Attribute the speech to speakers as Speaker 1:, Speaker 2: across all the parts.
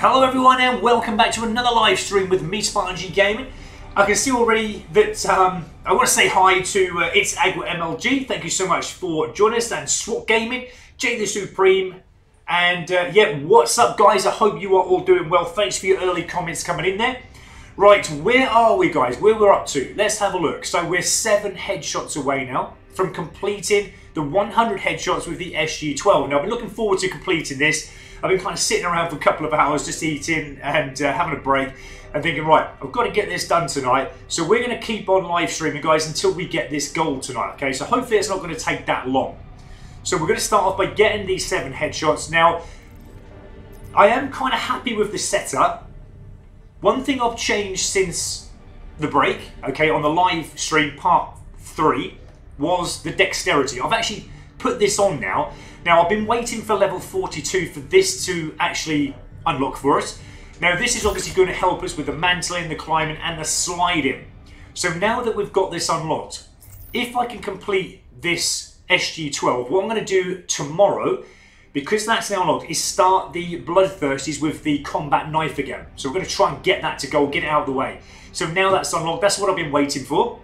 Speaker 1: Hello everyone and welcome back to another live stream with me, Spartan Gaming. I can see already that I want to say hi to It's Agua MLG. Thank you so much for joining us, and SWAT Gaming, Jay the Supreme, and yeah, what's up guys? I hope you are all doing well. Thanks for your early comments coming in there. Right, where are we guys? Where we're up to? Let's have a look. So we're 7 headshots away now from completing the 100 headshots with the SG-12. Now I've been looking forward to completing this. I've been kind of sitting around for a couple of hours just eating and having a break and thinking, right, I've got to get this done tonight. So we're going to keep on live streaming, guys, until we get this goal tonight, okay? So hopefully it's not going to take that long. So we're going to start off by getting these 7 headshots. Now, I am kind of happy with the setup. One thing I've changed since the break, okay, on the live stream part 3, was the dexterity. I've actually put this on now. Now, I've been waiting for level 42 for this to actually unlock for us. Now, this is obviously going to help us with the mantling, the climbing, and the sliding. So now that we've got this unlocked, if I can complete this SG-12, what I'm going to do tomorrow, because that's now unlocked, is start the Bloodthirsties with the combat knife again. So we're going to try and get that to go, get it out of the way. So now that's unlocked, that's what I've been waiting for.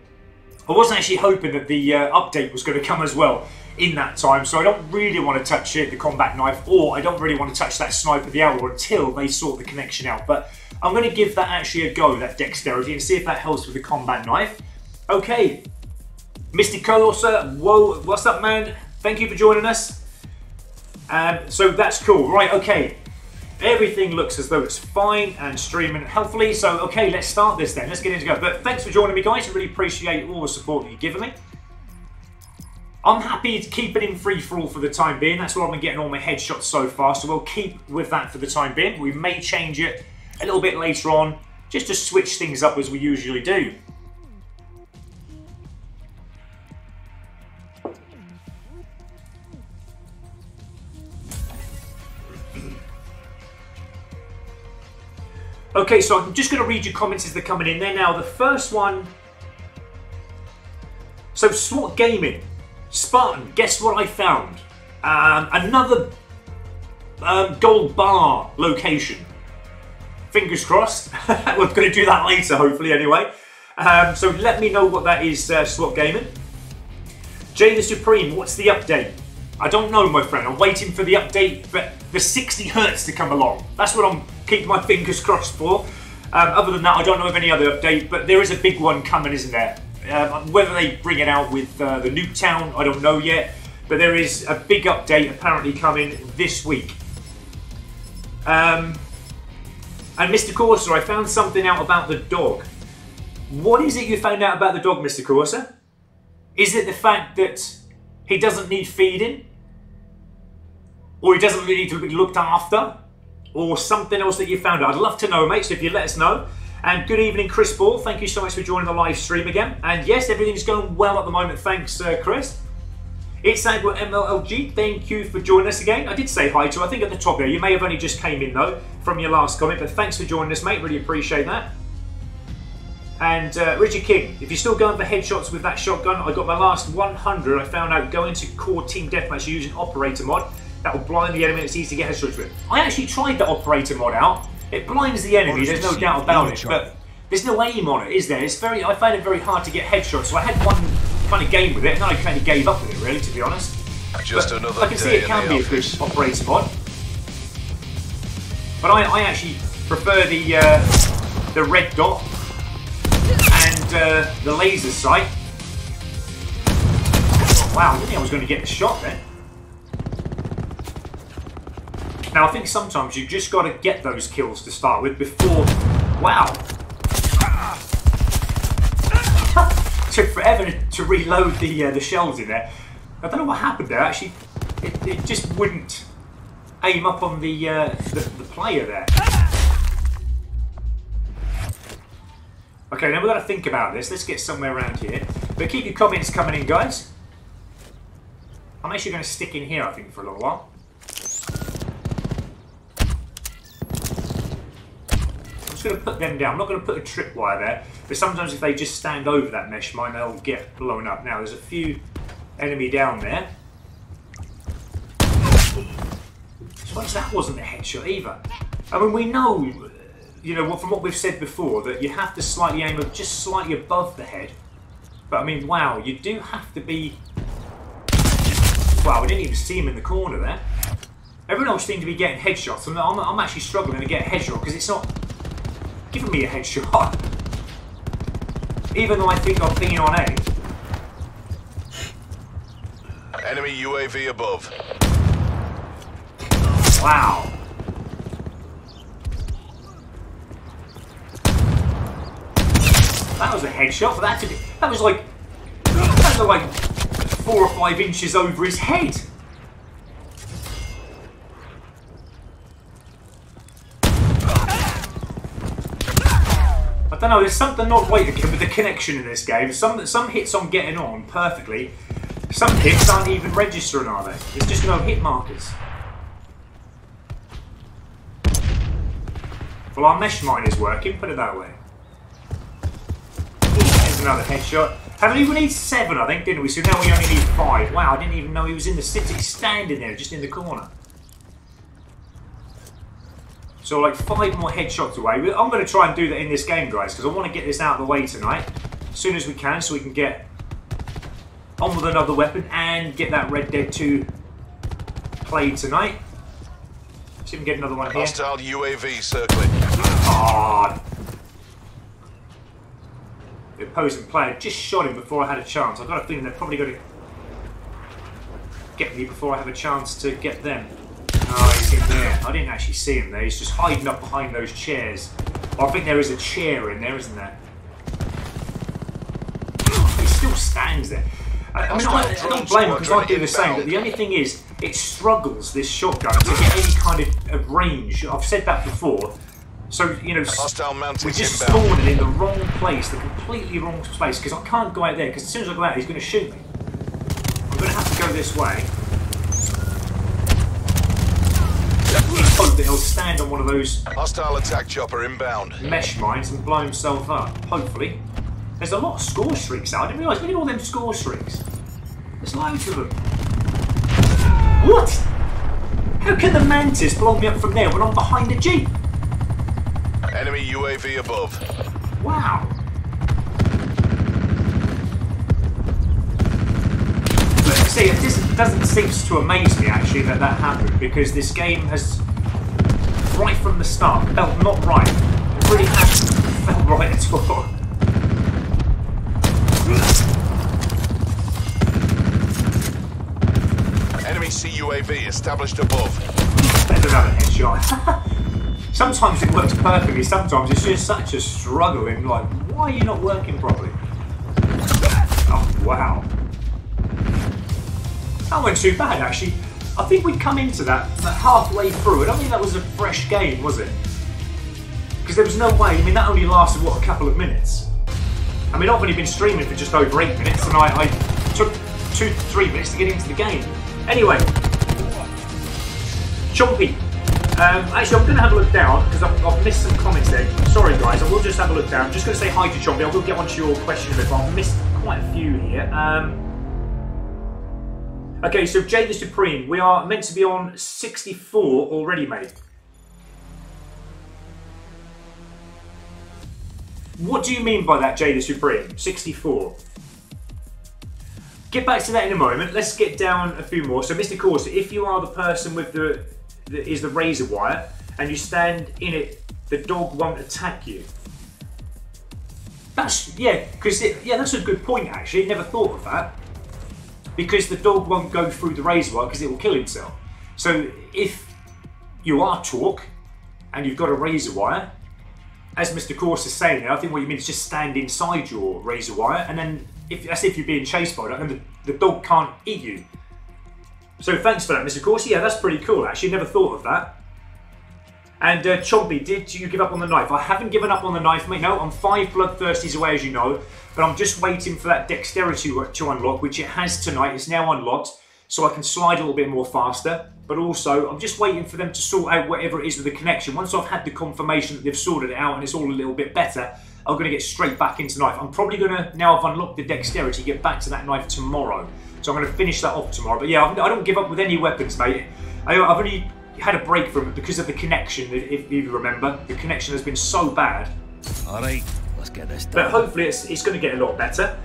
Speaker 1: I wasn't actually hoping that the update was going to come as well in that time, so I don't really want to touch it, the combat knife, or I don't really want to touch that sniper, the outlaw, until they sort the connection out. But I'm going to give that actually a go, that dexterity, and see if that helps with the combat knife. Okay, Mr. Colosa, whoa, what's up, man? Thank you for joining us. So that's cool, right? Okay, everything looks as though it's fine and streaming healthily. So okay, let's start this then. Let's get into go. But thanks for joining me, guys. I really appreciate all the support that you're giving me. I'm happy to keep it in free-for-all for the time being. That's where I've been getting all my headshots so far, so we'll keep with that for the time being. We may change it a little bit later on, just to switch things up as we usually do. Okay, so I'm just going to read your comments as they're coming in there. Now, the first one... So, SWAT Gaming. Spartan, guess what I found? Another gold bar location. Fingers crossed. We're going to do that later, hopefully, anyway. So let me know what that is, SWAT Gaming. Jay the Supreme, what's the update? I don't know, my friend. I'm waiting for the update for the 60 Hz to come along. That's what I'm keeping my fingers crossed for. Other than that, I don't know of any other update, but there is a big one coming, isn't there? Whether they bring it out with the Nuketown, I don't know yet. But there is a big update apparently coming this week. And Mr. Corsa, I found something out about the dog. What is it you found out about the dog, Mr. Corsa? Is it the fact that he doesn't need feeding? Or he doesn't really need to be looked after? Or something else that you found out? I'd love to know, mate, so if you let us know. And good evening, Chris Ball. Thank you so much for joining the live stream again. And yes, everything's going well at the moment. Thanks, Chris. It's Agua MLG. Thank you for joining us again. I did say hi to you, I think, at the top there. You may have only just came in, though, from your last comment. But thanks for joining us, mate. Really appreciate that. And Richard King, if you're still going for headshots with that shotgun, I got my last 100. I found out going to core team deathmatch using operator mod. That will blind the enemy and it's easy to get headshots with. I actually tried the operator mod out. It blinds the enemy, there's no doubt about it, but there's no aim on it, is there? It's I find it very hard to get headshots, so I had one kind of game with it, and then I kind of gave up with it, really, to be honest. Just but another I can see it can be a good operator mod. But I actually prefer the red dot and the laser sight. Wow, I didn't think I was going to get the shot then. Now, I think sometimes you've just got to get those kills to start with before... Wow! Took forever to reload the shells in there. I don't know what happened there, actually. It just wouldn't aim up on the player there. Okay, now we've got to think about this. Let's get somewhere around here. But keep your comments coming in, guys. I'm actually going to stick in here, I think, for a little while. I'm just going to put them down. I'm not going to put a tripwire there, but sometimes if they just stand over that mesh mine, they'll get blown up. Now, there's a few enemy down there. Suppose that wasn't a headshot either. I mean, we know, you know, from what we've said before, that you have to slightly aim just slightly above the head. But I mean, wow, you do have to be... Wow, we didn't even see him in the corner there. Everyone else seemed to be getting headshots. I'm actually struggling to get a headshot because it's not giving me a headshot. Even though I think I'm pinging on A.
Speaker 2: Enemy UAV above.
Speaker 1: Wow. That was a headshot, but that was like 4 or 5 inches over his head. I don't know, there's something not right with the connection in this game. Some hits I'm getting on perfectly. Some hits aren't even registering, are they? There's just no hit markers. Well, our mesh mine is working, put it that way. There's another headshot. We need 7, I think, didn't we? So now we only need 5. Wow, I didn't even know he was in the city, standing there, just in the corner. So like 5 more headshots away. I'm going to try and do that in this game, guys, because I want to get this out of the way tonight, as soon as we can, so we can get on with another weapon and get that Red Dead 2 played tonight. See if we can get another one here.
Speaker 2: Hostile UAV circling.
Speaker 1: Oh. The opposing player just shot him before I had a chance. I've got a feeling they're probably going to get me before I have a chance to get them. Oh, he's in there. I didn't actually see him there. He's just hiding up behind those chairs. I think there is a chair in there, isn't there? He still stands there. I mean, I don't blame him because I do the same, but the only thing is, it struggles, this shotgun, to get any kind of range. I've said that before. So, you know, we're just spawning in the wrong place, the completely wrong place, because I can't go out there, because as soon as I go out, he's going to shoot me. I'm going to have to go this way. Hope that he'll stand on one of those
Speaker 2: hostile attack chopper inbound
Speaker 1: mesh mines and blow himself up, hopefully. There's a lot of score streaks out. I didn't realise, look at all them score streaks. There's loads of them. What? How can the Mantis blow me up from there when I'm behind a Jeep?
Speaker 2: Enemy UAV above.
Speaker 1: Wow. But see, it doesn't seem to amaze me actually that happened, because this game has, right from the start, felt not right. It really hasn't felt right at all.
Speaker 2: Enemy CUAV established above.
Speaker 1: There's another headshot. Sometimes it works perfectly, sometimes it's just such a struggle in like, why are you not working properly? Oh, wow. That went too bad actually. I think we'd come into that halfway through. I don't think that was a fresh game, was it? Because there was no way, I mean that only lasted, what, a couple of minutes? I mean I've only been streaming for just over 8 minutes and I took 2 to 3 minutes to get into the game. Anyway, Chompy. Actually, I'm going to have a look down because I've missed some comments there. Sorry, guys, I will just have a look down. I'm just going to say hi to Chompy. I will get onto your question if I've missed quite a few here. Okay, so Jay the Supreme, we are meant to be on 64 already, mate. What do you mean by that, Jay the Supreme? 64. Get back to that in a moment. Let's get down a few more. So, Mr. Corsa, if you are the person with the razor wire and you stand in it, the dog won't attack you. That's that's a good point actually. Never thought of that, because the dog won't go through the razor wire because it will kill himself. So if you are Torque and you've got a razor wire, as Mr. Corsa is saying there, I think what you mean is just stand inside your razor wire, and then if you're being chased by it, and the dog can't eat you. So thanks for that, Mr. Corsi. Yeah, that's pretty cool, actually. Never thought of that. And Chompy, did you give up on the knife? I haven't given up on the knife, mate. No, I'm 5 bloodthirsties away, as you know. But I'm just waiting for that dexterity to unlock, which it has tonight. It's now unlocked, so I can slide a little bit more faster. But also, I'm just waiting for them to sort out whatever it is with the connection. Once I've had the confirmation that they've sorted it out and it's all a little bit better, I'm going to get straight back into knife. I'm probably going to, now I've unlocked the dexterity, get back to that knife tomorrow. So I'm going to finish that off tomorrow. But yeah, I don't give up with any weapons, mate. I've only had a break from it because of the connection. If you remember, the connection has been so bad.
Speaker 3: All right, let's get this done.
Speaker 1: But hopefully it's going to get a lot better.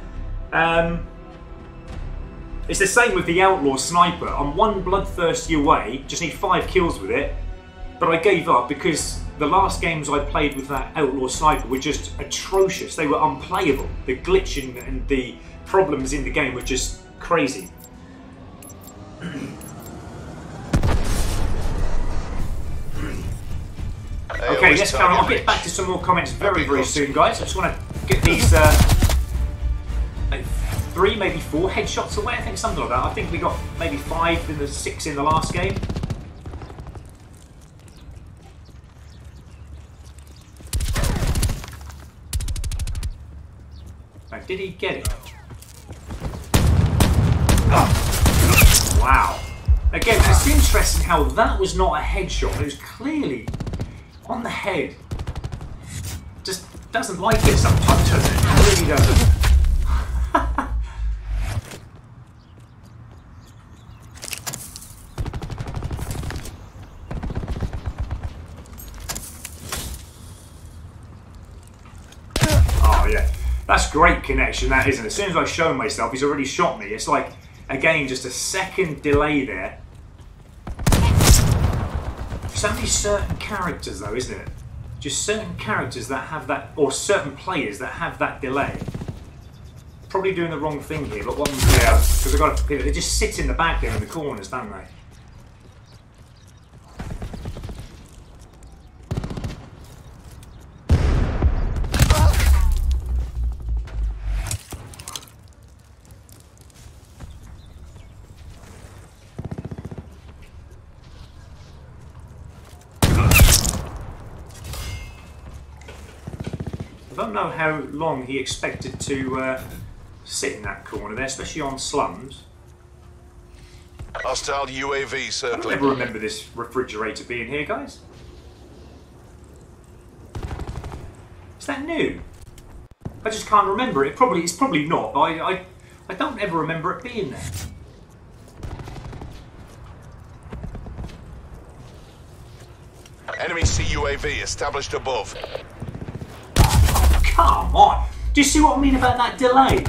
Speaker 1: It's the same with the Outlaw Sniper. I'm one bloodthirsty away, just need 5 kills with it. But I gave up because the last games I played with that Outlaw Sniper were just atrocious. They were unplayable. The glitching and the problems in the game were just crazy. Okay, let's carry on. I'll get back to some more comments very soon, guys. I just want to get these 3, maybe 4 headshots away. I think something like that. I think we got maybe 5 in the 6 in the last game. Now, did he get it? Oh. Wow. Again, it's interesting how that was not a headshot. It was clearly on the head. Just doesn't like it sometimes, does it? It really doesn't. Oh yeah, that's great connection, that isn't it? As soon as I show myself, he's already shot me. It's like, again, just a second delay there. It's only certain characters though, isn't it? Just certain characters that have that, or certain players that have that delay. Probably doing the wrong thing here, but one player, because they've got to, they just sit in the back there in the corners, don't they? I don't know how long he expected to sit in that corner there, especially on slums.
Speaker 2: Hostile UAV
Speaker 1: I
Speaker 2: circling.
Speaker 1: don't ever remember this refrigerator being here, guys. Is that new? I just can't remember it. It's probably not, but I don't ever remember it being there.
Speaker 2: Enemy CUAV established above.
Speaker 1: Come on! Do you see what I mean about that delay?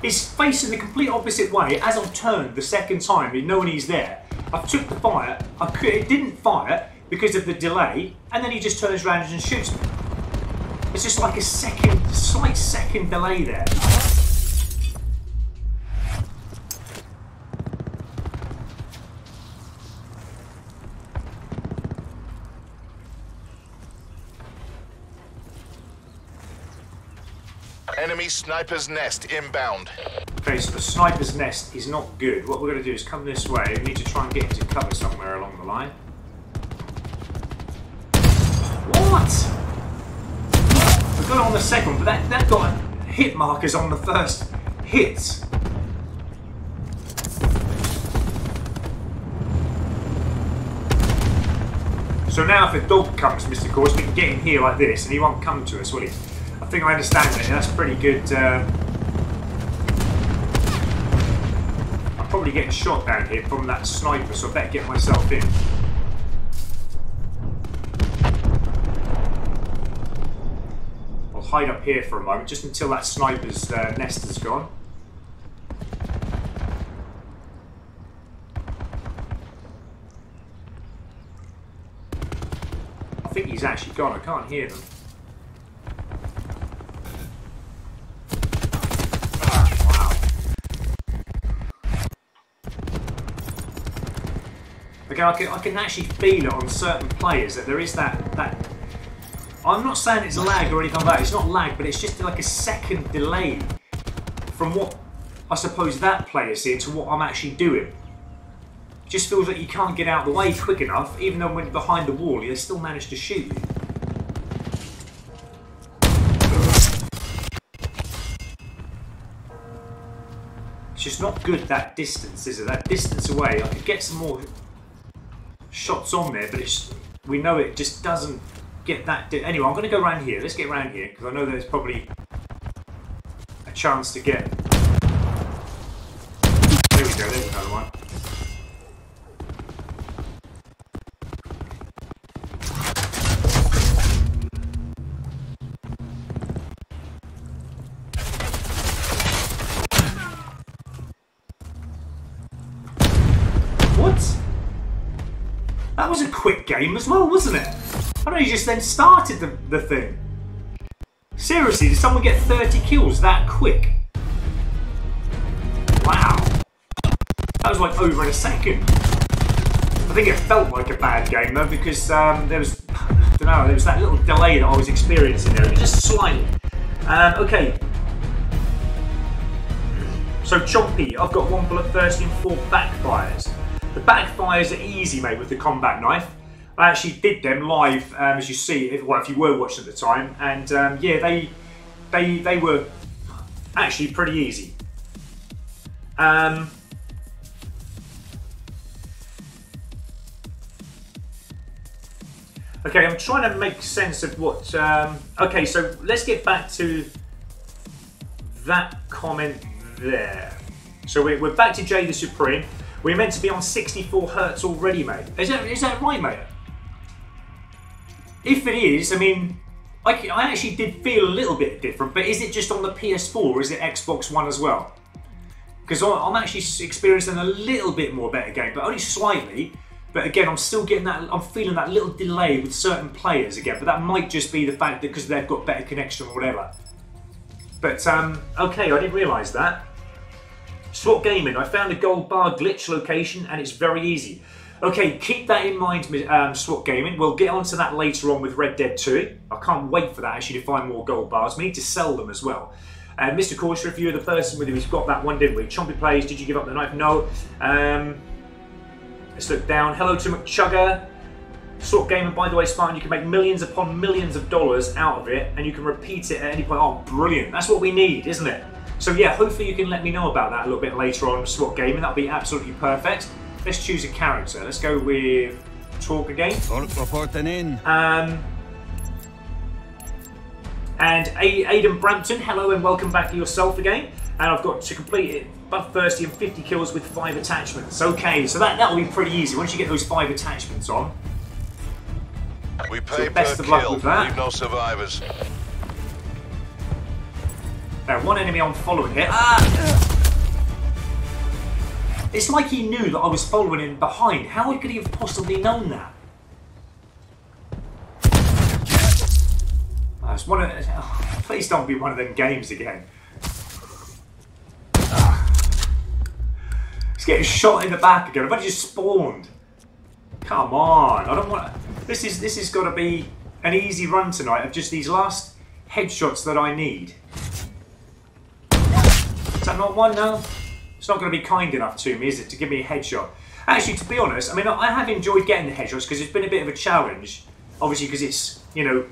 Speaker 1: It's facing the complete opposite way as I've turned the second time, knowing he's there. I took the fire, it didn't fire because of the delay, and then he just turns around and shoots me. It's just like a slight second delay there.
Speaker 2: Enemy sniper's nest inbound.
Speaker 1: Okay, so the sniper's nest is not good. What we're going to do is come this way. We need to try and get into cover somewhere along the line. What? We got it on the second one, but that got hit markers on the first hits. So now if a dog comes, Mr. Course, we can get him here like this and he won't come to us, will he? I think I understand that. That's pretty good. I'm probably getting shot down here from that sniper, so I better get myself in. I'll hide up here for a moment, just until that sniper's nest is gone. I think he's actually gone. I can't hear them. Again, I can actually feel it on certain players that there is that. I'm not saying it's lag or anything like that. It's not lag, but it's just like a second delay from what I suppose that player's seeing to what I'm actually doing. It just feels like you can't get out of the way quick enough, even though when behind the wall, they still manage to shoot you. It's just not good, that distance, is it? That distance away, I could get some more shots on there, but we know it just doesn't get that. Anyway, I'm going to go around here. Let's get around here because I know there's probably a chance to get. There we go. There's another one. quick game as well, wasn't it? I know you just then started the thing. Seriously, did someone get 30 kills that quick? Wow. That was like over in a second. I think it felt like a bad game though because there was, I don't know, there was that little delay that I was experiencing there, just slightly. Okay. So Chompy, I've got 1 bloodthirsty and 4 backfires. The backfires are easy, mate, with the combat knife. I actually did them live, as you see, if you were watching at the time, and yeah, they were actually pretty easy. Okay, I'm trying to make sense of what... okay, so let's get back to that comment there. So we're back to Jay the Supreme. We're meant to be on 64 hertz already, mate. Is that right, mate? If it is, I mean, I actually did feel a little bit different, but is it just on the PS4 or is it Xbox One as well? Because I'm actually experiencing a little bit more better game, but only slightly. But again, I'm still getting that, I'm feeling that little delay with certain players again, but that might just be the fact that because they've got better connection or whatever. But, okay, I didn't realise that. SWAT Gaming, I found a gold bar glitch location and it's very easy. Okay, keep that in mind, SWAT Gaming. We'll get onto that later on with Red Dead 2. I can't wait for that actually to find more gold bars. We need to sell them as well. Mr. Corsair, if you're the person with who's got that one, didn't we? Chompy Plays, did you give up the knife? No. Let's look down. Hello to McChugger. SWAT Gaming, by the way, Spartan, you can make millions upon millions of dollars out of it and you can repeat it at any point. Oh, brilliant. That's what we need, isn't it? So yeah, hopefully you can let me know about that a little bit later on, SWAT Gaming. That'll be absolutely perfect. Let's choose a character. Let's go with Talk again.
Speaker 3: Reporting in.
Speaker 1: And Aidan Brampton, hello and welcome back to yourself again. And I've got to complete it, bloodthirsty and 50 kills with 5 attachments. Okay, so that'll be pretty easy once you get those 5 attachments on.
Speaker 2: We pay
Speaker 1: so best
Speaker 2: per
Speaker 1: of luck
Speaker 2: kill,
Speaker 1: with that.
Speaker 2: leave no survivors.
Speaker 1: Now, one enemy I'm following here. It's like he knew that I was following him behind. How could he have possibly known that? It's one of, please don't be one of them games again. It's getting shot in the back again. I've only just spawned. Come on, I don't want. This has got to be an easy run tonight of just these last headshots that I need. Is that not one? No. It's not going to be kind enough to me, is it, to give me a headshot? Actually, to be honest, I mean, I have enjoyed getting the headshots because it's been a bit of a challenge. Obviously, because it's, you know,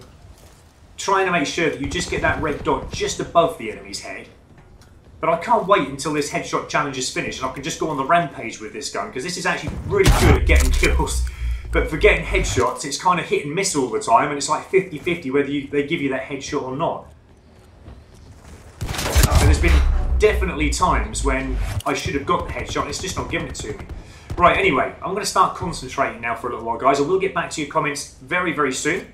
Speaker 1: trying to make sure that you just get that red dot just above the enemy's head. But I can't wait until this headshot challenge is finished and I can just go on the rampage with this gun because this is actually really good at getting kills. But for getting headshots, it's kind of hit and miss all the time and it's like 50-50 whether they give you that headshot or not. And there's been definitely times when I should have got the headshot and it's just not giving it to me. Right, anyway, I'm going to start concentrating now for a little while, guys. I will get back to your comments very, very soon.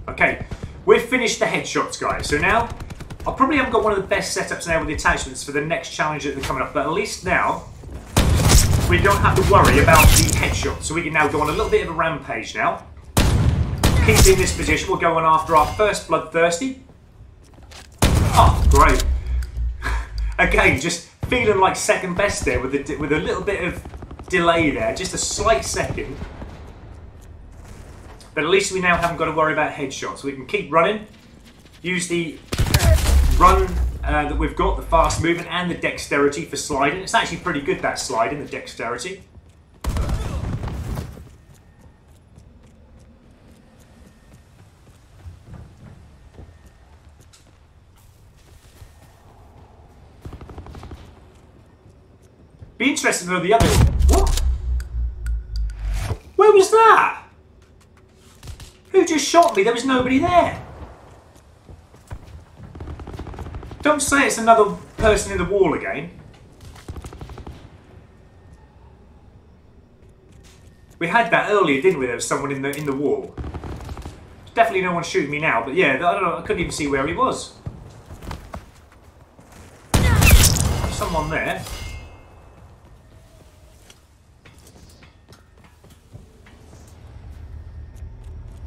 Speaker 1: Okay, we've finished the headshots, guys. So now, I probably haven't got one of the best setups now with the attachments for the next challenge that are coming up, but at least now, we don't have to worry about the headshots. So we can now go on a little bit of a rampage now. Keep in this position, we'll go on after our first bloodthirsty. Oh, great. Again, just feeling like second best there with a little bit of delay there, just a slight second. But at least we now haven't got to worry about headshots. We can keep running, use the run that we've got, the fast movement and the dexterity for sliding. It's actually pretty good, that sliding, the dexterity. Be interested to know the other. What? Where was that? Who just shot me? There was nobody there. Don't say it's another person in the wall again. We had that earlier, didn't we? There was someone in the wall. There's definitely no one shooting me now, but yeah, I don't know. I couldn't even see where he was. Someone there.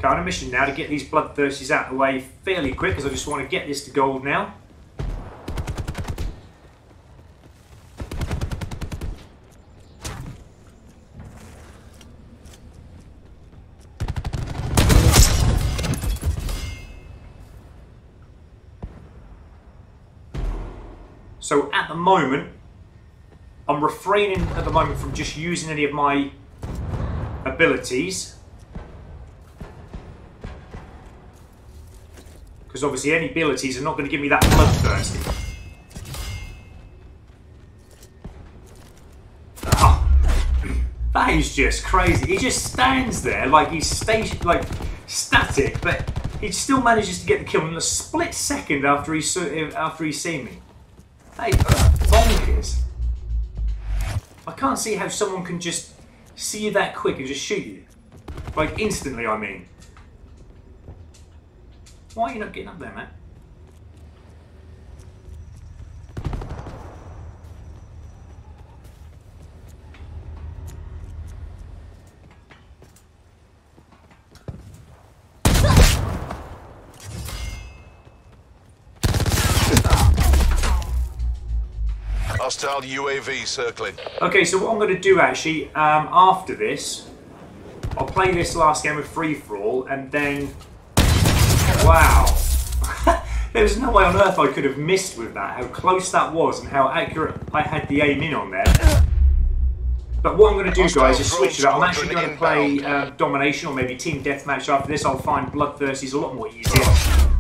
Speaker 1: Okay, on a mission now to get these bloodthirsties out of the way fairly quick, because I just want to get this to gold now. So at the moment, I'm refraining at the moment from just using any of my abilities. Because obviously any abilities are not going to give me that bloodthirsty. Oh, that is just crazy. He just stands there like he's static, but he still manages to get the kill in a split second after he's seen me. That is bonkers. I can't see how someone can just see you that quick and just shoot you. Like instantly, I mean. Why are you not getting up there, man?
Speaker 2: Hostile UAV circling.
Speaker 1: Okay, so what I'm going to do actually, after this, I'll play this last game of free-for-all, and then... Wow. There's no way on earth I could have missed with that, how close that was and how accurate I had the aim in on there. But what I'm going to do, guys, is switch it up. I'm actually going to play Domination or maybe Team Deathmatch after this. I'll find Bloodthirsty's a lot more easier.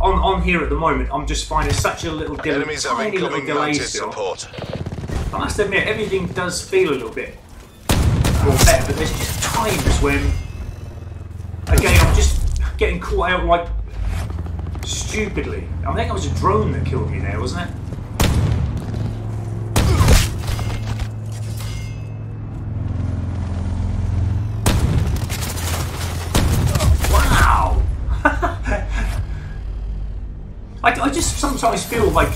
Speaker 1: On here at the moment, I'm just finding such a little delay, tiny little delay still. I must admit, everything does feel a little bit more better, but there's just times when, again, I'm just getting caught out like stupidly. I think it was a drone that killed me there, wasn't it? Wow! I just sometimes feel like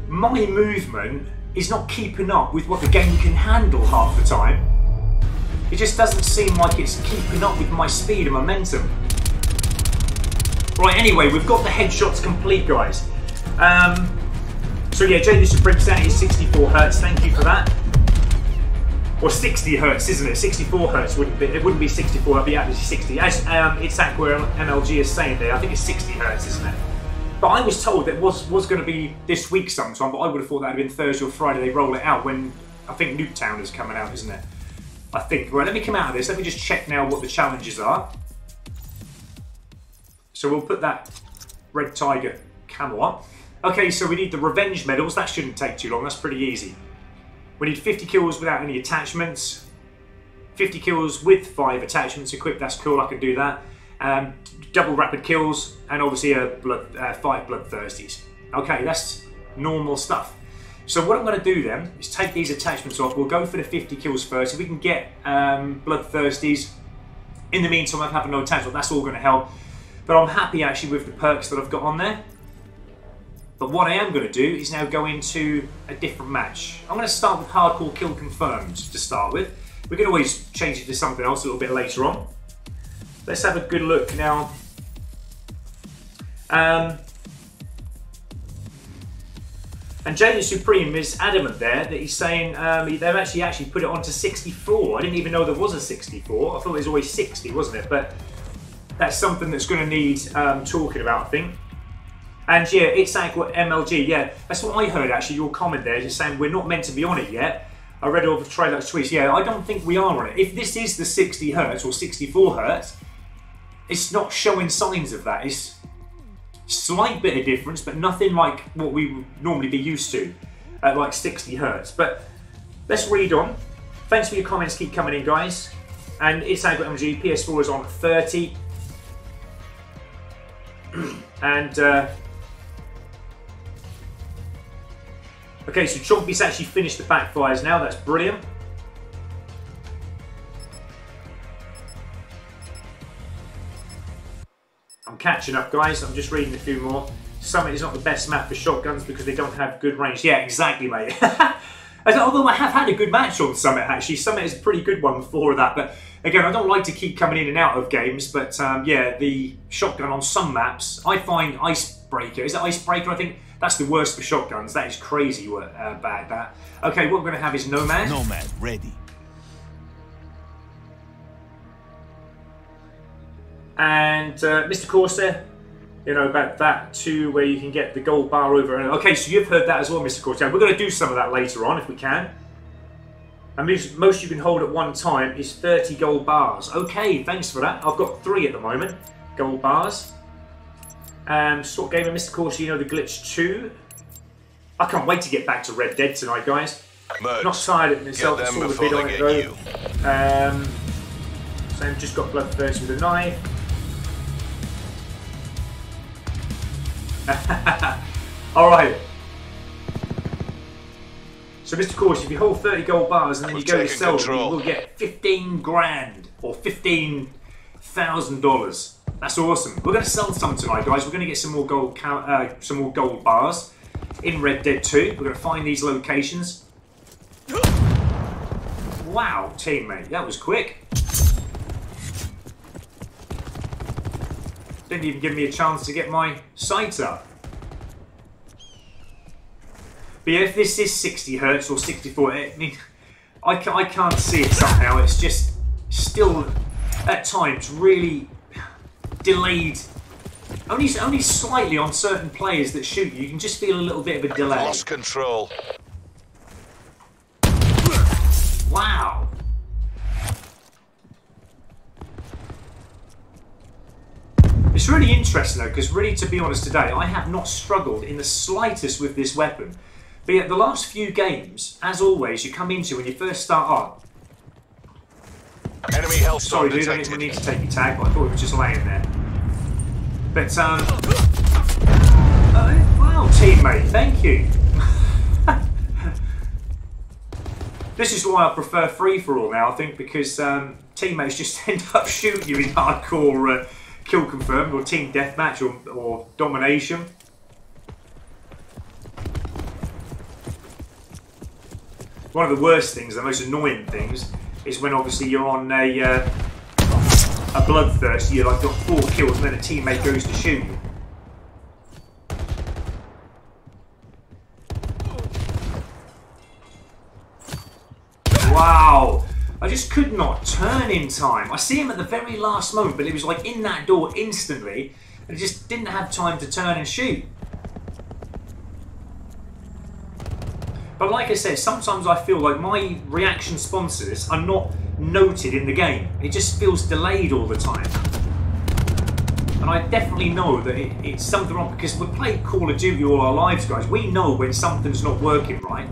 Speaker 1: my movement is not keeping up with what the game can handle half the time. It just doesn't seem like it's keeping up with my speed and momentum. Right, anyway, we've got the headshots complete, guys. So yeah, Jay, this is Brimstone, is 64 Hz, thank you for that. Or 60 Hz, isn't it? 64 Hz wouldn't be, it wouldn't be 64, it'd be actually 60. As it's Aqua MLG is saying there, I think it's 60 Hz, isn't it? But I was told that it was going to be this week sometime, but I would have thought that would have been Thursday or Friday. They roll it out when, I think Nuketown is coming out, isn't it? I think. Right, let me come out of this. Let me just check now what the challenges are. So we'll put that Red Tiger camo on. Okay, so we need the Revenge medals. That shouldn't take too long. That's pretty easy. We need 50 kills without any attachments. 50 kills with 5 attachments equipped. That's cool. I can do that. Double rapid kills, and obviously 5 bloodthirsties. Okay, that's normal stuff. So what I'm going to do then is take these attachments off. We'll go for the 50 kills first. If we can get bloodthirsties, in the meantime I'm having no attachment, that's all going to help. But I'm happy actually with the perks that I've got on there. But what I am going to do is now go into a different match. I'm going to start with hardcore kill confirmed to start with. We can always change it to something else a little bit later on. Let's have a good look now. And Jaden Supreme is adamant there that he's saying they've actually put it on to 64. I didn't even know there was a 64. I thought it was always 60, wasn't it? But that's something that's going to need talking about, I think. And yeah, it's Aqua MLG. Yeah, that's what I heard actually. Your comment there is saying we're not meant to be on it yet. I read all the trailer tweets. Yeah, I don't think we are on it. If this is the 60 Hz or 64 Hz, it's not showing signs of that. It's slight bit of difference, but nothing like what we would normally be used to at like 60 Hz. But let's read on. Thanks for your comments, keep coming in, guys. And it's Aqua MLG. PS4 is on 30. And okay, so Chompy's actually finished the backfires now. That's brilliant. I'm catching up, guys. I'm just reading a few more. Summit is not the best map for shotguns because they don't have good range. Yeah, exactly, mate. Although I have had a good match on Summit, actually. Summit is a pretty good one before that. But again, I don't like to keep coming in and out of games. But yeah, the shotgun on some maps, I find Icebreaker. Is it Icebreaker? I think that's the worst for shotguns. That is crazy bad, that. Okay, what we're going to have is Nomad.
Speaker 3: Nomad, ready.
Speaker 1: And Mr. Corsair, you know about that too, where you can get the gold bar over. Okay, so you've heard that as well, Mr. Corsair. We're going to do some of that later on if we can. And most you can hold at one time is 30 gold bars. Okay, thanks for that. I've got 3 at the moment, gold bars. Sort Gamer, Mr. Corsair, you know the glitch too. I can't wait to get back to Red Dead tonight, guys.
Speaker 2: Merge.
Speaker 1: Not tired of myself. I saw the bid on it though. So I've just got bloodthirsty with a knife. Alright. So Mr. Course, if you hold 30 gold bars and then you go to sell them, you will get 15 grand or $15,000. That's awesome. We're going to sell some tonight, guys. We're going to get some more gold bars in Red Dead 2. We're going to find these locations. Wow, teammate, that was quick. Didn't even give me a chance to get my sights up. But yeah, if this is 60 Hertz or 64, I mean, I can't see it somehow. It's just still, at times, really delayed. Only slightly on certain players that shoot you. You can just feel a little bit of a delay.
Speaker 2: Lost control.
Speaker 1: Wow. It's really interesting though, because really, to be honest today, I have not struggled in the slightest with this weapon. But yet the last few games, as always, you come into when you first start up.
Speaker 2: Enemy health.
Speaker 1: Sorry dude, I didn't need to take your tag, but I thought it was just laying there. But wow, teammate, thank you. This is why I prefer free-for-all now, I think, because teammates just end up shooting you in hardcore kill confirmed or team deathmatch or domination. One of the worst things, the most annoying things, is when obviously you're on a bloodthirst, you've like got 4 kills and then a teammate goes to shoot you. Wow! I just could not turn in time. I see him at the very last moment, but it was like in that door instantly, and I just didn't have time to turn and shoot. But like I said, sometimes I feel like my reaction responses are not noted in the game. It just feels delayed all the time. And I definitely know that it's something wrong, because we play Call of Duty all our lives, guys. We know when something's not working right.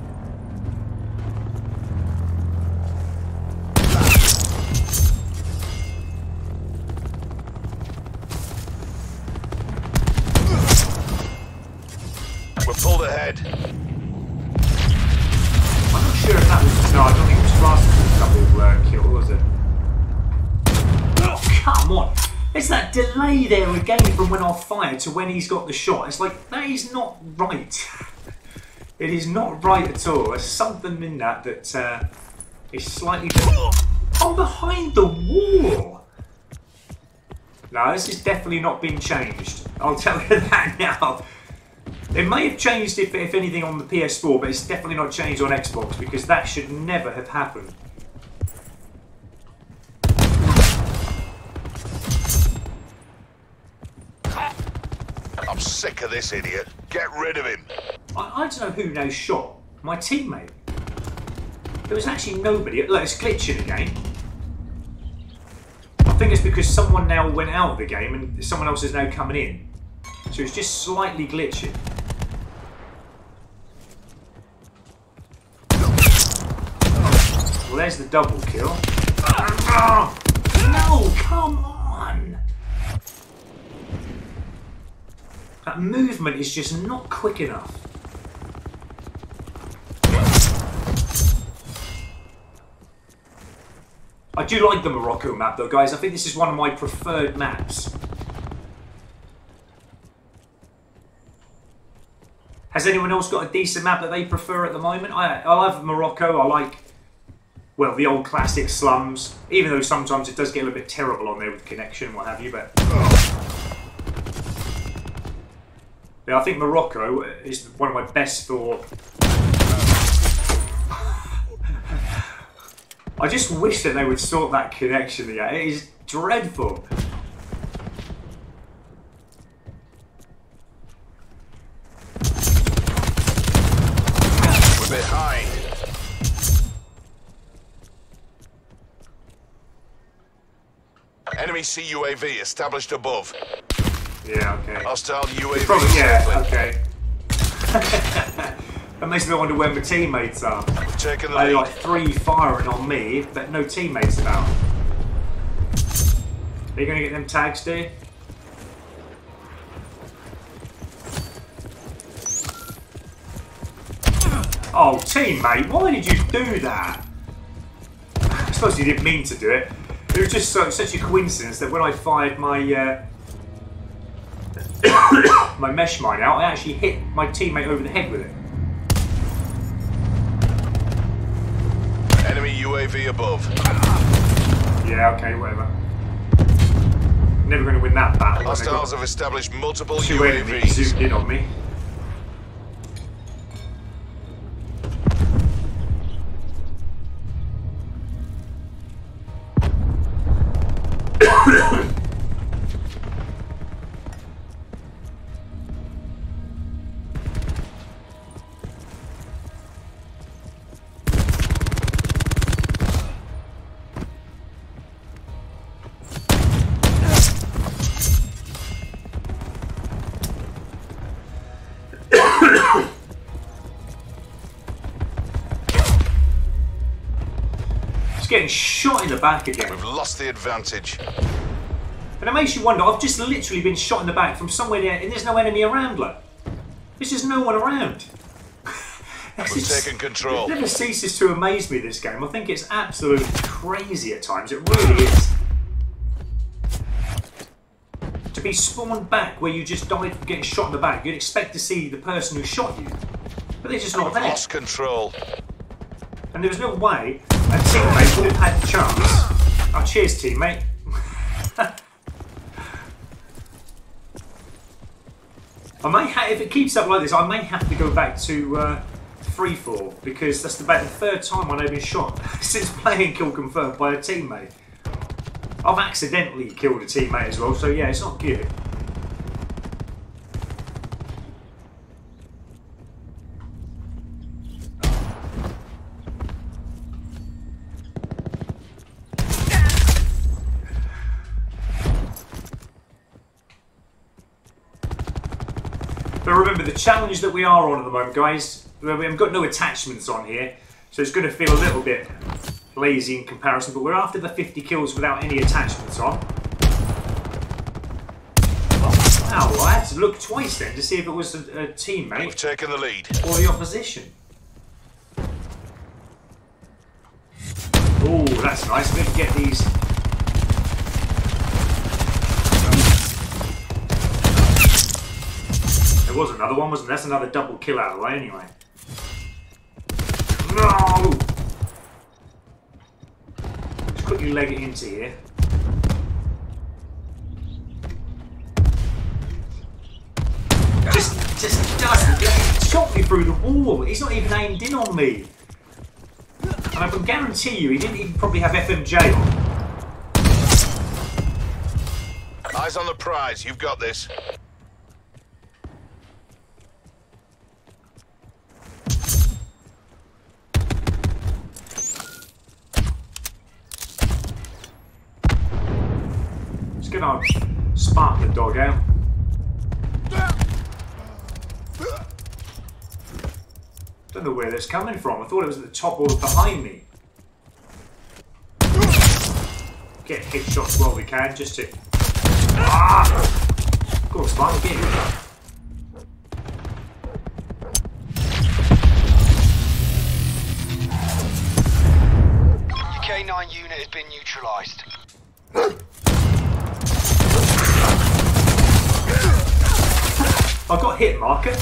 Speaker 2: We're pulled ahead.
Speaker 1: I'm not sure if that was... No, I don't think it was classed as a double kill, was it? Oh, come on! It's that delay there again from when I fire to when he's got the shot. It's like, that is not right. It is not right at all. There's something in that is slightly... Oh, behind the wall! No, this has definitely not been changed. I'll tell you that now. It may have changed, if anything, on the PS4, but it's definitely not changed on Xbox, because that should never have happened.
Speaker 2: I'm sick of this idiot. Get rid of him.
Speaker 1: I don't know who now shot. My teammate. There was actually nobody. Look, it's glitching again. I think it's because someone now went out of the game and someone else is now coming in. So it's just slightly glitching. Well, there's the double kill. No, come on! That movement is just not quick enough. I do like the Morocco map though, guys. I think this is one of my preferred maps. Has Has anyone else got a decent map that they prefer at the moment? I love Morocco. I like, well, the old classic slums, even though sometimes it does get a little bit terrible on there with connection and what have you, but yeah, I think Morocco is one of my best for... I just wish that they would sort that connection out. It is dreadful.
Speaker 2: We're behind. Enemy CUAV established above.
Speaker 1: Yeah, okay.
Speaker 2: Hostile UAV.
Speaker 1: Probably, yeah, okay. That makes me wonder where my teammates are.
Speaker 2: Taking the
Speaker 1: They
Speaker 2: lead.
Speaker 1: like 3 firing on me, but no teammates about. Are you going to get them tags, dude? Oh, teammate, why did you do that? I suppose you didn't mean to do it. It was just such a coincidence that when I fired my my mesh mine out, I actually hit my teammate over the head with it.
Speaker 2: Enemy UAV above.
Speaker 1: Yeah, okay, whatever. Never going to win that battle.
Speaker 2: Hostiles have established multiple
Speaker 1: 2 enemies
Speaker 2: UAVs.
Speaker 1: zoomed in on me. Just getting shot in the back again.
Speaker 2: We've lost the advantage.
Speaker 1: And it makes you wonder, I've just literally been shot in the back from somewhere there and there's no enemy around, look. There's just no one around.
Speaker 2: We've taken control.
Speaker 1: It never ceases to amaze me, this game. I think it's absolutely crazy at times. It really is. To be spawned back where you just died from getting shot in the back, you'd expect to see the person who shot you. But they're just not
Speaker 2: We've
Speaker 1: there.
Speaker 2: lost control.
Speaker 1: And there was no way a teammate would have had the chance. Oh, cheers, teammate. I may have, if it keeps up like this, I may have to go back to free-for-all, because that's about the 3rd time I've been shot since playing Kill Confirmed by a teammate. I've accidentally killed a teammate as well, so yeah, it's not good. But remember, the challenge that we are on at the moment, guys, we've got no attachments on here, so it's going to feel a little bit lazy in comparison, but we're after the 50 kills without any attachments on. Wow, well, I had to look twice then to see if it was a teammate.
Speaker 2: We've taken the lead.
Speaker 1: Or the opposition. Oh, that's nice. We can get these. There was another one, wasn't there? That's another double kill out of the way anyway. No! Just quickly leg it into here. Just doesn't. He shot me through the wall. He's not even aimed in on me. And I can guarantee you, he didn't even probably have FMJ on.
Speaker 2: Eyes on the prize. You've got this.
Speaker 1: Just gonna spark the dog out. Don't know where that's coming from. I thought it was at the top or behind me. Get headshots while we can, just to... Ah! Go on, Spark, get him.
Speaker 4: Your K9 unit has been neutralised.
Speaker 1: I got hit marker.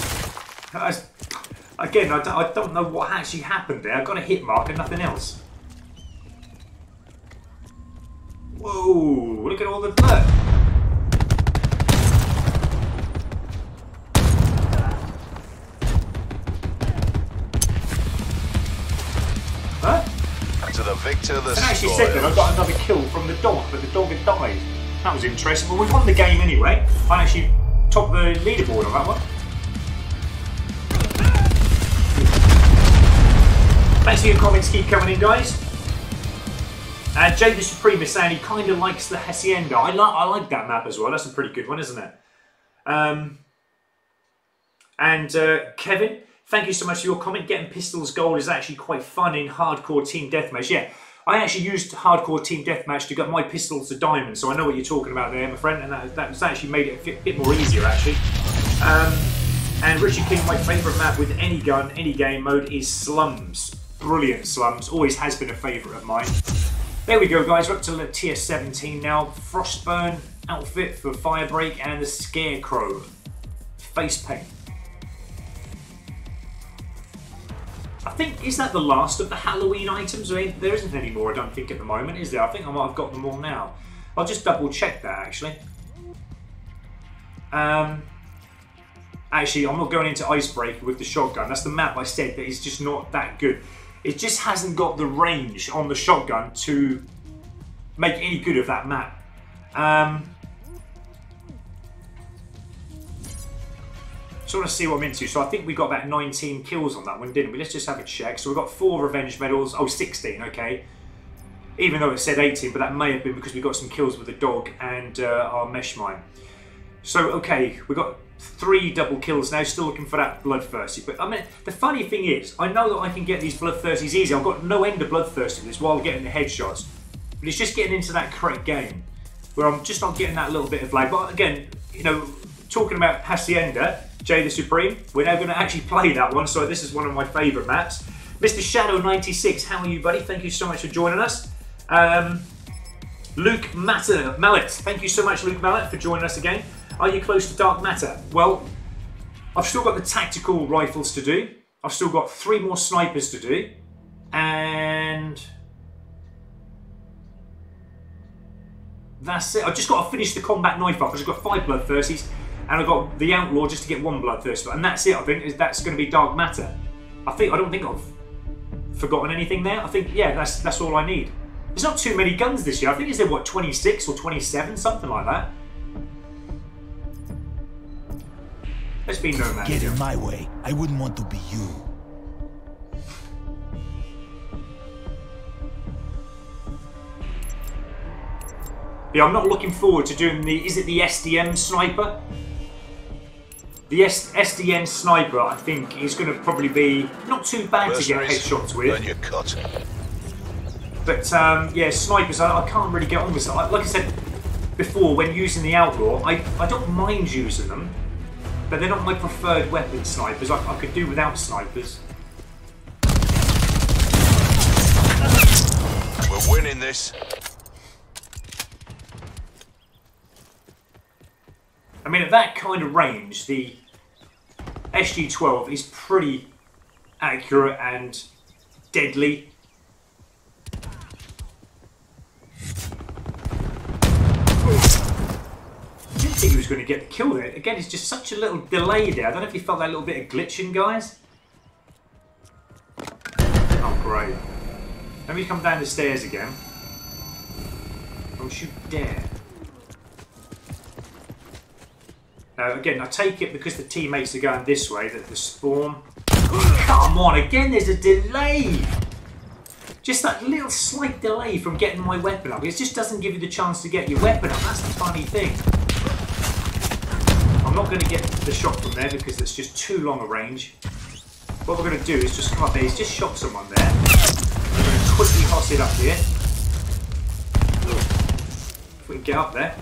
Speaker 1: Again, I don't know what actually happened there. I got a hit mark and nothing else. Whoa, look at all the blood. Huh?
Speaker 2: To the victor, the
Speaker 1: I actually said that I got another kill from the dog, but the dog had died. That was interesting. Well, we won the game anyway. I actually topped the leaderboard on that one. Thanks for your comments, keep coming in, guys. Jay the Supreme is saying he kind of likes the Hacienda. I like that map as well. That's a pretty good one, isn't it? Kevin, thank you so much for your comment. Getting pistols gold is actually quite fun in hardcore team deathmatch. Yeah, I actually used hardcore team deathmatch to get my pistols to diamond, so I know what you're talking about there, my friend, and that's actually made it a bit more easier, actually. And Richard King, my favourite map with any gun, any game mode is Slums. Brilliant Slums, always has been a favourite of mine. There we go, guys, we're up to tier 17 now. Frostburn outfit for Firebreak and the Scarecrow face paint. I think, is that the last of the Halloween items? I mean, there isn't any more, I don't think, at the moment, is there? I think I might have got them all now. I'll just double check that, actually. Actually, I'm not going into Icebreaker with the shotgun. That's the map I said that is just not that good. It just hasn't got the range on the shotgun to make any good of that map. So I want to see what I'm into. So I think we got about 19 kills on that one, didn't we? Let's just have a check. So we've got 4 revenge medals. Oh, 16, okay. Even though it said 18, but that may have been because we got some kills with the dog and our mesh mine. So, okay, we've got 3 double kills now, still looking for that Bloodthirsty. But I mean, the funny thing is, I know that I can get these Bloodthirsties easy. I've got no end of Bloodthirsty this while getting the headshots. But it's just getting into that correct game where I'm just not getting that little bit of lag. But again, you know, talking about Hacienda, Jay the Supreme, we're now going to actually play that one. So this is one of my favourite maps. Mr. Shadow96, how are you, buddy? Thank you so much for joining us. Luke Mallet, thank you so much, Luke Mallet, for joining us again. Are you close to Dark Matter? Well, I've still got the tactical rifles to do. I've still got 3 more snipers to do. And that's it. I've just got to finish the combat knife off. I've just got 5 Bloodthirsties. And I've got the Outlaw just to get 1 Bloodthirsty. And that's it, I think. That's going to be Dark Matter. I don't think I've forgotten anything there. I think, yeah, that's all I need. There's not too many guns this year. I think it's what, 26 or 27, something like that. Let's be nomad.
Speaker 3: Get in my way. I wouldn't want to be you.
Speaker 1: Yeah, I'm not looking forward to doing the, is it the SDM sniper? The SDN sniper, I think, is going to probably be not too bad to get headshots with.
Speaker 2: Earn your cut.
Speaker 1: But yeah, snipers, I can't really get on with it. Like I said before, when using the Outlaw, I don't mind using them, but they're not my preferred weapon, snipers. I could do without snipers.
Speaker 2: We're winning this.
Speaker 1: I mean, at that kind of range, the SG-12 is pretty accurate and deadly. I didn't think he was going to get the kill there. Again, it's just such a little delay there. I don't know if you felt that little bit of glitching, guys. Oh, great. Let me come down the stairs again. Don't you dare. Again, I take it because the teammates are going this way, that the spawn... Come on, again there's a delay! Just that little slight delay from getting my weapon up. It just doesn't give you the chance to get your weapon up. That's the funny thing. I'm not going to get the shot from there because it's just too long a range. What we're going to do is just come up there. He's just shot someone there. We're going to quickly hoss it up here. If we can get up there.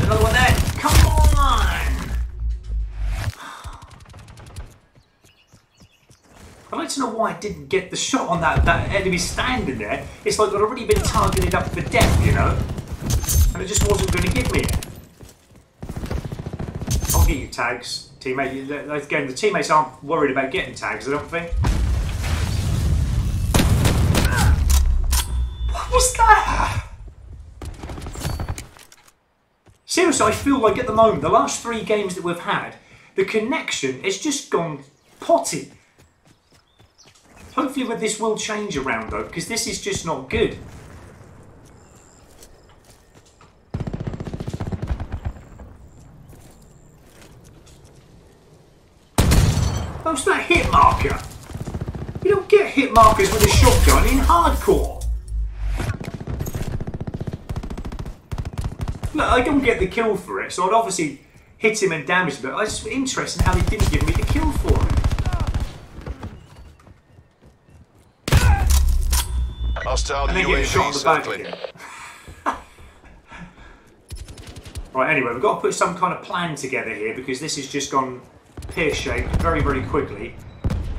Speaker 1: Another one there. Come on! I'd like to know why I didn't get the shot on that enemy standing there. It's like I'd already been targeted up for death, you know? And it just wasn't going to give me it. I'll get you tags. Teammate, again, the teammates aren't worried about getting tags, I don't think. What was that? Seriously, I feel like at the moment, the last 3 games that we've had, the connection has just gone potty. Hopefully with this will change around though, because this is just not good. What's that hit marker? You don't get hit markers with a shotgun in hardcore. Look, I don't get the kill for it, so I'd obviously hit him and damage him, but it's just interesting how they didn't give me the kill for it.
Speaker 2: Hostile
Speaker 1: And then get shot in
Speaker 2: UAV
Speaker 1: the back
Speaker 2: circling.
Speaker 1: again. Right, anyway, we've got to put some kind of plan together here because this has just gone pear-shaped very, very quickly.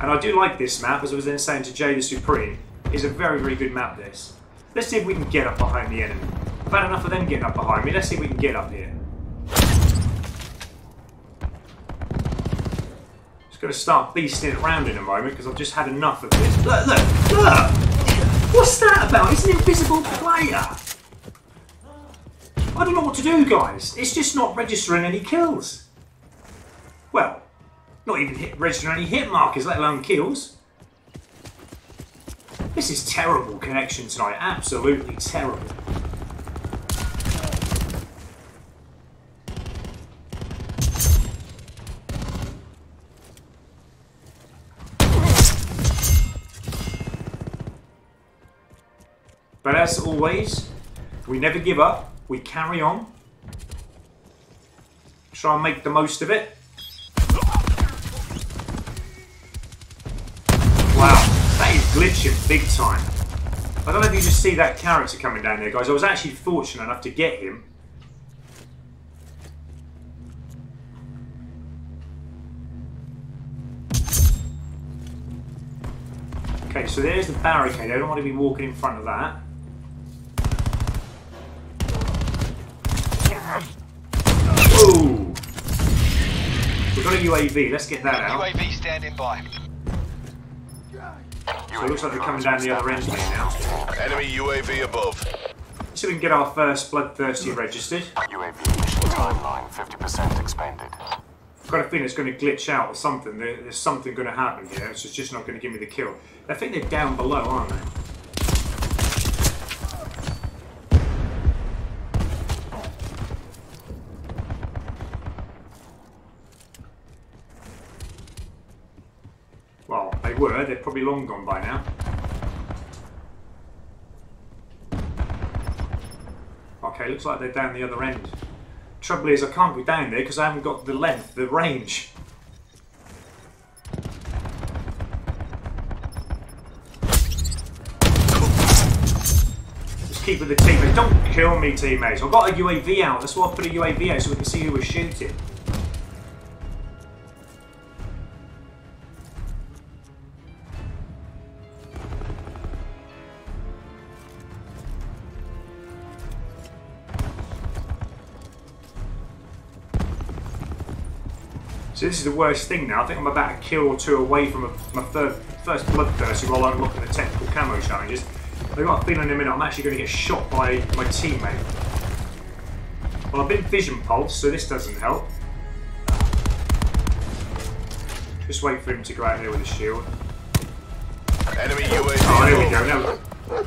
Speaker 1: And I do like this map, as I was then saying to Jay the Supreme. It's a very, very good map, this. Let's see if we can get up behind the enemy. I've had enough of them getting up behind me. Let's see if we can get up here. Just going to start beasting it around in a moment because I've just had enough of this. Look, look, look! What's that about? It's an invisible player! I don't know what to do, guys. It's just not registering any kills. Well, not even registering any hit markers, let alone kills. This is terrible connection tonight. Absolutely terrible. But as always, we never give up. We carry on. Try and make the most of it. Wow, that is glitching big time. I don't know if you just see that character coming down there, guys. I was actually fortunate enough to get him. Okay, so there's the barricade. I don't want to be walking in front of that. Whoa! We've got a UAV. Let's get that out.
Speaker 4: UAV standing by.
Speaker 1: So it looks like they're coming down the other end here now.
Speaker 2: Enemy UAV above.
Speaker 1: So we can get our first Bloodthirsty registered.
Speaker 5: UAV mission timeline 50% expanded.
Speaker 1: I've got a feeling it's going to glitch out or something. There's something going to happen here. It's just not going to give me the kill. I think they're down below, aren't they? Well, they were. They're probably long gone by now. Okay, looks like they're down the other end. Trouble is, I can't go down there because I haven't got the length, the range. Just keep with the teammates. Don't kill me, teammates. I've got a UAV out. That's why I put a UAV out so we can see who we're shooting. So this is the worst thing now. I think I'm about a kill or two away from my first Bloodthirsty while I'm looking at the technical camo challenges. I've got a feeling in a minute I'm actually going to get shot by my teammate. Well, I've been vision pulsed, so this doesn't help. Just wait for him to go out there with a shield.
Speaker 2: Enemy UAV
Speaker 1: Oh, there we
Speaker 2: above.
Speaker 1: go.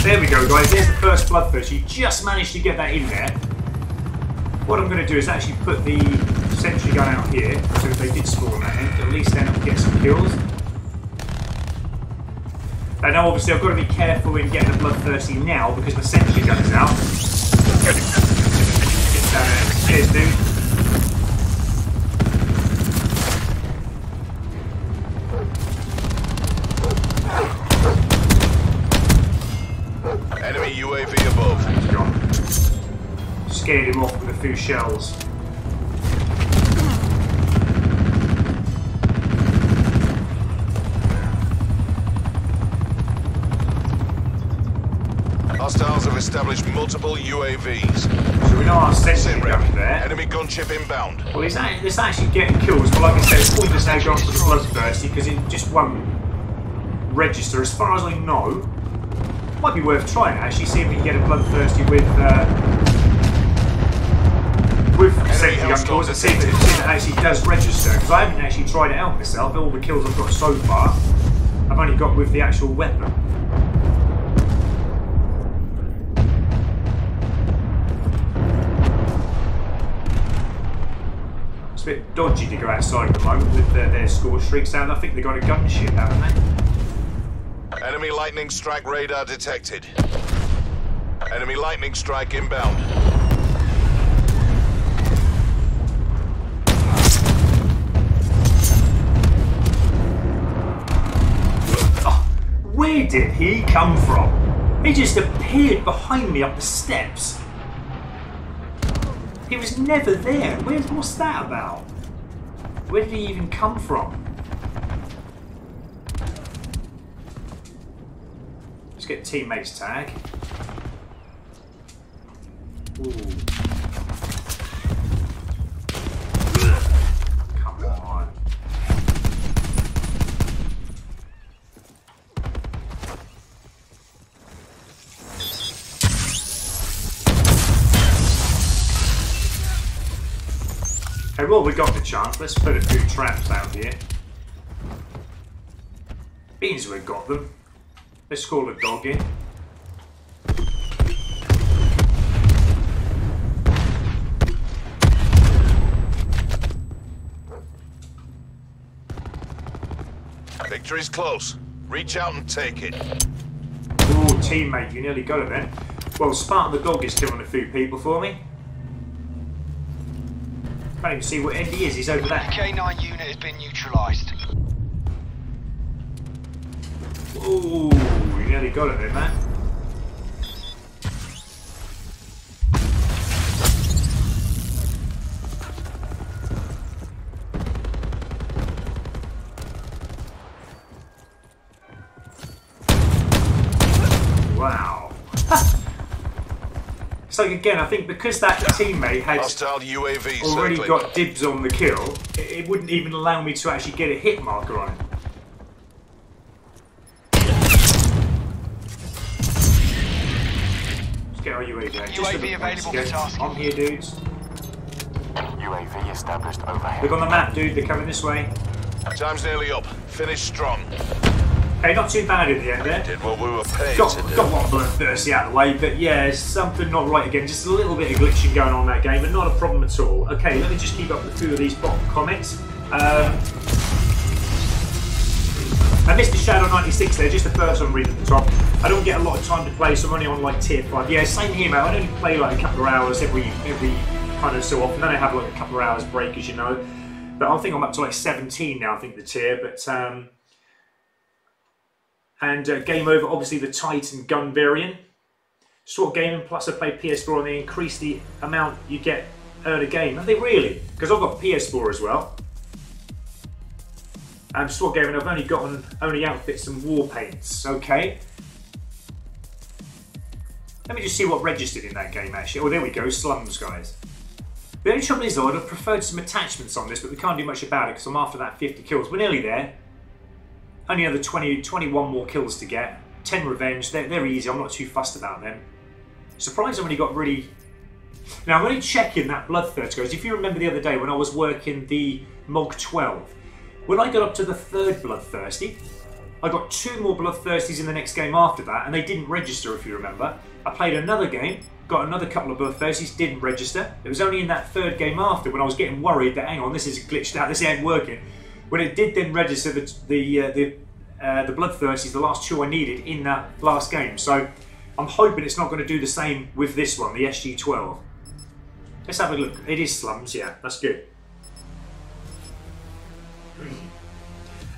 Speaker 1: There we go, guys. There's the first Bloodthirsty. You just managed to get that in there. What I'm going to do is actually put the sentry gun out here, so if they did spawn that in, at least then I'll get some kills. And now obviously I've got to be careful in getting a Bloodthirsty now because the sentry gun is out. Get down there. Cheers, dude.
Speaker 2: Enemy UAV above.
Speaker 1: He's gone. Scared him off with a few shells.
Speaker 2: Hostiles have established multiple UAVs.
Speaker 1: So we know our sentry
Speaker 2: Sit
Speaker 1: gun
Speaker 2: rep.
Speaker 1: there.
Speaker 2: Enemy gunship inbound.
Speaker 1: Well, it's actually getting kills, but like I said, it's pointless now going for the bloodthirsty because it just won't register. As far as I know, might be worth trying actually, see if we can get a bloodthirsty with sentry gun kills and see if it actually does register. Because I haven't actually tried it out myself. All the kills I've got so far, I've only got with the actual weapon. It's a bit dodgy to go outside at the moment with their score streaks out. I think they've got a gunship, haven't they?
Speaker 2: Enemy lightning strike radar detected. Enemy lightning strike inbound.
Speaker 1: Where did he come from? He just appeared behind me up the steps. He was never there. What's that about? Where did he even come from? Let's get teammates tag. Ooh. Come on. Okay, well, we got the chance. Let's put a few traps out here. Means we've got them. Let's call a dog in.
Speaker 2: Victory's close. Reach out and take it.
Speaker 1: Ooh, teammate, you nearly got it then. Well, Spartan the dog is killing a few people for me. Can't even see what end he is. He's over there.
Speaker 4: K9 unit has been neutralised.
Speaker 1: Ooh, you nearly got it then, man. Wow. So again, I think because that teammate had
Speaker 2: Hostile UAV
Speaker 1: already
Speaker 2: circling.
Speaker 1: got dibs on the kill, it wouldn't even allow me to actually get a hit marker on it. Let's get our UAV out.
Speaker 4: UAV available for tasking.
Speaker 1: I'm here, dudes.
Speaker 5: UAV established overhead.
Speaker 1: Look on the map, dude. They're coming this way.
Speaker 2: Time's nearly up. Finish strong.
Speaker 1: Okay, not too bad in the end there.
Speaker 2: Did what we were paid
Speaker 1: Got
Speaker 2: to do.
Speaker 1: one bloodthirsty out of the way, but yeah, something not right again. Just a little bit of glitching going on in that game, but not a problem at all. Okay, let me just keep up with a few of these bottom comments. I missed the Shadow 96 there, just the first one reading at the top. I don't get a lot of time to play, so I'm only on like tier 5. Yeah, same here, mate. I only play like a couple of hours every kind of so often. Then I have like a couple of hours break, as you know. But I think I'm up to like 17 now, I think, the tier. But Game Over, obviously the Titan gun variant. SWAT Gaming Plus, I play PS4 and they increase the amount you get earn a game. Have they really? Because I've got PS4 as well. SWAT Gaming, I've only gotten outfits and war paints. Okay. Let me just see what registered in that game actually. Oh, there we go, slums, guys. The only trouble is though, I'd have preferred some attachments on this, but we can't do much about it because I'm after that 50 kills. We're nearly there. Only another 21 more kills to get. 10 revenge. They're easy. I'm not too fussed about them. Surprised I've only got really... Now, I'm only checking that bloodthirst, guys. If you remember the other day when I was working the MOG 12, when I got up to the 3rd bloodthirsty, I got 2 more bloodthirsties in the next game after that, and they didn't register, if you remember. I played another game, got another couple of bloodthirsties, didn't register. It was only in that 3rd game after when I was getting worried that, hang on, this is glitched out, this ain't working. When it did then register the bloodthirsties, the last 2 I needed in that last game. So I'm hoping it's not going to do the same with this one, the SG-12. Let's have a look. It is slums, yeah, that's good.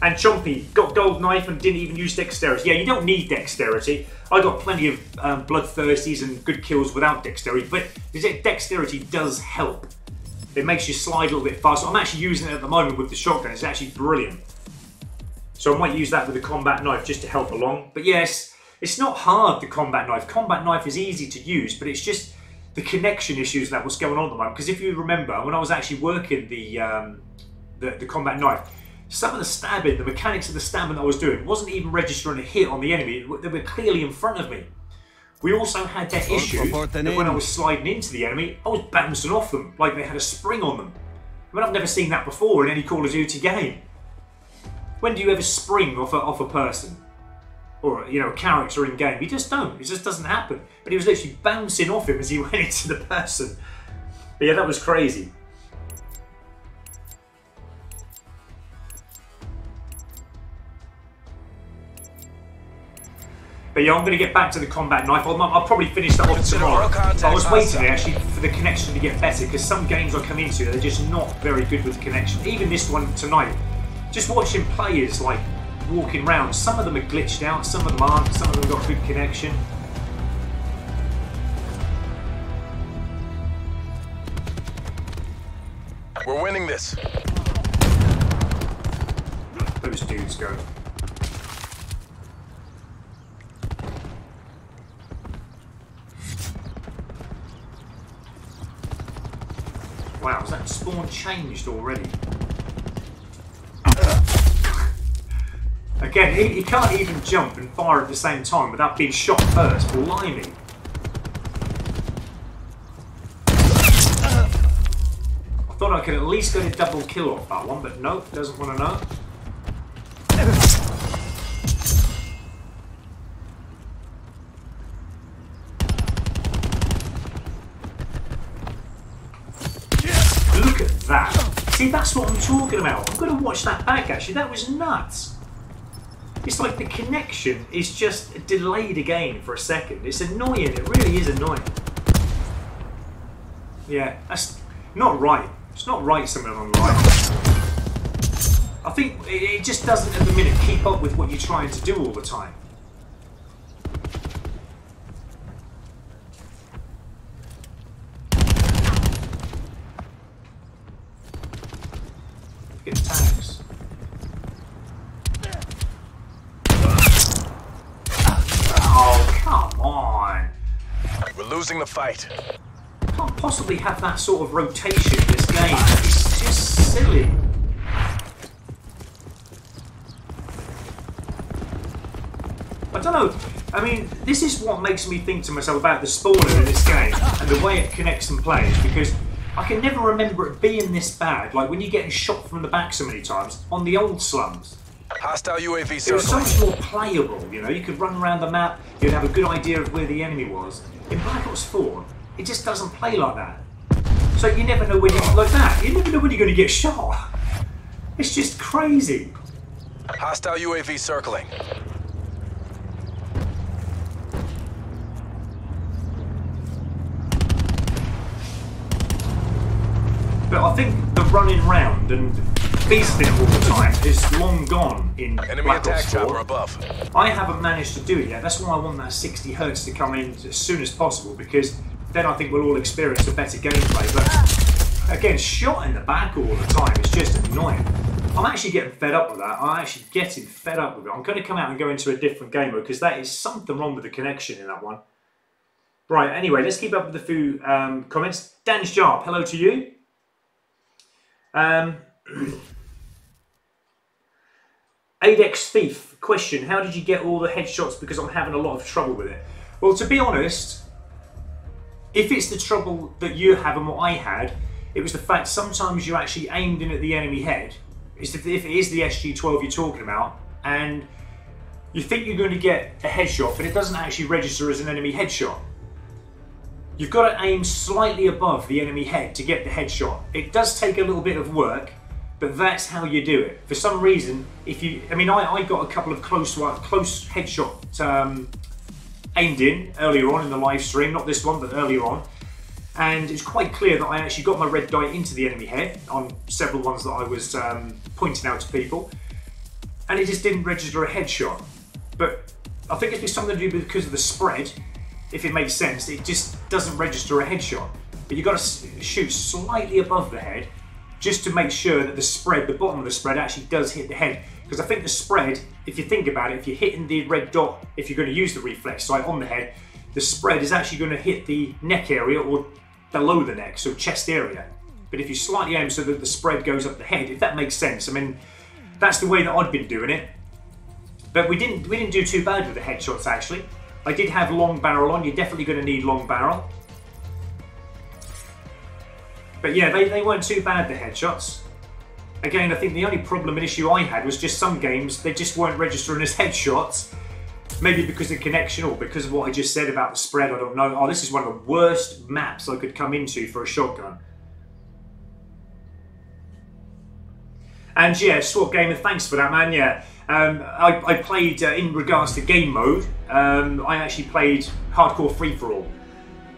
Speaker 1: And Chompy got gold knife and didn't even use dexterity. Yeah, you don't need dexterity. I got plenty of bloodthirsties and good kills without dexterity, but dexterity does help. It makes you slide a little bit faster. I'm actually using it at the moment with the shotgun. It's actually brilliant. So I might use that with the combat knife just to help along. But yes, It's not hard, the combat knife. Combat knife is easy to use, but it's just the connection issues that what's going on at the moment. Because if you remember, when I was actually working the combat knife, some of the stabbing, the mechanics of the stabbing that I was doing wasn't even registering a hit on the enemy. They were clearly in front of me. We also had that issue that when I was sliding into the enemy, I was bouncing off them like they had a spring on them. I mean, I've never seen that before in any Call of Duty game. When do you ever spring off a person? Or, you know, a character in game? You just don't. It just doesn't happen. But he was literally bouncing off him as he went into the person. But yeah, that was crazy. But yeah, I'm going to get back to the combat knife. I'll probably finish that off tomorrow. But I was waiting actually for the connection to get better, because some games I come into, they're just not very good with the connection. Even this one tonight, just watching players like walking around, some of them are glitched out, some of them aren't, some of them got good connection.
Speaker 2: We're winning this.
Speaker 1: Those dudes go. Wow, has that spawn changed already? Again, he can't even jump and fire at the same time without being shot first. Blimey. I thought I could at least get a double kill off that one, but nope, doesn't want to know. Look at that. See, that's what I'm talking about. I'm going to watch that back, actually. That was nuts. It's like the connection is just delayed again for a second. It's annoying. It really is annoying. Yeah, that's not right. It's not right, something on the right. I think it just doesn't at the minute keep up with what you're trying to do all the time. Get tags. Oh, come on.
Speaker 2: We're losing the fight.
Speaker 1: Can't possibly have that sort of rotation in this game. It's just silly. I don't know. I mean, this is what makes me think to myself about the spawner in this game and the way it connects and plays, because I can never remember it being this bad. Like when you're getting shot from the back so many times on the old slums.
Speaker 2: Hostile UAV
Speaker 1: It was so
Speaker 2: circling.
Speaker 1: much more playable, you know. You could run around the map, you'd have a good idea of where the enemy was. In Black Ops 4, it just doesn't play like that. So you never know when you're like that. You never know when you're going to get shot. It's just crazy.
Speaker 2: Hostile UAV circling.
Speaker 1: But I think the running round and feasting all the time is long gone in
Speaker 2: Enemy
Speaker 1: Black
Speaker 2: attack
Speaker 1: Ops
Speaker 2: chopper
Speaker 1: 4.
Speaker 2: above.
Speaker 1: I haven't managed to do it yet. That's why I want that 60 Hz to come in as soon as possible, because then I think we'll all experience a better gameplay. But again, shot in the back all the time is just annoying. I'm actually getting fed up with that. I'm actually getting fed up with it. I'm going to come out and go into a different game mode, because that is something wrong with the connection in that one. Right, anyway, let's keep up with a few comments. Dan Sharp, hello to you. Adex Thief, question, how did you get all the headshots, because I'm having a lot of trouble with it? Well, to be honest, if it's the trouble that you have and what I had, it was the fact sometimes you're actually aimed in at the enemy head, if it is the SG-12 you're talking about, and you think you're going to get a headshot, but it doesn't actually register as an enemy headshot. You've got to aim slightly above the enemy head to get the headshot. It does take a little bit of work, but that's how you do it. For some reason, I got a couple of close headshot aimed in earlier on in the live stream, not this one, but earlier on. And it's quite clear that I actually got my red dot into the enemy head on several ones that I was pointing out to people. And it just didn't register a headshot. But I think it's something to do because of the spread. If it makes sense, it just doesn't register a headshot. But you've got to shoot slightly above the head just to make sure that the spread, the bottom of the spread, actually does hit the head. Because I think the spread, if you think about it, if you're hitting the red dot, if you're going to use the reflex sight on the head, the spread is actually going to hit the neck area or below the neck, so chest area. But if you slightly aim so that the spread goes up the head, if that makes sense. I mean, that's the way that I'd been doing it. But we didn't do too bad with the headshots actually. I did have long barrel on. You're definitely going to need long barrel. But yeah, they weren't too bad, the headshots. Again, I think the only problem and issue I had was just some games, they just weren't registering as headshots. Maybe because of connection or because of what I just said about the spread, I don't know. Oh, this is one of the worst maps I could come into for a shotgun. And yeah, SWAT Gamer, thanks for that, man. Yeah, I played, in regards to game mode, I actually played hardcore free-for-all.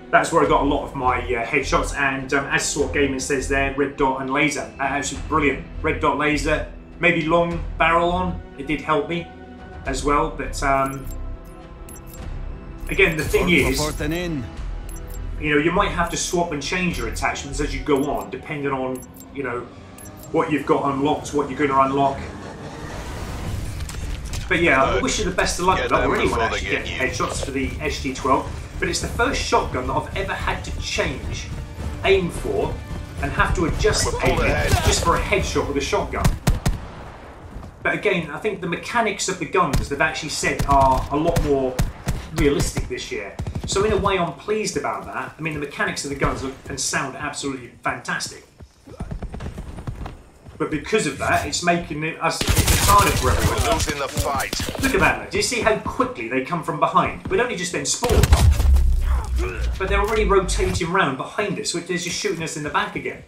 Speaker 1: That's where I got a lot of my headshots, and as SWAT Gaming says there, red dot and laser. Absolutely brilliant. Red dot laser, maybe long barrel on, it did help me as well, but again, the thing is, you know, you might have to swap and change your attachments as you go on, depending on, you know, what you've got unlocked, what you're going to unlock. But yeah, I wish you the best of luck with that. I really want to actually get headshots for the SG-12. But it's the first shotgun that I've ever had to change aim for and have to adjust aiming just for a headshot with a shotgun. But again, I think the mechanics of the guns they've actually said are a lot more realistic this year. So in a way, I'm pleased about that. I mean, the mechanics of the guns look and sound absolutely fantastic. But because of that, it's making it it's harder for everyone.
Speaker 2: We're losing the fight.
Speaker 1: Look at that, do you see how quickly they come from behind? We'd only just been spawned. But they're already rotating round behind us, so they're just shooting us in the back again.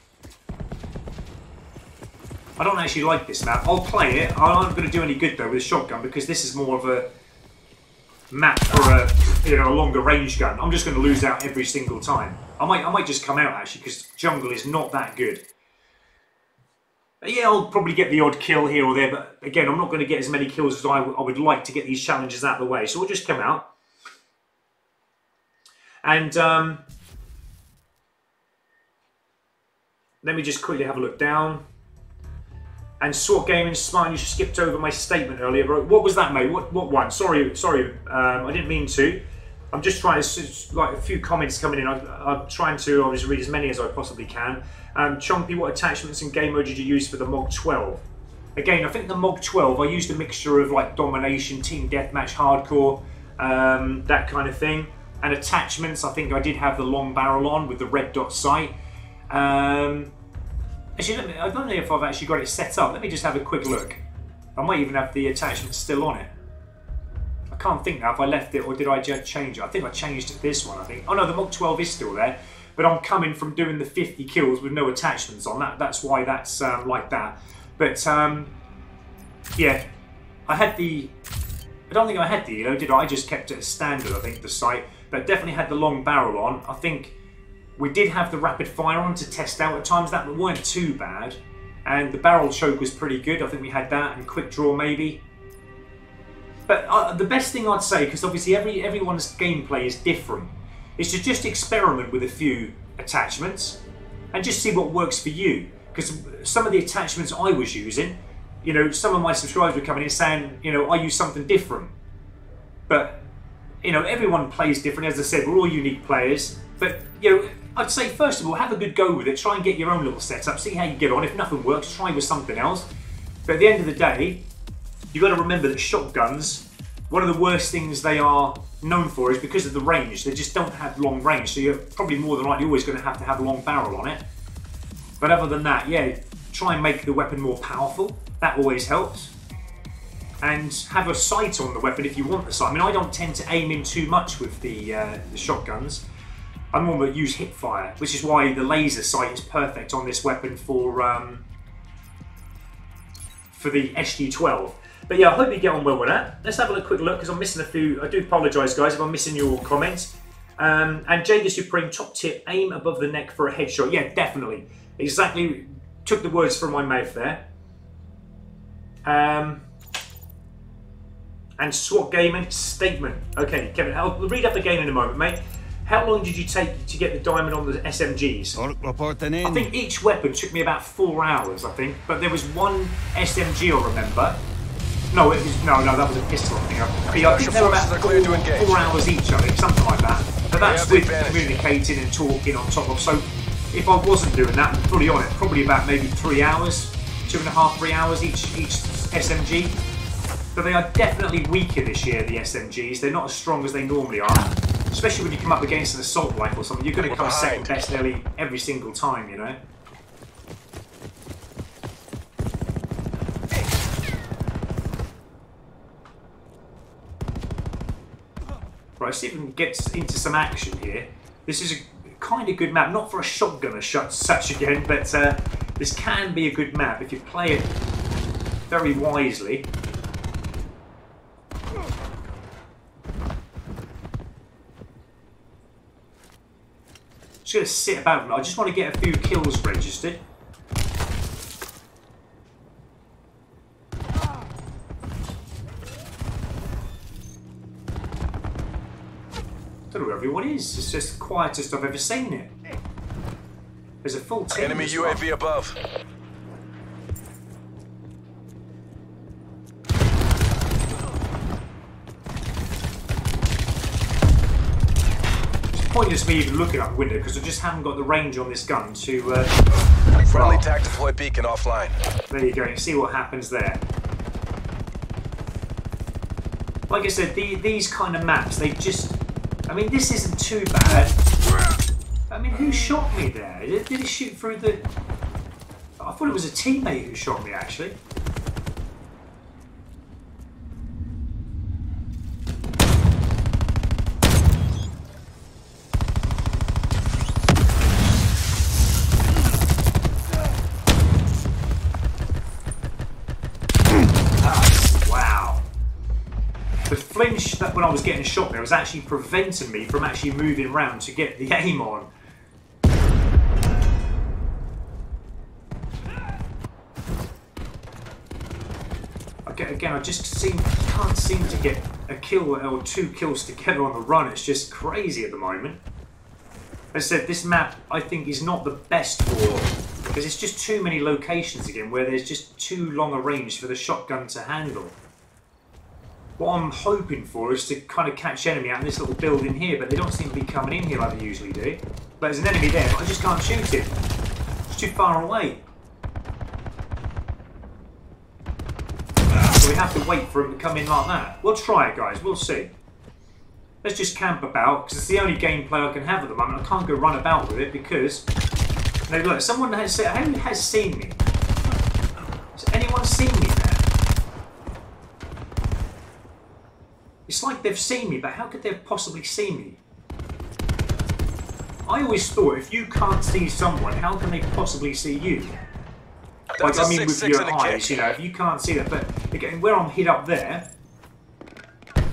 Speaker 1: I don't actually like this map. I'll play it. I'm not going to do any good though with a shotgun because this is more of a map for a, you know, a longer range gun. I'm just going to lose out every single time. I might just come out actually because jungle is not that good. But yeah, I'll probably get the odd kill here or there, but again, I'm not going to get as many kills as I would like to get these challenges out of the way. So we'll just come out. And let me just quickly have a look down. And SWAT Gaming, Smart, you skipped over my statement earlier, bro. What was that, mate? What one? Sorry, I didn't mean to. I'm just trying to, like, a few comments coming in. I'm trying to obviously read as many as I possibly can. Chompy, what attachments and game mode did you use for the MOG 12? Again, I think the MOG 12, I used a mixture of like domination, team deathmatch, hardcore, that kind of thing. And attachments, I think I did have the long barrel on with the red dot sight. Actually, I don't know if I've actually got it set up. Let me just have a quick look. I might even have the attachment still on it. I can't think now if I left it or did I just change it. I think I changed it to this one, I think. Oh no, the MOG 12 is still there. But I'm coming from doing the 50 kills with no attachments on that. That's why that's like that. But yeah, I had the... I don't think I had the, you know, did I? I just kept it as standard, I think, the sight. But definitely had the long barrel on. I think we did have the rapid fire on to test out at times. That weren't too bad. And the barrel choke was pretty good. I think we had that and quick draw maybe. But the best thing I'd say, because obviously everyone's gameplay is different, is to just experiment with a few attachments and just see what works for you. Because some of the attachments I was using, you know, some of my subscribers were coming in saying, you know, I use something different. But, you know, everyone plays different. As I said, we're all unique players. But, you know, I'd say, first of all, have a good go with it. Try and get your own little setup. See how you get on. If nothing works, try with something else. But at the end of the day, you've got to remember that shotguns, one of the worst things they are known for is because of the range. They just don't have long range. So you're probably more than likely always going to have a long barrel on it. But other than that, yeah, try and make the weapon more powerful. That always helps. And have a sight on the weapon if you want the sight. I mean, I don't tend to aim in too much with the shotguns. I'm more that use hip fire, which is why the laser sight is perfect on this weapon for the SG-12. But yeah, I hope you get on well with that. Let's have a quick look, because I'm missing a few. I do apologise, guys, if I'm missing your comments. And Jay the Supreme, top tip, aim above the neck for a headshot. Yeah, definitely. Exactly, took the words from my mouth there. And SWAT Gaming, statement. Okay, Kevin, I'll read up the game in a moment, mate. How long did you take to get the diamond on the SMGs?
Speaker 3: Reporting in.
Speaker 1: I think each weapon took me about 4 hours, I think. But there was one SMG, I remember, No, that was a pistol thing. I think they were about 4 hours each, I think, something like that. But that's with communicating and talking on top of. So if I wasn't doing that, fully on it, probably about maybe 3 hours, 2.5, 3 hours each SMG. But they are definitely weaker this year, the SMGs. They're not as strong as they normally are. Especially when you come up against an assault rifle or something, you're going to come second best nearly every single time, you know. Right, let's see if we can get into some action here. This is a kind of good map, not for a shotgun as such again, but this can be a good map if you play it very wisely. Just going to sit about. I just want to get a few kills registered. Don't know where everyone is. It's just the quietest I've ever seen it. There's a full team.
Speaker 2: Enemy UAV above.
Speaker 1: Pointless me even looking out the window because I just haven't got the range on this gun to.
Speaker 2: Friendly TAC deployed beacon offline.
Speaker 1: There you go. See what happens there. Like I said, these kind of maps, they just. I mean, this isn't too bad. I mean, who shot me there? Did he shoot through the? I thought it was a teammate who shot me actually. Flinch that when I was getting shot there was actually preventing me from actually moving around to get the aim on. Again, I just can't seem to get a kill or 2 kills together on the run. It's just crazy at the moment. As I said, this map I think is not the best for because it's just too many locations again where there's just too long a range for the shotgun to handle. What I'm hoping for is to kind of catch enemy out in this little building here, but they don't seem to be coming in here like they usually do. But there's an enemy there, but I just can't shoot it. It's too far away. So we have to wait for him to come in like that. We'll try it, guys. We'll see. Let's just camp about, because it's the only gameplay I can have at the moment. I can't go run about with it because... Now look, someone has said, who has seen me? Has anyone seen me there? It's like they've seen me, but how could they have possibly seen me? I always thought if you can't see someone, how can they possibly see you? Like, I mean, with your eyes, you know, if you can't see that. But again, where I'm hid up there,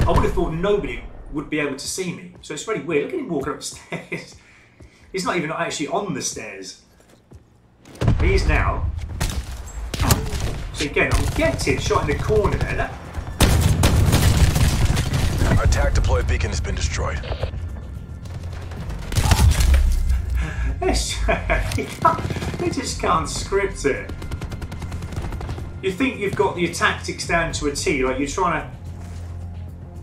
Speaker 1: I would have thought nobody would be able to see me. So it's really weird. Look at him walking upstairs. He's not even actually on the stairs. He is now. So again, I'm getting shot in the corner there.
Speaker 2: Our TAC deployed beacon has been destroyed.
Speaker 1: They just can't script it. You think you've got your tactics down to a T, like you're trying to,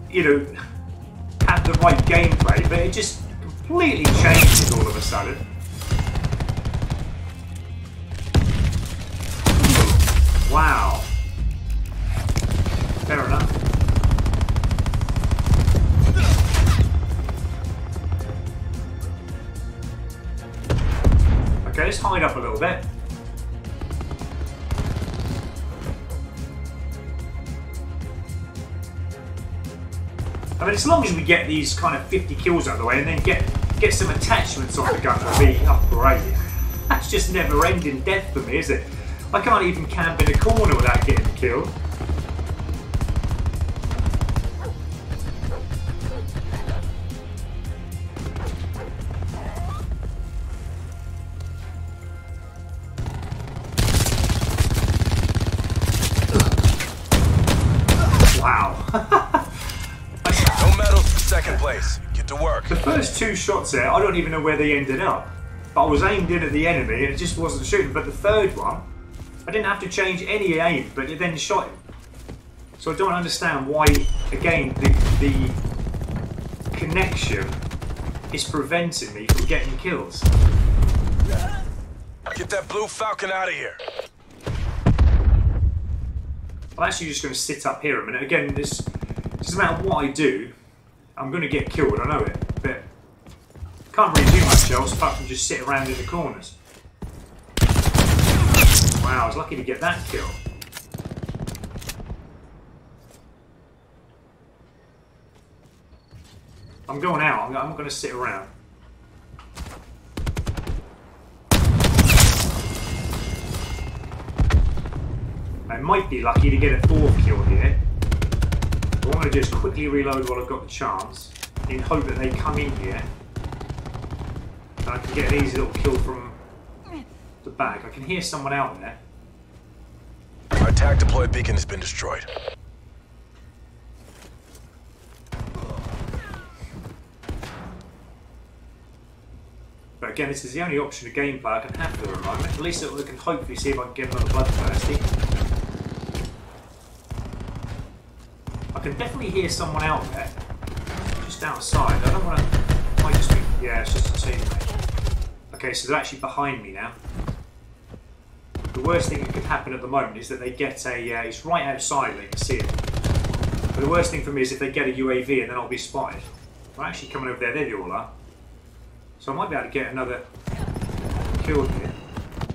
Speaker 1: you know, have the right gameplay, but it just completely changes all of a sudden. Wow. Fair enough. Okay, let's hide up a little bit. I mean, as long as we get these kind of 50 kills out of the way and then get some attachments on the gun, will be great. That's just never-ending death for me, is it? I can't even camp in a corner without getting killed. The first 2 shots there, I don't even know where they ended up. But I was aimed in at the enemy and it just wasn't shooting. But the third one, I didn't have to change any aim, but it then shot him. So I don't understand why, again, the connection is preventing me from getting kills.
Speaker 6: Get that blue Falcon out of here.
Speaker 1: I'm actually just going to sit up here a minute. Again, this doesn't matter what I do, I'm going to get killed, I know it, but can't really do much else apart from just sit around in the corners. Wow, I was lucky to get that kill. I'm going out, I'm going to sit around. I might be lucky to get a 4th kill here. But what I'm going to do is quickly reload while I've got the chance, in hope that they come in here. And I can get an easy little kill from the back. I can hear someone out there.
Speaker 6: Our attack deployed beacon has been destroyed.
Speaker 1: But again, this is the only option of gameplay I can have for the moment. At least I can hopefully see if I can get another bloodthirsty. I can definitely hear someone out there, just outside. I don't want to. Might just be. Yeah, it's just a teammate. Okay, so they're actually behind me now. The worst thing that could happen at the moment is that they get a. It's right outside. They can see it. But the worst thing for me is if they get a UAV and then I'll be spotted. I'm actually coming over there. There they all are. So I might be able to get another kill here.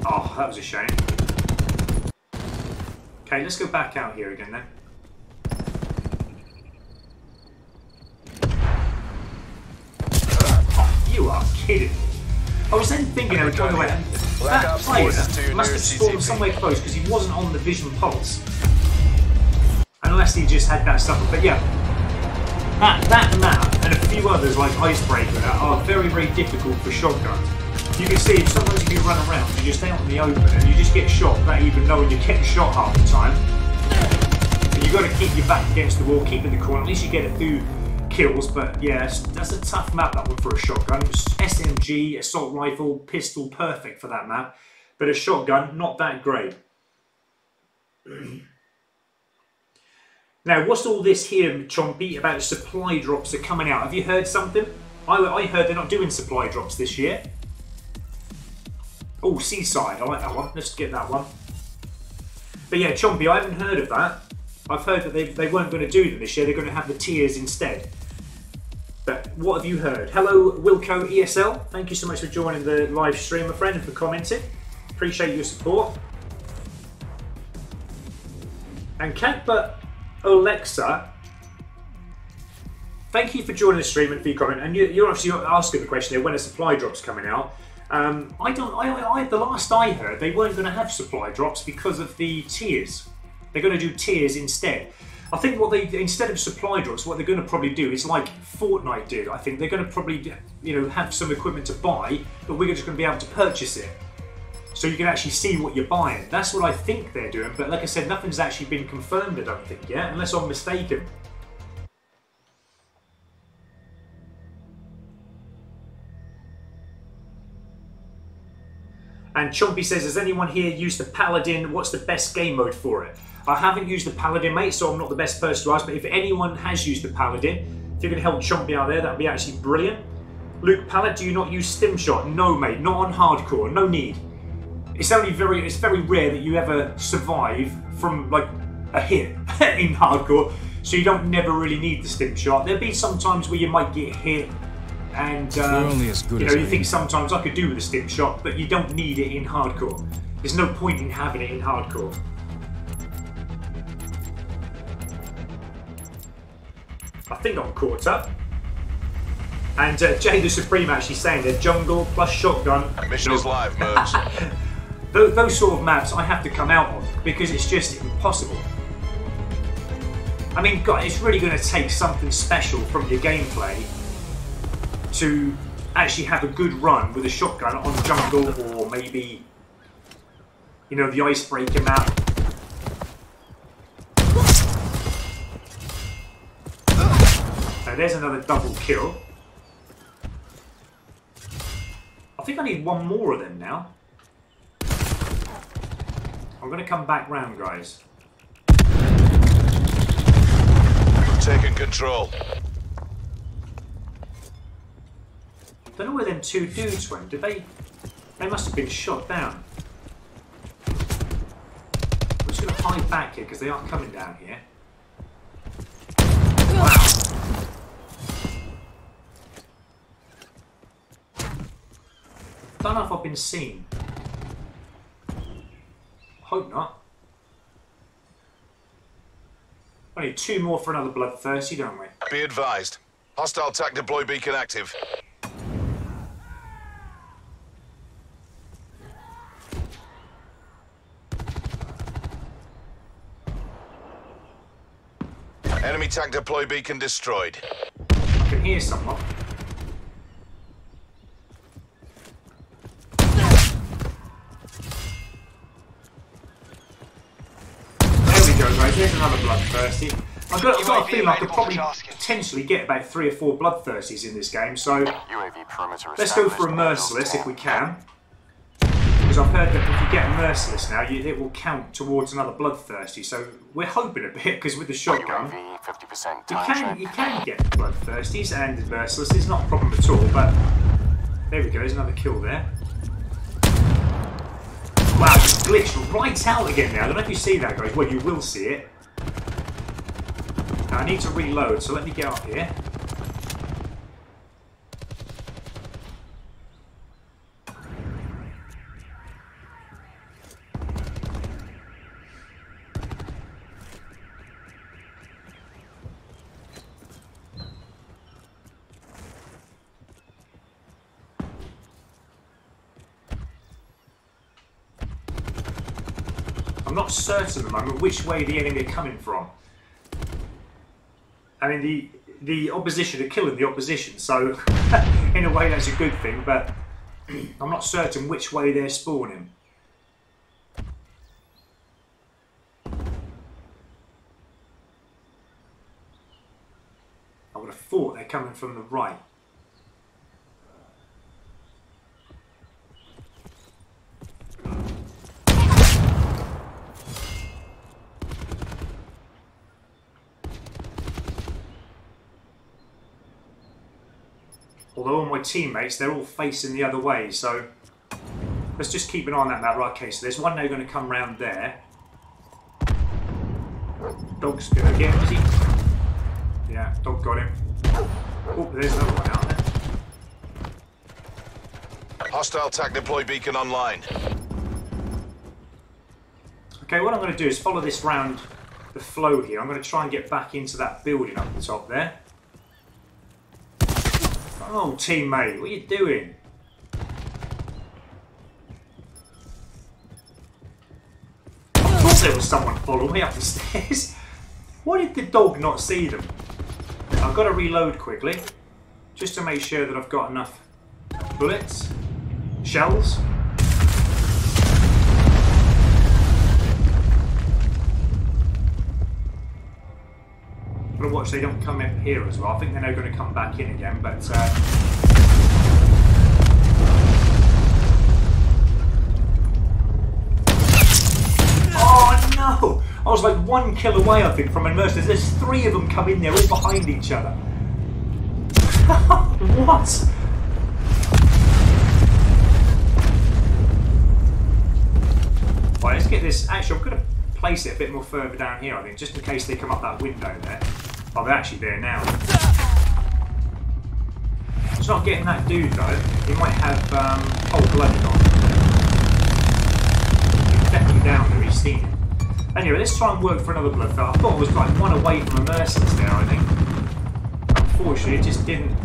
Speaker 1: Oh, that was a shame. Okay, let's go back out here again then. Oh, you are kidding me. I was then thinking, I was going away. That player must have spawned somewhere close because he wasn't on the vision pulse. Unless he just had that stuff. But yeah. That map and a few others like Icebreaker are very, very difficult for shotguns. You can see sometimes if you run around, you just stay out in the open and you just get shot without even knowing you're getting shot half the time. And you've got to keep your back against the wall, keep in the corner. At least you get a few kills, but yeah, that's a tough map, that one, for a shotgun. SMG, assault rifle, pistol, perfect for that map. But a shotgun, not that great. Now, what's all this here, Chompy, about supply drops are coming out? Have you heard something? I heard they're not doing supply drops this year. Oh, Seaside, I like that one. Let's get that one. But yeah, Chompy, I haven't heard of that. I've heard that they weren't going to do them this year. They're going to have the tiers instead. But what have you heard? Hello, Wilco ESL. Thank you so much for joining the live stream, my friend, and for commenting. Appreciate your support. And Catbut Alexa, thank you for joining the stream and for your comment. And you're obviously asking the question here, when are supply drops coming out? The last I heard, they weren't going to have supply drops because of the tiers. They're going to do tiers instead. I think what instead of supply drops, what they're going to probably do is like Fortnite did. I think they're going to probably, have some equipment to buy, but we're just going to be able to purchase it. So you can actually see what you're buying. That's what I think they're doing, but like I said, nothing's actually been confirmed, I don't think, yet, unless I'm mistaken. And Chompy says, has anyone here used the Paladin? What's the best game mode for it? I haven't used the Paladin, mate, so I'm not the best person to ask, but if anyone has used the Paladin, if you can help Chompy out there, that would be actually brilliant. Luke Pallet, do you not use stim shot? No, mate, not on hardcore, no need. It's very rare that you ever survive from like a hit in hardcore, so you don't never really need the stim shot. There'll be some times where you might get hit, and
Speaker 3: only as good as
Speaker 1: you think sometimes I could do with a stim shot, but you don't need it in hardcore. There's no point in having it in hardcore. I think I'm caught up. And Jay the Supreme actually saying that jungle plus shotgun.
Speaker 2: Mission is live, Mercs.
Speaker 1: Those sort of maps I have to come out of because it's just impossible. I mean, God, it's really going to take something special from your gameplay to actually have a good run with a shotgun on jungle, or maybe, the Icebreaker map. Now there's another double kill. I think I need one more of them now. I'm going to come back round, guys.
Speaker 2: have taken control.
Speaker 1: Don't know where them two dudes went. Did they? They must have been shot down. I'm just going to hide back here because they are coming down here. Wow. Don't know if I've been seen. Hope not. Only two more for another bloodthirsty, don't we?
Speaker 2: Be advised. Hostile TAC deploy beacon active. Enemy TAC deploy beacon destroyed.
Speaker 1: I can hear someone. Right, there's another bloodthirsty. I've got a feeling I could probably potentially get about 3 or 4 bloodthirsties in this game, so let's go for a merciless if we can. Because I've heard that if you get a merciless now, it will count towards another bloodthirsty, so we're hoping a bit, because with the shotgun, you can get bloodthirsties and merciless, it's not a problem at all, but there we go, there's another kill there. Wow, it's glitched right out again now. I don't know if you see that, guys. Well, you will see it. Now, I need to reload, so let me get up here. I'm not certain at the moment which way the enemy are coming from. I mean, the opposition are killing the opposition, so in a way that's a good thing, but I'm not certain which way they're spawning. I would have thought they're coming from the right. Although all my teammates, they're all facing the other way, so let's just keep an eye on that map. Right, okay, so there's one now going to come round there. Dog's going to get him, is he? Yeah, dog got him. Oh, there's another one out there.
Speaker 2: Hostile TAC deploy beacon online.
Speaker 1: Okay, what I'm going to do is follow this round the flow here. I'm going to try and get back into that building up the top there. Oh, teammate, what are you doing? I thought there was someone following me up the stairs. Why did the dog not see them? I've got to reload quickly, just to make sure that I've got enough bullets, shells. Gotta watch they don't come up here as well. I think they're now going to come back in again, but oh no! I was like 1 kill away, I think, from a mercenary. There's 3 of them come in there, all behind each other. What? Right, let's get this. Actually, I'm going to place it a bit more further down here, I think, just in case they come up that window there. Oh, they're actually there now. It's not getting that dude though. He might have cold-blooded on. He's definitely down there. He's seen him. Anyway, let's try and work for another bloodthirsty. I thought I was like 1 away from a merciless there, I think. Unfortunately, it just didn't.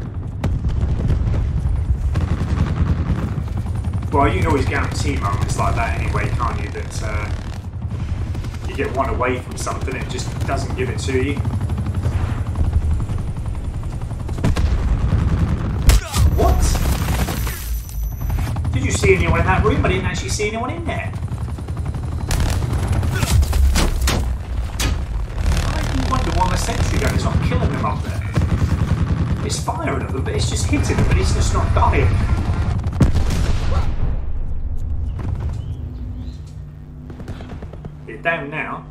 Speaker 1: Well, you can always guarantee moments like that anyway, can't you? That you get 1 away from something, it just doesn't give it to you. What? Did you see anyone in that room? I didn't actually see anyone in there. I wonder why my sentry gun is not killing them up there. It's firing at them, but it's just hitting them, but it's just not dying. They're down now.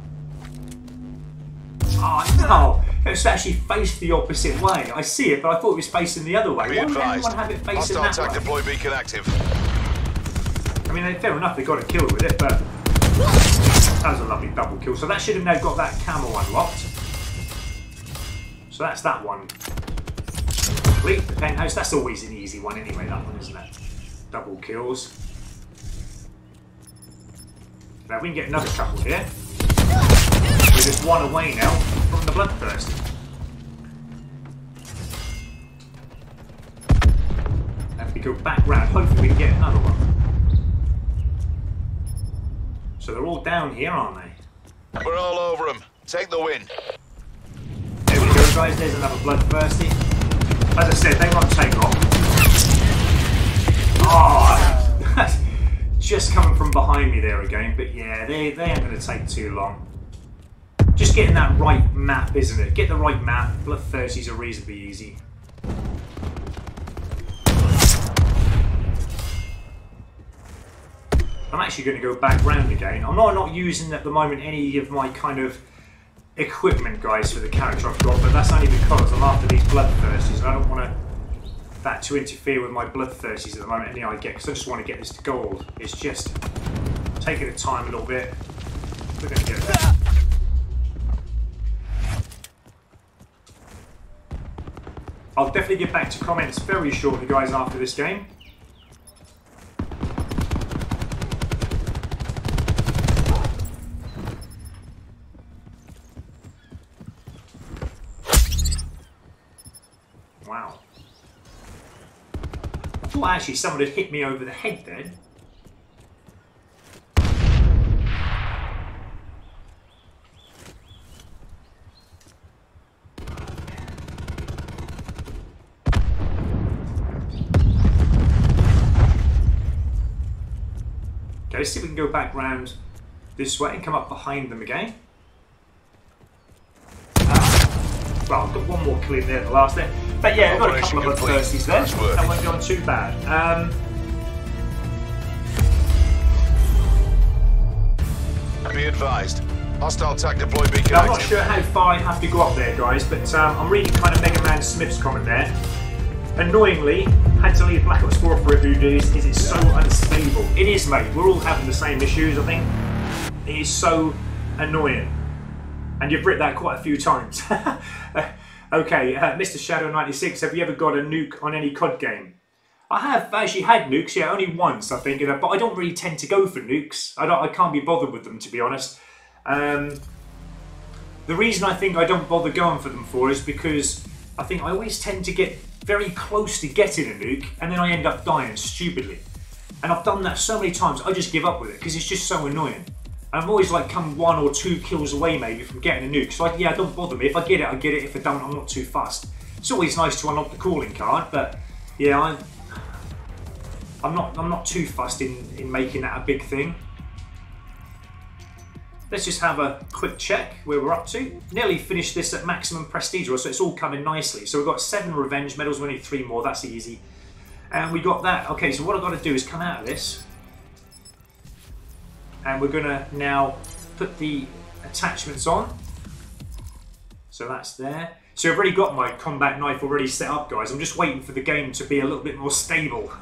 Speaker 1: Oh no! It's actually faced the opposite way. I see it, but I thought it was facing the other way.
Speaker 2: Be
Speaker 1: Why would
Speaker 2: advised.
Speaker 1: anyone have it facing
Speaker 2: Hostile
Speaker 1: that
Speaker 2: attack
Speaker 1: way?
Speaker 2: deploy beacon active.
Speaker 1: I mean, fair enough, they got a kill with it, but that was a lovely double kill. So that should have now got that camo unlocked. So that's that one. Complete the penthouse. That's always an easy one anyway, that one, isn't it? Double kills. Now we can get another couple here. We're just one away now from the bloodthirst. And if we go back round, hopefully we can get another one. So they're all down here, aren't they?
Speaker 2: We're all over them. Take the win.
Speaker 1: There we go, guys. There's another bloodthirsty. As I said, they won't take long. Oh, just coming from behind me there again. But yeah, they ain't going to take too long. Just getting that right map, isn't it? Get the right map. Bloodthirsties are reasonably easy. I'm actually going to go back round again. I'm not using at the moment any of my kind of equipment, guys, for the character I've got, but that's only because I'm after these bloodthirsties and I don't want that to interfere with my bloodthirsties at the moment, any I get, because I just want to get this to gold. It's just taking the time a little bit. We're going to get there. I'll definitely get back to comments very shortly, guys, after this game. Wow. I thought actually someone had hit me over the head then. Okay, let's see if we can go back round this way and come up behind them again. Well, I've got one more clean there at the last there. But yeah, I've got a couple of bloodthirsties there. That won't be on too bad.
Speaker 2: Be advised. Hostile attack deploy beacon
Speaker 1: I'm not
Speaker 2: active.
Speaker 1: sure how far I have to go up there, guys, but I'm reading kind of Mega Man Smith's comment there. Annoyingly, had to leave Black Ops 4 for a few days. Is it so unstable? It is, mate. We're all having the same issues, I think. It is so annoying. And you've written that quite a few times. Okay, Mr. Shadow96, have you ever got a nuke on any COD game? I have actually had nukes, yeah, only once, I think, but I don't really tend to go for nukes. I can't be bothered with them, to be honest. The reason I think I don't bother going for them for is because I think I always tend to get very close to getting a nuke, and then I end up dying stupidly. And I've done that so many times, I just give up with it, because it's just so annoying. I'm always like come 1 or 2 kills away maybe from getting a nuke. So yeah, don't bother me. If I get it, I get it. If I don't, I'm not too fussed. It's always nice to unlock the calling card, but yeah, I'm not too fussed in making that a big thing. Let's just have a quick check where we're up to. Nearly finished this at maximum prestige, so it's all coming nicely. So we've got 7 revenge medals, we need 3 more, that's easy. And we got that. Okay, so what I've got to do is come out of this. And we're going to now put the attachments on. So that's there. So I've already got my combat knife already set up, guys. I'm just waiting for the game to be a little bit more stable.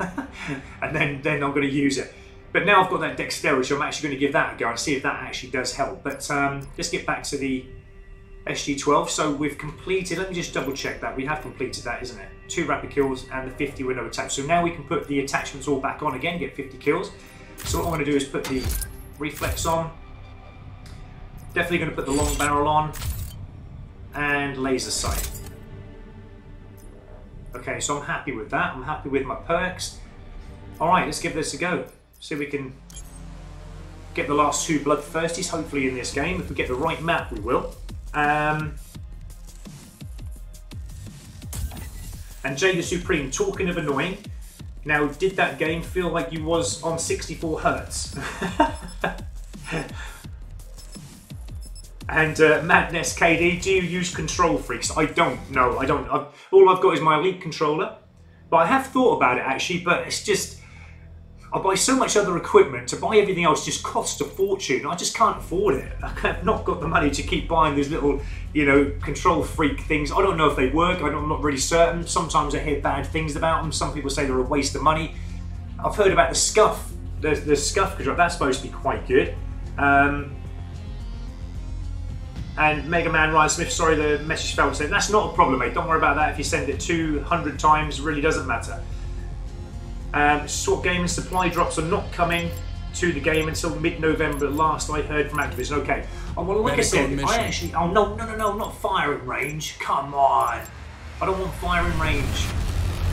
Speaker 1: And then I'm going to use it. But now I've got that dexterity, so I'm actually going to give that a go and see if that actually does help. But let's get back to the SG-12. So we've completed, let me just double check that. We have completed that, isn't it? 2 rapid kills and the 50 with no attach. So now we can put the attachments all back on again, get 50 kills. So what I'm going to do is put the reflex on. Definitely going to put the long barrel on. And laser sight. Okay, so I'm happy with that. I'm happy with my perks. Alright, let's give this a go. See if we can get the last 2 bloodthirsties, hopefully in this game. If we get the right map, we will. And Jay the Supreme, talking of annoying. Now, did that game feel like you was on 64 Hertz? And Madness KD, do you use control freaks? I don't, no, I don't. All I've got is my Elite controller. But I have thought about it actually, but it's just, I buy so much other equipment, to buy everything else just costs a fortune. I just can't afford it. I've not got the money to keep buying these little, you know, control freak things. I don't know if they work, I'm not really certain. Sometimes I hear bad things about them. Some people say they're a waste of money. I've heard about the scuff. The scuff control, that's supposed to be quite good. And Mega Man Ryan Smith, sorry the message failed. Saying that's not a problem, mate. Don't worry about that. If you send it 200 times, it really doesn't matter. SWAT gaming supply drops are not coming to the game until mid-November. Last I heard from Activision. Okay. Oh, well, like I said, I actually. Oh no, not firing range. Come on. I don't want firing range.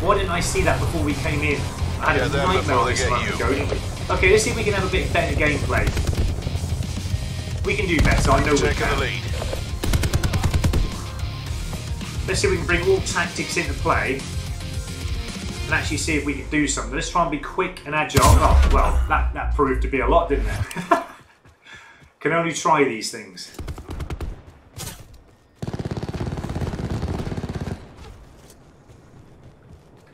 Speaker 1: Why didn't I see that before we came in? I had a nightmare on this month ago. Okay, let's see if we can have a bit better gameplay. We can do better. I know we can. Let's see if we can bring all tactics into play and actually see if we can do something. Let's try and be quick and agile. Oh, well, that proved to be a lot, didn't it? Can only try these things.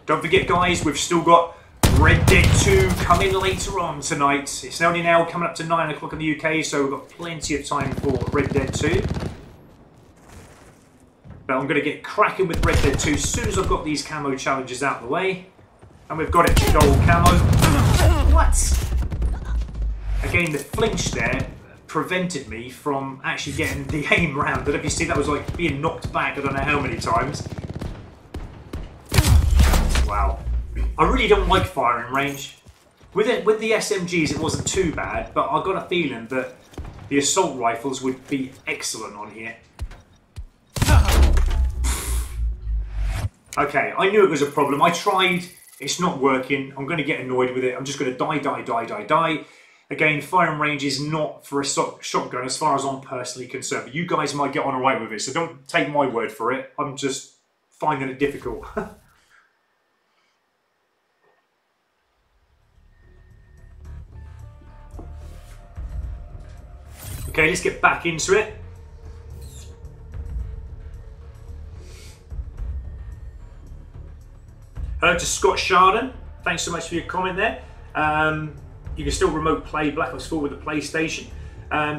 Speaker 1: Don't forget, guys, we've still got Red Dead 2 coming later on tonight. It's only now coming up to 9 o'clock in the UK, so we've got plenty of time for Red Dead 2. But I'm going to get cracking with Red Dead 2 as soon as I've got these camo challenges out of the way. And we've got it, big old camo. What? Again, the flinch there prevented me from actually getting the aim round. I don't know if you see, that was like being knocked back I don't know how many times. Wow. I really don't like firing range. With the SMGs it wasn't too bad, but I got a feeling that the assault rifles would be excellent on here. Okay, I knew it was a problem. I tried, it's not working. I'm going to get annoyed with it. I'm just going to die. Again, firing range is not for a shotgun as far as I'm personally concerned. But you guys might get on alright with it, so don't take my word for it. I'm just finding it difficult. Okay, let's get back into it. Hello to Scott Chardon. Thanks so much for your comment there. You can still remote play Black Ops 4 with the PlayStation.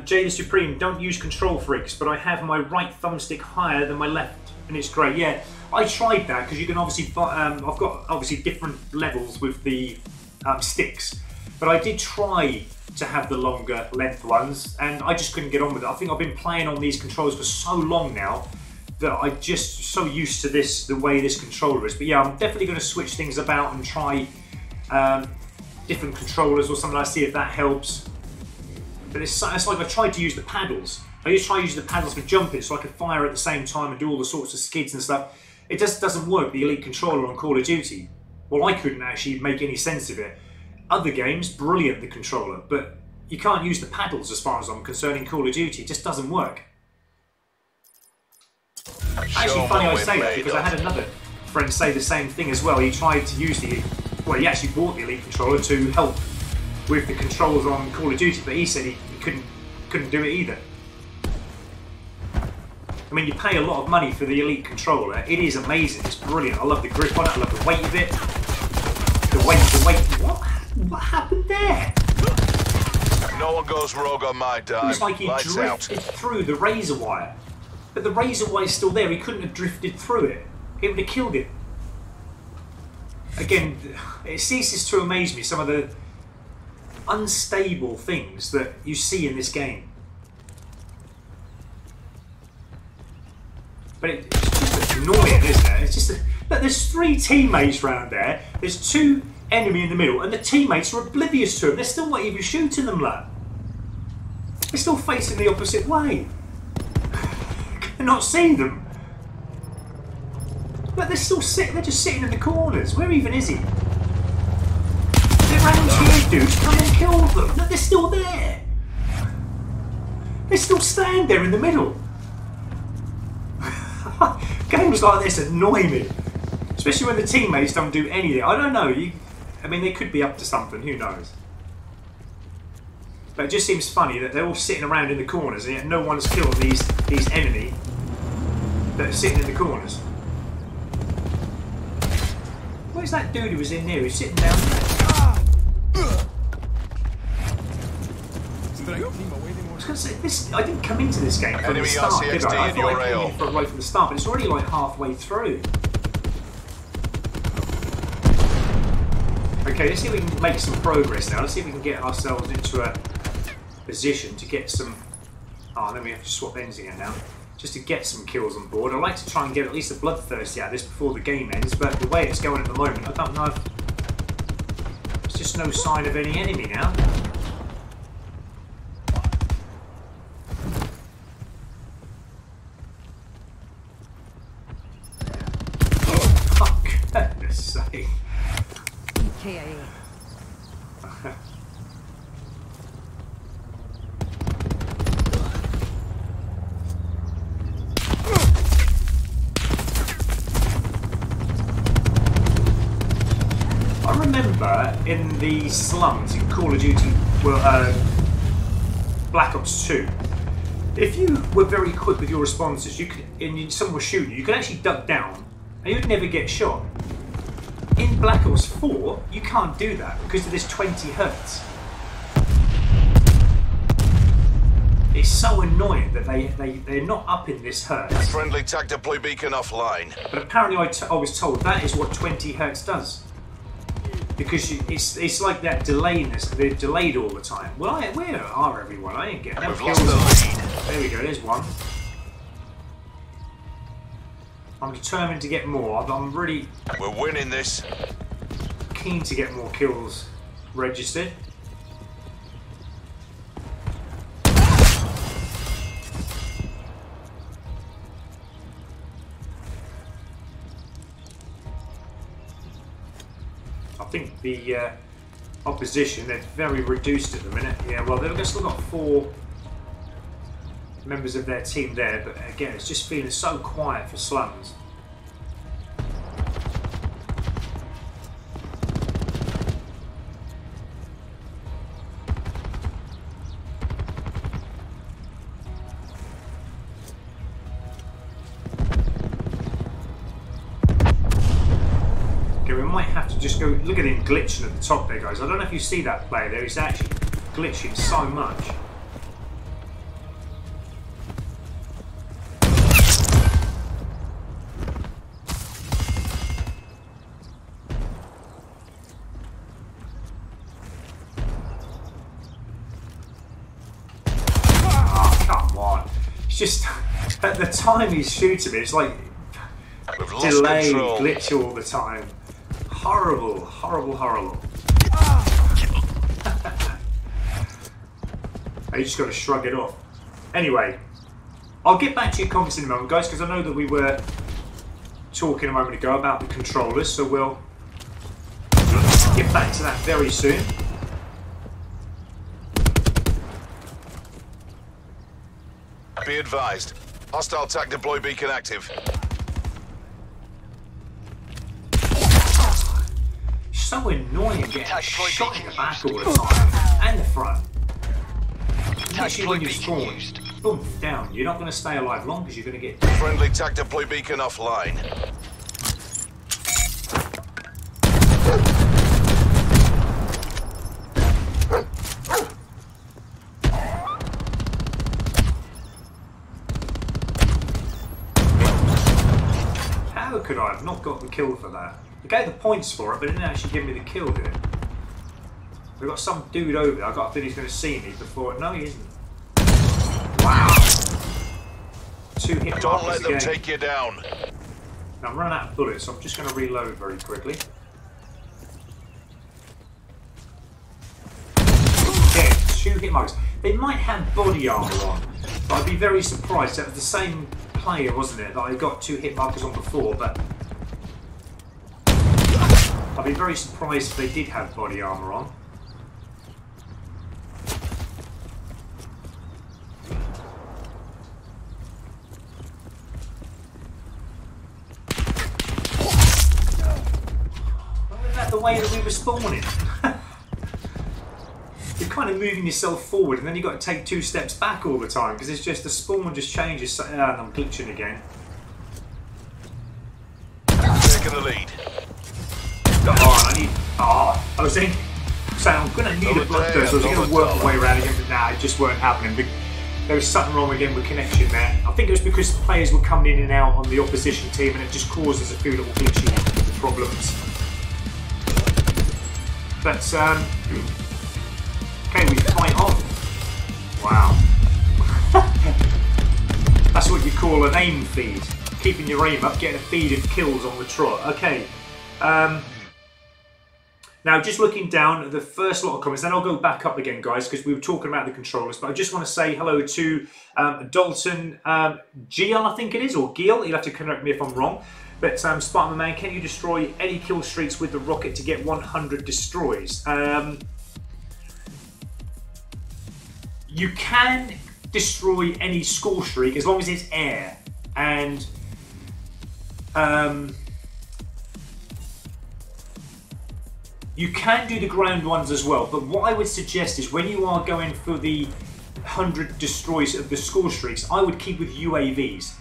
Speaker 1: Jay the Supreme, don't use control freaks, but I have my right thumbstick higher than my left, and it's great. Yeah, I tried that because you can obviously. I've got obviously different levels with the sticks, but I did try to have the longer length ones, and I just couldn't get on with it. I think I've been playing on these controls for so long now that I'm just so used to this, the way this controller is. But yeah, I'm definitely going to switch things about and try different controllers or something. I see if that helps. But it's like I tried to use the paddles. I used to try using the paddles for jumping so I could fire at the same time and do all the sorts of skids and stuff. It just doesn't work, the Elite controller on Call of Duty. Well, I couldn't actually make any sense of it. Other games, brilliant, the controller, but you can't use the paddles as far as I'm concerned in Call of Duty. It just doesn't work. Actually, funny I say that because I had another friend say the same thing as well. He tried to use the, well, he actually bought the Elite controller to help with the controls on Call of Duty, but he said he couldn't do it either. I mean, you pay a lot of money for the Elite controller. It is amazing. It's brilliant. I love the grip on it. I love the weight of it. The weight. What happened there?
Speaker 2: No one goes rogue on my dime.
Speaker 1: It was like he drifted through the razor wire. But the razor wire is still there. He couldn't have drifted through it. It would have killed him. Again, it ceases to amaze me, some of the unstable things that you see in this game. But it's just annoying, isn't it? It's just look, there's 3 teammates round there. There's 2 enemy in the middle, and the teammates are oblivious to them. They're still not even shooting them, lad. They're still facing the opposite way. They're not seeing them. But they're still sitting. They're just sitting in the corners. Where even is he? They're round here, dudes. Come and kill them. Look, they're still there. They still stand there in the middle. Games like this annoy me, especially when the teammates don't do anything. I don't know. I mean, they could be up to something. Who knows? But it just seems funny that they're all sitting around in the corners, and yet no one's killed these enemy that are sitting in the corners. Where's that dude who was in there? Who's sitting down there? was going to say, this, I didn't come into this game from
Speaker 2: Enemy
Speaker 1: the start, did
Speaker 2: RCXD
Speaker 1: I? I
Speaker 2: in
Speaker 1: thought
Speaker 2: your
Speaker 1: I came
Speaker 2: AO.
Speaker 1: in for it right from the start, but it's already like halfway through. Okay, let's see if we can make some progress now. Let's see if we can get ourselves into a position to get some... Oh, then we have to swap ends again now. Just to get some kills on board. I'd like to try and get at least a bloodthirsty out of this before the game ends, but the way it's going at the moment, I don't know if... There's just no sign of any enemy now. Oh, goodness sake.
Speaker 7: KIA.
Speaker 1: I remember in the slums in Call of Duty, well, Black Ops 2, if you were very quick with your responses, you could, and someone was shooting you could actually duck down and you'd never get shot. In Black Ops 4, you can't do that because of this 20 hertz. It's so annoying that they're not up in this hertz.
Speaker 2: Friendly TAC deploy beacon offline.
Speaker 1: But apparently I was told that is what 20 hertz does. Because it's like that delayness, they're delayed all the time. Well, where are everyone? I ain't getting no
Speaker 2: We've
Speaker 1: kills.
Speaker 2: lost the lead.
Speaker 1: There we go, there's one. I'm determined to get more. I'm really
Speaker 2: We're winning this.
Speaker 1: keen to get more kills registered. I think the opposition, they're very reduced at the minute. Yeah, well, they've still got 4 members of their team there, but again, it's just feeling so quiet for slums. Just go look at him glitching at the top there, guys. I don't know if you see that player there. He's actually glitching so much. Oh, come on. It's just at the time he's shooting it, it's like delay, glitch all the time. Horrible, horrible, horrible. You just got to shrug it off. Anyway, I'll get back to your comments in a moment, guys, because I know that we were talking a moment ago about the controllers, so we'll get back to that very soon.
Speaker 2: Be advised. Hostile TAC deploy beacon active.
Speaker 1: So annoying getting shot in the back all the time, and the front. Especially when you spawn, boom, down. You're not going to stay alive long because you're going to get...
Speaker 2: Friendly TAC deploy beacon offline.
Speaker 1: How could I have not got the kill for that? I gave the points for it, but it didn't actually give me the kill, did it? We've got some dude over there. I got a feeling he's going to see me before... No, he isn't. Wow! 2 hit
Speaker 2: Don't let them
Speaker 1: again.
Speaker 2: take you down.
Speaker 1: Now, I'm running out of bullets, so I'm just going to reload very quickly. Yeah, 2 hit marks. They might have body armor on, but I'd be very surprised. That was the same player, wasn't it, that I got 2 hit markers on before, but... I'd be very surprised if they did have body armor on. Wasn't that the way that we were spawning? You're kind of moving yourself forward and then you've got to take 2 steps back all the time because it's just the spawn just changes. And I'm glitching again.
Speaker 2: Taking the lead.
Speaker 1: Come on, I need... Oh, I was thinking... So I'm going to need a bloodthirst. I was going to work my way around again, but nah, it just weren't happening. There was something wrong again with connection there. I think it was because players were coming in and out on the opposition team, and it just causes a few little glitchy problems. But okay, we fight on. Wow. That's what you call an aim feed. Keeping your aim up, getting a feed of kills on the trot. Okay. Now, just looking down at the first lot of comments, then I'll go back up again, guys, because we were talking about the controllers. But I just want to say hello to Dalton Giel, I think it is, or Giel. You'll have to correct me if I'm wrong. But Spartan Man, can you destroy any kill streaks with the rocket to get 100 destroys? You can destroy any score streak as long as it's air. And you can do the ground ones as well, but what I would suggest is when you are going for the 100 destroys of the score streaks, I would keep with UAVs.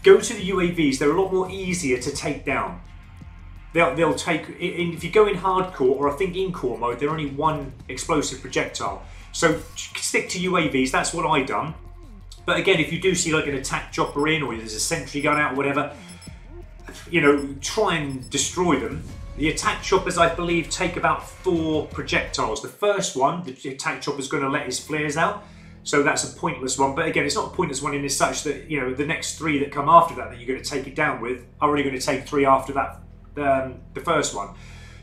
Speaker 1: Go to the UAVs, they're a lot more easier to take down. They'll take, if you go in hardcore, or I think in core mode, they're only one explosive projectile. So stick to UAVs, that's what I done. But again, if you do see like an attack chopper in, or there's a sentry gun out or whatever, you know, try and destroy them. The attack choppers, I believe, take about 4 projectiles. The first one, the attack chopper's going to let his flares out, so that's a pointless one. But again, it's not a pointless one in as such that, you know, the next 3 that come after that you're going to take it down with are only going to take 3 after that, the first one.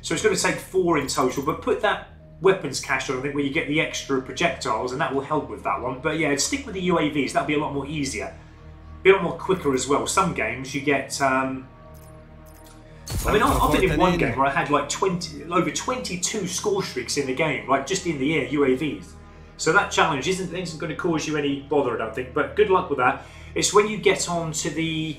Speaker 1: So it's going to take 4 in total. But put that weapons cache on, I think, where you get the extra projectiles, and that will help with that one. But yeah, stick with the UAVs. That'll be a lot more easier, be a lot more quicker as well. Some games you get. I mean, I've been in one game where I had like over 22 score streaks in the game, like just in the air, UAVs. So that challenge isn't going to cause you any bother, I don't think, but good luck with that. It's when you get on to the,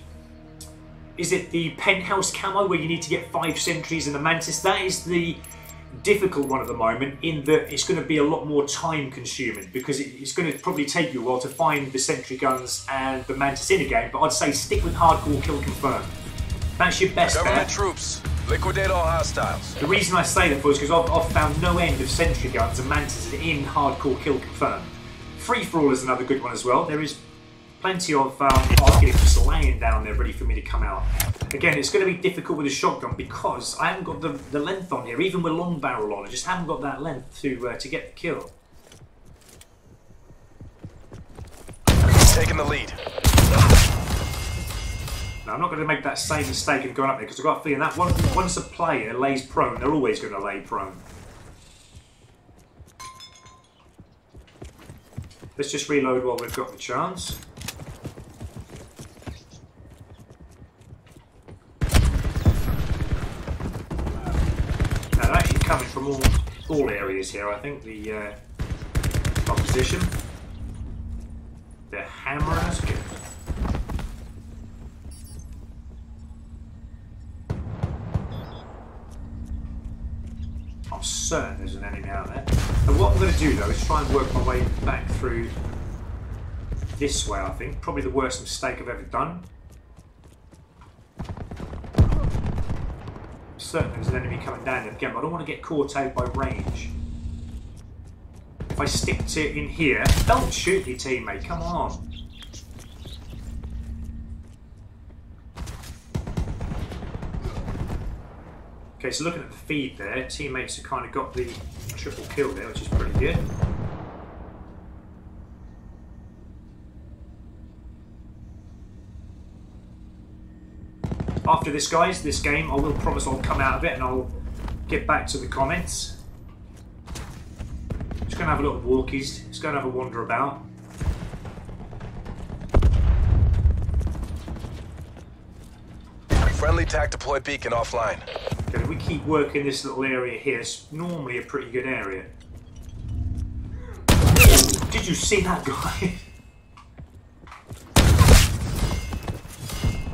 Speaker 1: is it the penthouse camo where you need to get 5 sentries and the mantis? That is the difficult one at the moment, in that it's going to be a lot more time consuming, because it's going to probably take you a while to find the sentry guns and the mantis in a game. But I'd say stick with hardcore kill confirmed. That's your best bet.
Speaker 6: Government troops, liquidate all hostiles.
Speaker 1: The reason I say that is because I've found no end of sentry guns and mantises in hardcore kill confirmed. Free for all is another good one as well. There is plenty of arcades just laying down there ready for me to come out. Again, it's going to be difficult with a shotgun because I haven't got the length on here, even with long barrel on. I just haven't got that length to get the kill.
Speaker 6: Taking the lead.
Speaker 1: Now, I'm not going to make that same mistake of going up there, because I've got a feeling that once a player lays prone, they're always going to lay prone. Let's just reload while we've got the chance. Now, they're actually coming from all areas here, I think, the opposition. They're hammering us good. I'm certain there's an enemy out there. And what I'm going to do though is try and work my way back through this way, I think. Probably the worst mistake I've ever done. I'm certain there's an enemy coming down there again, but I don't want to get caught out by range. If I stick to in here, don't shoot your teammate, come on. Okay, so looking at the feed there, teammates have kind of got the triple kill there, which is pretty good. After this, guys, this game, I will promise I'll come out of it and I'll get back to the comments. Just going to have a little walkies, just going to have a wander about.
Speaker 6: Friendly TAC deploy beacon offline.
Speaker 1: Okay, if we keep working this little area here, it's normally a pretty good area. Did you see that guy?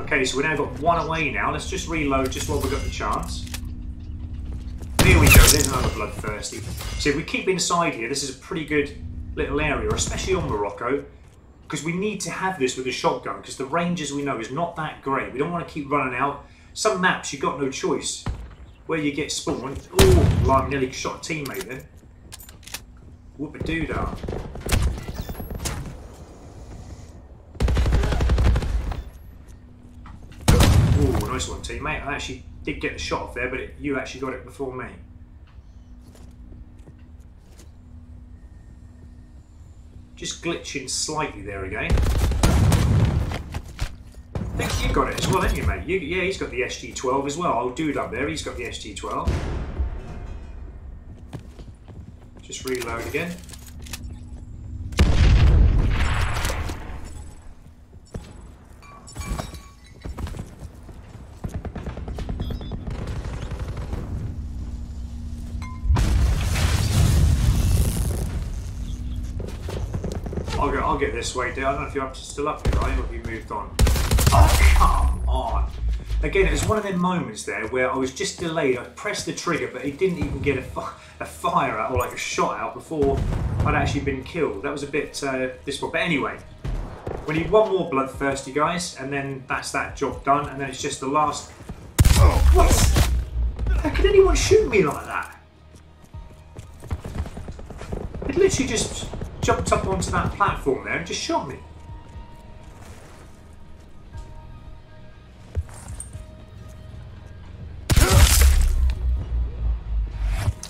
Speaker 1: Okay, so we've now got 1 away now. Let's just reload just while we've got the chance. There we go, there's another bloodthirsty. So if we keep inside here, this is a pretty good little area, especially on Morocco, because we need to have this with a shotgun, because the range, as we know, is not that great. We don't want to keep running out. Some maps, you've got no choice. where you get spawned. Oh, like nearly shot a teammate then. Whoop-a-doo-dah. Oh, nice one, teammate. I actually did get the shot off there, but you actually got it before me. Just glitching slightly there again. I think you got it as well, haven't you, mate? Yeah, he's got the SG-12 as well. Old dude up there, he's got the SG-12. Just reload again. I'll get this way, dude. I don't know if you're still up here, right? Or have you moved on? Oh, come on. Again, it was one of them moments there where I was just delayed. I pressed the trigger, but it didn't even get a fire out or like a shot out before I'd actually been killed. That was a bit this one. But anyway, we need one more bloodthirsty, guys, and then that's that job done. And then it's just the last. Oh, what? How could anyone shoot me like that? It literally just jumped up onto that platform there and just shot me.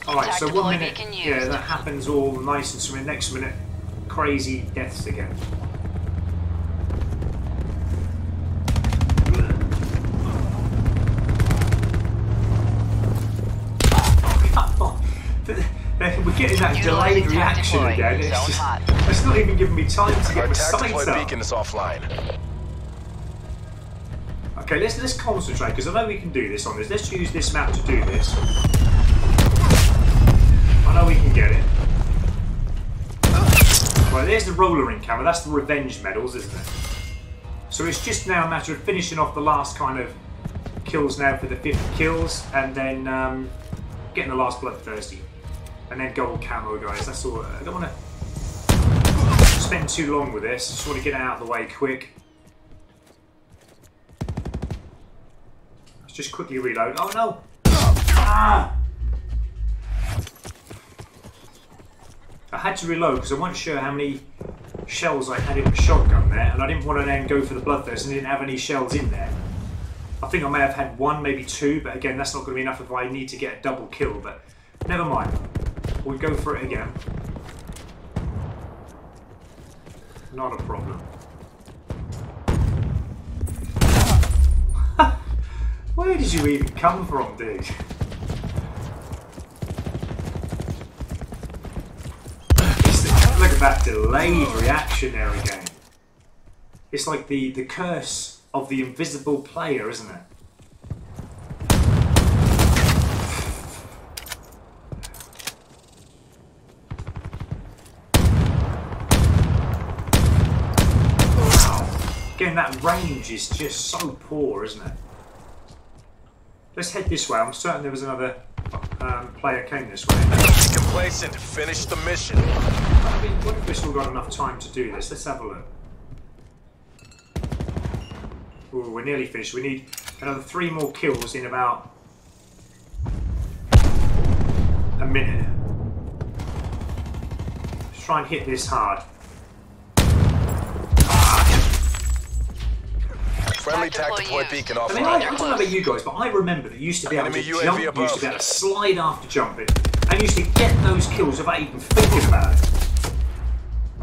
Speaker 1: Alright, so 1 minute, yeah, that happens all nice and swimming. Next minute, crazy deaths again. Oh, come on. We're getting that delayed reaction again. It's not even giving me time to get my sights up.
Speaker 6: Beacon is offline.
Speaker 1: Okay, let's concentrate because I know we can do this on this. Let's use this map to do this. I know we can get it. Right, there's the roller ring camera. That's the revenge medals, isn't it? So it's just now a matter of finishing off the last kind of kills now for the 50 kills, and then getting the last bloodthirsty. And then gold camo, guys. That's all. I don't want to spend too long with this. Just want to get it out of the way quick. Let's just quickly reload. Oh no! Ah! I had to reload because I wasn't sure how many shells I had in the shotgun there, and I didn't want to then go for the bloodthirst and didn't have any shells in there. I think I may have had one, maybe two, but again, that's not going to be enough if I need to get a double kill. But never mind. We'll go for it again. Not a problem. Where did you even come from, dude? Look at that delayed reaction there again. It's like the curse of the invisible player, isn't it? Again, that range is just so poor, isn't it? Let's head this way. I'm certain there was another player came this way.
Speaker 6: Be complacent. Finish the mission.
Speaker 1: I mean, what if we've still got enough time to do this? Let's have a look. Ooh, we're nearly finished. We need another 3 more kills in about a minute. Let's try and hit this hard.
Speaker 6: Friendly TAC deployed beacon offline.
Speaker 1: I mean, I don't know about you guys, but I remember that you used to be able to jump, you used to be able to slide after jumping, and you used to get those kills without even thinking about it.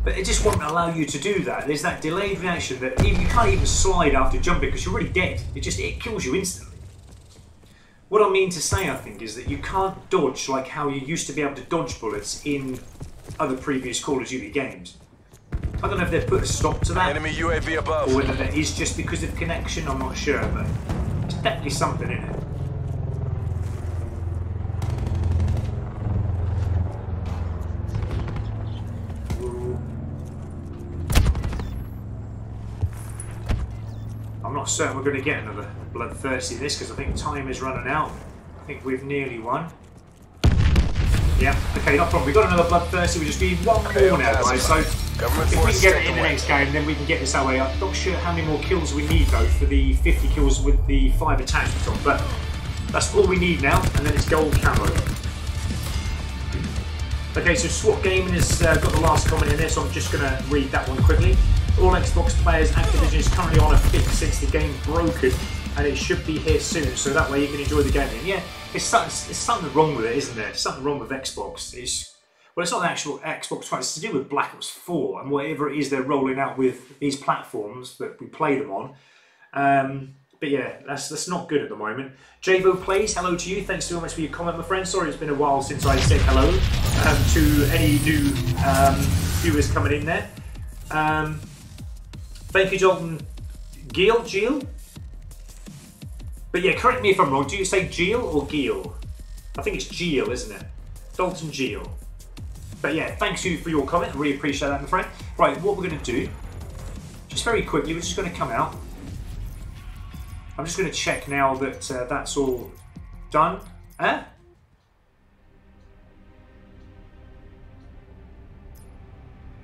Speaker 1: But it just won't allow you to do that. There's that delayed reaction that you can't even slide after jumping because you're already dead. It kills you instantly. What I mean to say, I think, is that you can't dodge like how you used to be able to dodge bullets in other previous Call of Duty games. I don't know if they've put a stop to that,
Speaker 6: Enemy UAV above.
Speaker 1: or whether that is just because of connection, I'm not sure, but it's definitely something in it. Ooh. I'm not certain we're going to get another bloodthirsty in this because I think time is running out. I think we've nearly won. Yeah, okay, no problem. We've got another bloodthirsty. We just need one more now, guys. So if we can get it in the next game, then we can get this that way. I'm not sure how many more kills we need though for the 50 kills with the 5 attachments on, but That's all we need now, and then it's gold camo. Okay, so SWAT Gaming has got the last comment in there, so I'm just going to read that one quickly. All Xbox players, Activision is currently on a fix since the game broken, and it should be here soon, so that way you can enjoy the game. And yeah, it's something wrong with it, isn't there? Something wrong with Xbox. Well, it's not the actual Xbox One, it's to do with Black Ops 4 and whatever it is they're rolling out with these platforms that we play them on. But yeah, that's not good at the moment. Javo Plays, hello to you. Thanks so much for your comment, my friend. Sorry it's been a while since I said hello to any new viewers coming in there. Thank you, Dalton Geel? But yeah, correct me if I'm wrong. Do you say Geel or Geel? I think it's Geel, isn't it? Dalton Geel. But yeah, thanks you for your comment. I really appreciate that, my friend. Right, what we're going to do, just very quickly, we're just going to come out. I'm just going to check now that that's all done. Right,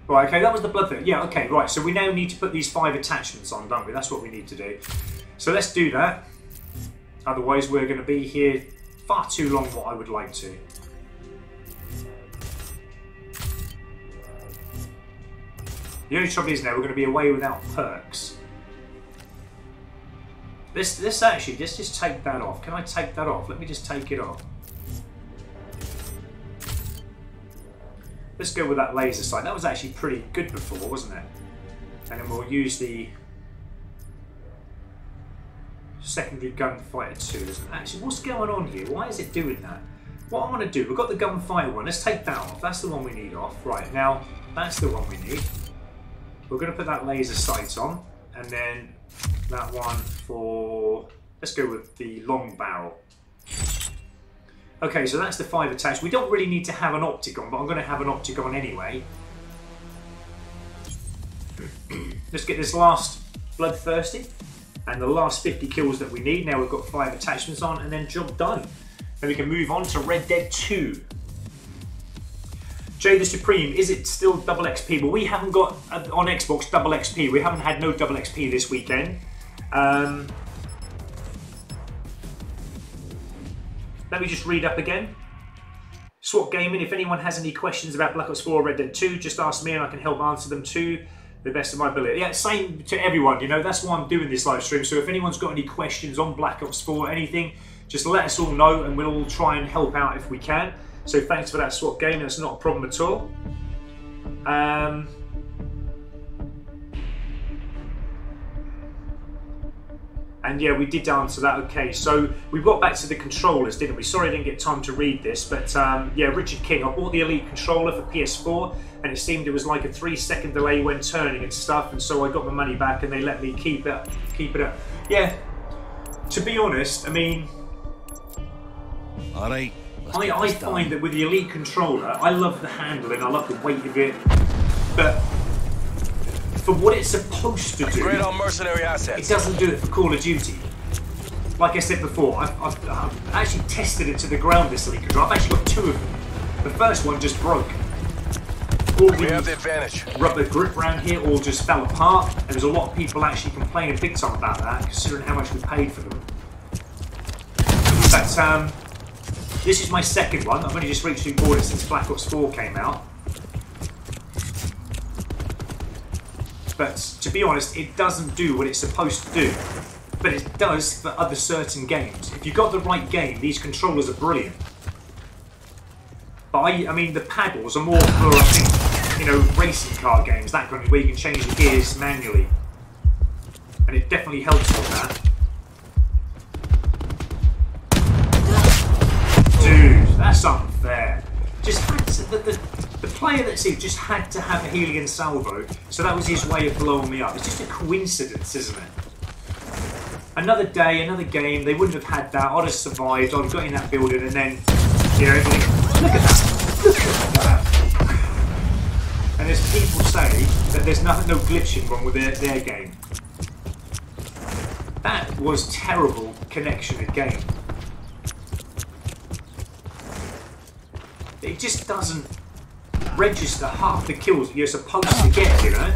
Speaker 1: okay, that was the blood thing. Yeah, okay, right. So we now need to put these 5 attachments on, don't we? That's what we need to do. So let's do that. Otherwise, we're going to be here far too long what I would like to. The only trouble is now we're going to be away without perks. Let's just take that off. Can I take that off? Let me just take it off. Let's go with that laser sight. That was actually pretty good before, wasn't it? And then we'll use the secondary gunfighter 2. Actually, what's going on here? Why is it doing that? What I want to do, we've got the gunfighter one. Let's take that off. That's the one we need off. Right, now, that's the one we need. We're going to put that laser sight on. And then that one for... Let's go with the long barrel. Okay, so that's the 5 attached. We don't really need to have an optic on, but I'm going to have an optic on anyway. Let's get this last bloodthirsty and the last 50 kills that we need. Now we've got 5 attachments on, and then job done. Then we can move on to Red Dead 2. Jay the Supreme, is it still double XP? But we haven't got on Xbox double XP. We haven't had no double XP this weekend. Let me just read up again. SWAT Gaming, if anyone has any questions about Black Ops 4 or Red Dead 2, just ask me and I can help answer them to the best of my ability. Yeah, same to everyone, you know, that's why I'm doing this live stream. So if anyone's got any questions on Black Ops 4 or anything, just let us all know and we'll all try and help out if we can. So thanks for that, SWAT Gaming, that's not a problem at all. And yeah, we did answer that. Okay, so we got back to the controllers, didn't we? Sorry I didn't get time to read this, but yeah, Richard King, I bought the Elite controller for PS4 and it seemed it was like a 3-second delay when turning and stuff, and so I got my money back and they let me keep it up. Yeah, to be honest, I mean,
Speaker 3: Alright.
Speaker 1: I find that with the Elite controller, I love the handling, I love the weight of it, but for what it's supposed to do,
Speaker 6: Great on mercenary assets.
Speaker 1: it doesn't do it for Call of Duty. Like I said before, I've actually tested it to the ground, this Elite controller. I've actually got 2 of them. The first one just broke. All
Speaker 6: We have the advantage.
Speaker 1: Rubber grip around here all just fell apart, and there's a lot of people actually complaining big time about that, considering how much we paid for them. But this is my second one. I've only just recently bought it since Black Ops 4 came out. But to be honest, it doesn't do what it's supposed to do. But it does for other certain games. If you've got the right game, these controllers are brilliant. But I mean, the paddles are more for, I think, you know, racing car games, that kind of, where you can change the gears manually. And it definitely helps with that. Dude, that's unfair. Just had to, the player that's here just had to have a Helium salvo, so that was his way of blowing me up. It's just a coincidence, isn't it? Another day, another game, they wouldn't have had that. I'd have survived, I'd have got in that building, and then, you know, look at that. Look at that. And there's people say that there's no glitching wrong with their game. That was terrible connection again. It just doesn't register half the kills that you're supposed to get, you know?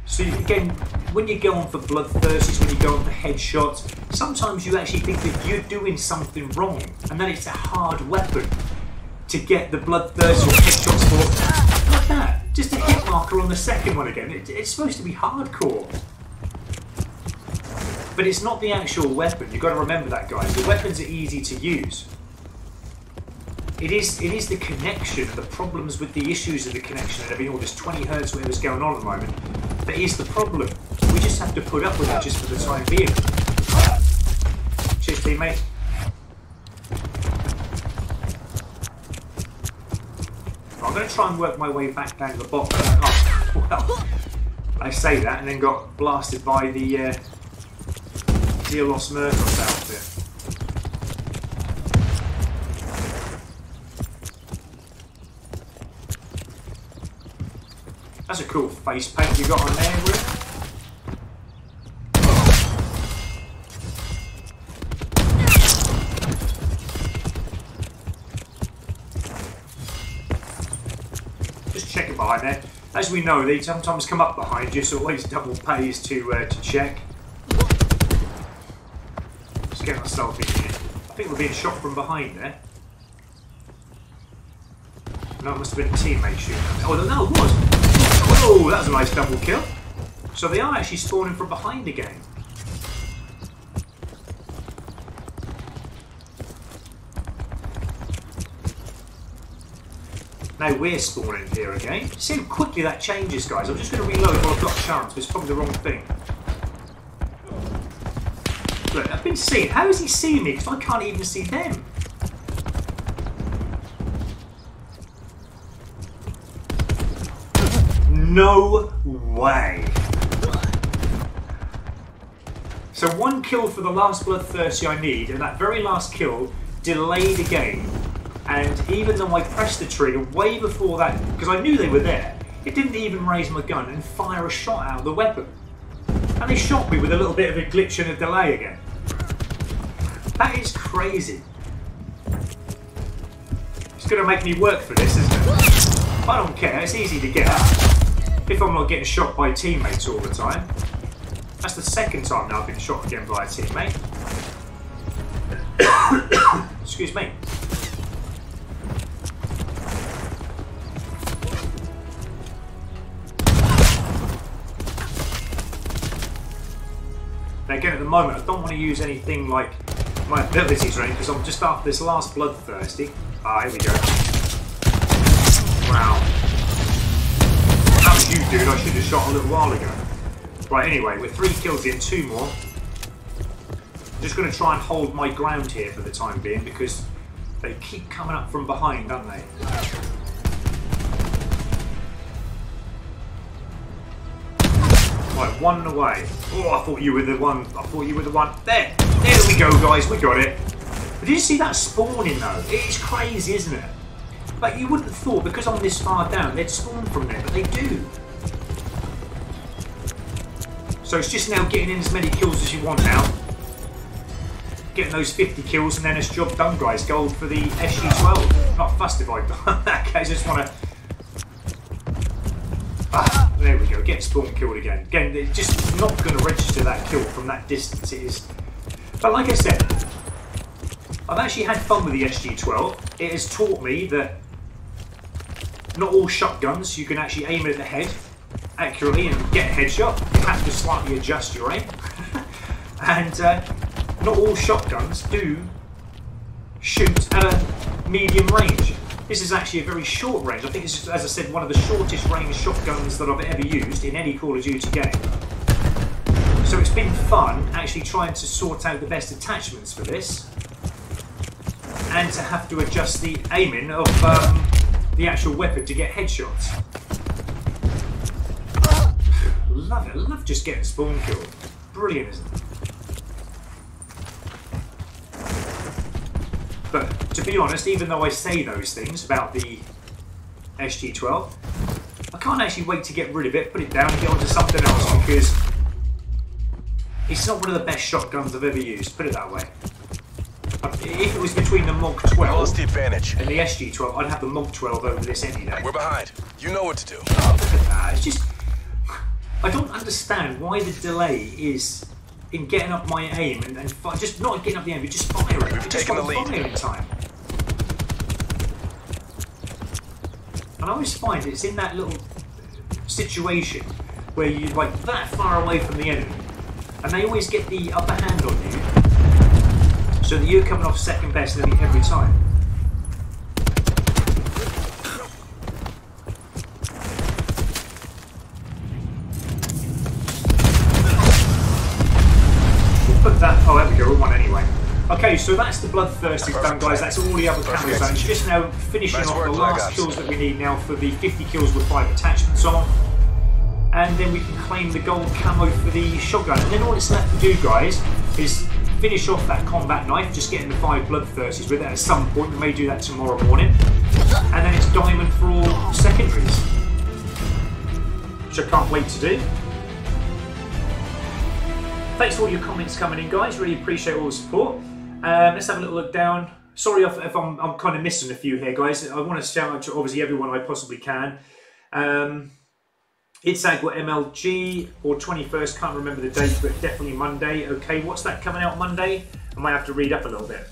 Speaker 1: So again, when you go on for bloodthirsties, when you go on for headshots, sometimes you actually think that you're doing something wrong, and then it's a hard weapon to get the bloodthirst or headshots for. Like that, just a hit marker on the second one again. It's supposed to be hardcore. But it's not the actual weapon. You've got to remember that, guys. The weapons are easy to use. It is the connection, the problems with the issues of the connection and everything, all this 20 hertz whatever's going on at the moment. That is the problem. We just have to put up with it just for the time being. Cheers, teammate. I'm going to try and work my way back down the bottom. Oh, well, I say that and then got blasted by the Los Murkoff outfit. That's a cool face paint you got on there, Will. Just check it behind there. As we know, they sometimes come up behind you, so always double pays to check. Just get myself in here. I think we're being shot from behind there. No, it must have been a teammate shooting. Oh, no, it was. Oh, that was a nice double kill. So they are actually spawning from behind again. Now we're spawning here again. See how quickly that changes, guys. I'm just going to reload while I've got a chance, but it's probably the wrong thing. Look, I've been seen. How has he seen me? Because I can't even see them. No way. So one kill for the last bloodthirsty I need, and that very last kill delayed the game. And even though I pressed the trigger way before that, because I knew they were there, it didn't even raise my gun and fire a shot out of the weapon. And they shot me with a little bit of a glitch and a delay again. That is crazy. It's going to make me work for this, isn't it? I don't care, it's easy to get out. If I'm not getting shot by teammates all the time. That's the second time now I've been shot again by a teammate. Excuse me. Now again, at the moment, I don't want to use anything like my abilities or anything, because I'm just after this last bloodthirsty. Ah, here we go. Wow. That was you, dude. I should have shot a little while ago. Right, anyway, we're 3 kills in, 2 more. I'm just going to try and hold my ground here for the time being, because they keep coming up from behind, don't they? Right, 1 away. Oh, I thought you were the one. I thought you were the one. There we go, guys. We got it. But did you see that spawning, though? It's crazy, isn't it? But you wouldn't have thought, because I'm this far down, they'd spawn from there, but they do. So it's just now getting in as many kills as you want now. Getting those 50 kills, and then it's job done, guys. Gold for the SG-12. Not fussed if I've done that case. I just want to... Ah, there we go. Get spawn killed again. Again, it's just not going to register that kill from that distance. It is. But like I said, I've actually had fun with the SG-12. It has taught me that not all shotguns you can actually aim it at the head accurately and get a headshot. You have to slightly adjust your aim. And not all shotguns do shoot at a medium range. This is actually a very short range. I think this is, as I said, one of the shortest range shotguns that I've ever used in any Call of Duty game. So it's been fun actually trying to sort out the best attachments for this, and to have to adjust the aiming of the actual weapon to get headshots. Love it. I love just getting spawn killed. Brilliant, isn't it? But to be honest, even though I say those things about the SG-12, I can't actually wait to get rid of it, put it down and get onto something else, because it's not one of the best shotguns I've ever used, put it that way. If it was between the Mog 12
Speaker 6: the advantage
Speaker 1: and the SG-12, I'd have the Mog 12 over this any day.
Speaker 6: We're behind. You know what to do.
Speaker 1: Oh, look at that. It's just... I don't understand why the delay is in getting up my aim and just not getting up the aim, but just firing.
Speaker 6: We've taken the lead.
Speaker 1: Firing time. And I always find it's in that little situation where you're like that far away from the enemy, and they always get the upper hand on you, so that you're coming off second best nearly every time. Put that. Oh, there we go. We're one anyway. Okay, so that's the bloodthirst is done, guys. That's all the other camo zones. Just now finishing off the last kills that we need now for the 50 kills with 5 attachments on, and then we can claim the gold camo for the shotgun. And then all it's left to do, guys, is finish off that combat knife. Just getting the 5 bloodthirsties with it at some point. We may do that tomorrow morning, and then it's diamond for all secondaries, which I can't wait to do. Thanks for all your comments coming in, guys. Really appreciate all the support. Let's have a little look down. Sorry if I'm kind of missing a few here, guys. I want to shout out to obviously everyone I possibly can. It's Agua MLG or 21st, can't remember the date, but definitely Monday. Okay, what's that coming out Monday? I might have to read up a little bit.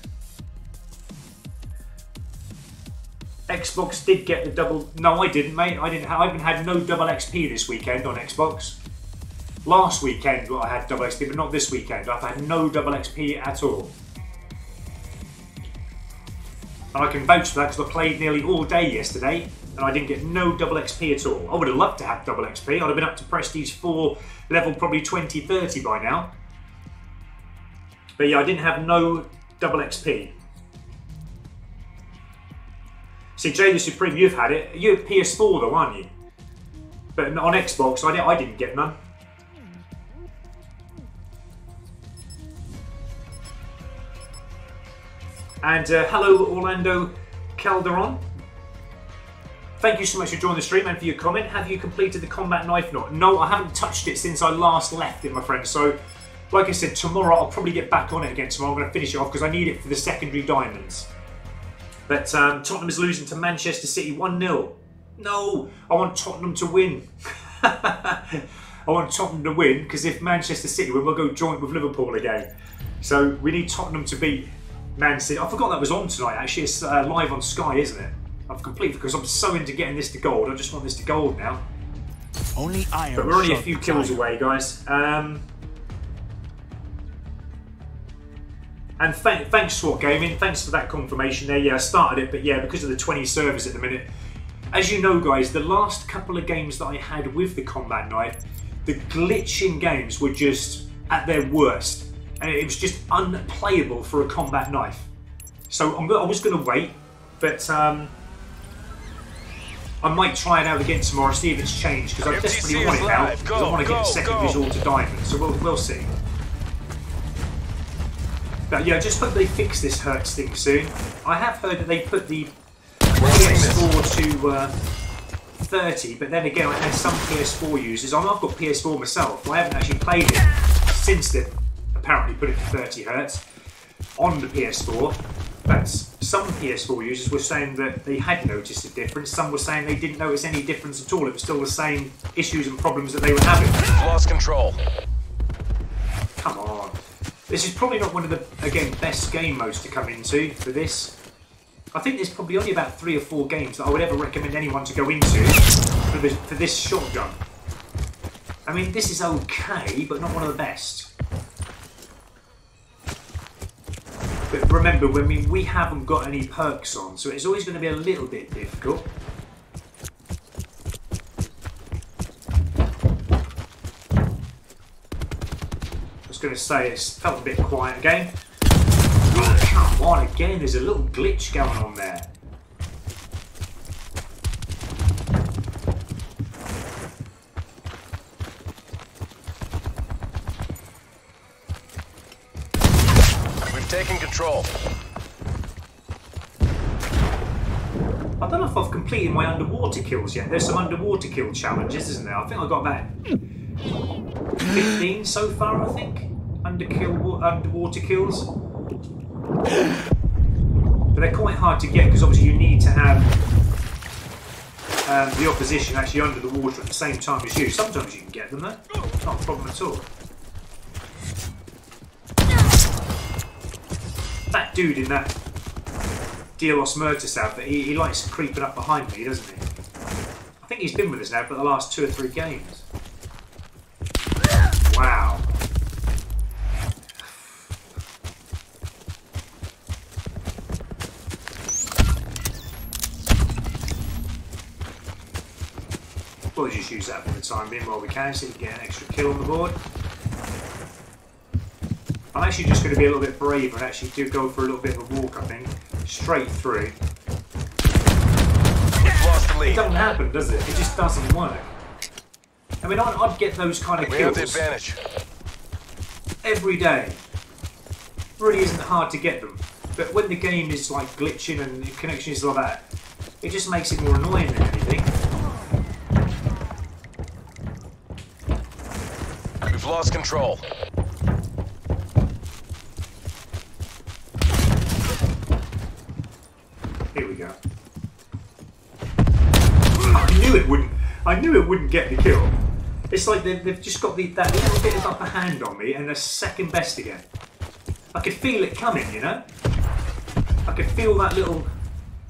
Speaker 1: Xbox did get the double. No, I didn't, mate. I haven't had no double XP this weekend on Xbox. Last weekend I had double XP, but not this weekend. I've had no double XP at all. And I can vouch for that because I played nearly all day yesterday and I didn't get no double XP at all. I would have loved to have double XP. I'd have been up to Prestige 4 level probably 20, 30 by now. But yeah, I didn't have no double XP. See, Jay the Supreme, you've had it. You're PS4 though, aren't you? But on Xbox, I didn't get none. And hello, Orlando Calderon. Thank you so much for joining the stream and for your comment. Have you completed the combat knife knot? No, I haven't touched it since I last left it, my friend. So, like I said, tomorrow I'll probably get back on it again tomorrow. I'm going to finish it off because I need it for the secondary diamonds. But Tottenham is losing to Manchester City 1-0. No, I want Tottenham to win. I want Tottenham to win because if Manchester City win, we'll go joint with Liverpool again. So we need Tottenham to beat Man City. I forgot that was on tonight. Actually, it's live on Sky, isn't it? I've completely because I'm so into getting this to gold. I just want this to gold now.
Speaker 3: Only iron.
Speaker 1: But we're only a few kills away, guys. And thanks, SWAT Gaming. Thanks for that confirmation there. Yeah, I started it, but yeah, because of the 20 servers at the minute. As you know, guys, the last couple of games that I had with the combat knife, the glitching games were just at their worst. And it was just unplayable for a combat knife. So I was going to wait, but I might try it out again tomorrow, see if it's changed, because I desperately want it now, because I want to get the secondaries all to diamond, so we'll see. But yeah, I just hope they fix this Hertz thing soon. I have heard that they put the PS4 to 30, but then again I had some PS4 users. I've got PS4 myself, I haven't actually played it since they apparently put it to 30 Hertz on the PS4. But some PS4 users were saying that they had noticed a difference. Some were saying they didn't notice any difference at all. It was still the same issues and problems that they were having.
Speaker 6: Lost control.
Speaker 1: Come on. This is probably not one of the, again, best game modes to come into for this. I think there's probably only about 3 or 4 games that I would ever recommend anyone to go into for this shotgun. I mean, this is okay, but not one of the best. But remember, we haven't got any perks on, so it's always going to be a little bit difficult. I was going to say, it's felt a bit quiet again. Oh, come on, again, there's a little glitch going on there.
Speaker 6: Taking control.
Speaker 1: I don't know if I've completed my underwater kills yet. There's some underwater kill challenges, isn't there? I think I got about 15 so far, I think. Underwater kills. But they're quite hard to get because obviously you need to have the opposition actually under the water at the same time as you. Sometimes you can get them though. Not a problem at all. that dude in that Delos Murtis outfit, he likes creeping up behind me, doesn't he? I think he's been with us now for the last 2 or 3 games. Wow. We'll just use that for the time being while we can, so we can get an extra kill on the board. I'm actually just going to be a little bit brave and actually do go for a little bit of a walk, I think. Straight through. It doesn't happen, does it? It just doesn't work. I mean, I'd get those kind of kills.
Speaker 6: We have the advantage.
Speaker 1: Every day. Really isn't hard to get them. But when the game is like glitching and the connection is like that, it just makes it more annoying than anything.
Speaker 6: We've lost control.
Speaker 1: Here we go. I knew it wouldn't get the kill. It's like they've just got that little bit of upper hand on me and they're second best again. I could feel it coming, you know? I could feel that little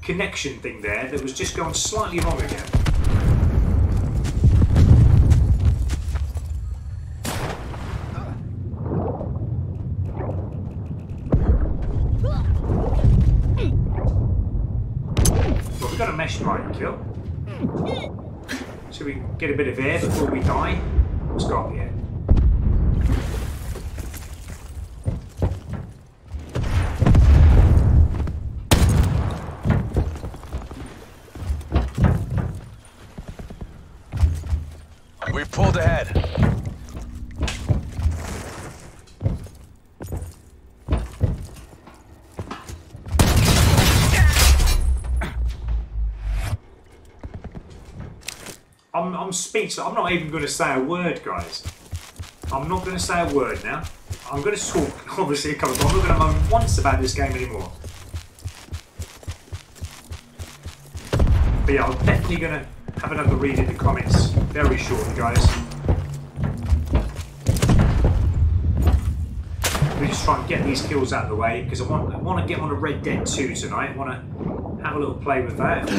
Speaker 1: connection thing there that was just going slightly wrong again. Well, we've got a mesh right kill. Should we get a bit of air before we die? What's got the air?
Speaker 6: We've pulled ahead.
Speaker 1: I'm speechless. I'm not even going to say a word, guys. I'm not going to say a word now. I'm going to talk, obviously, a couple of times. I'm not going to moan once about this game anymore. But yeah, I'm definitely going to have another read in the comments very shortly, guys. We just try and get these kills out of the way because I want to get on a Red Dead 2 tonight. I want to have a little play with that.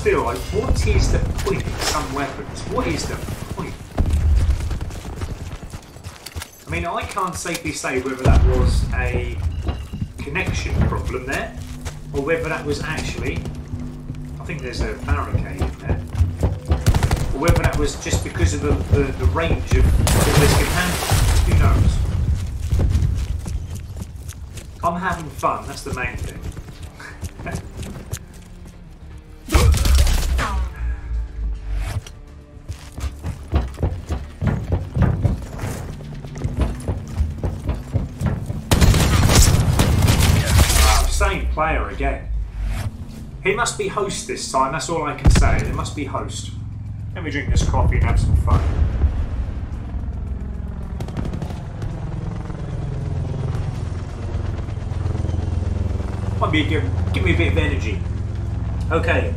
Speaker 1: Feel like, what is the point in some weapons? What is the point? I mean, I can't safely say whether that was a connection problem there, or whether that was actually, I think there's a barricade in there, or whether that was just because of the range of all this can handle. Who knows? I'm having fun, that's the main thing. Player again. He must be host this time, that's all I can say. It must be host. Let me drink this coffee and have some fun. Might be give me a bit of energy. Okay.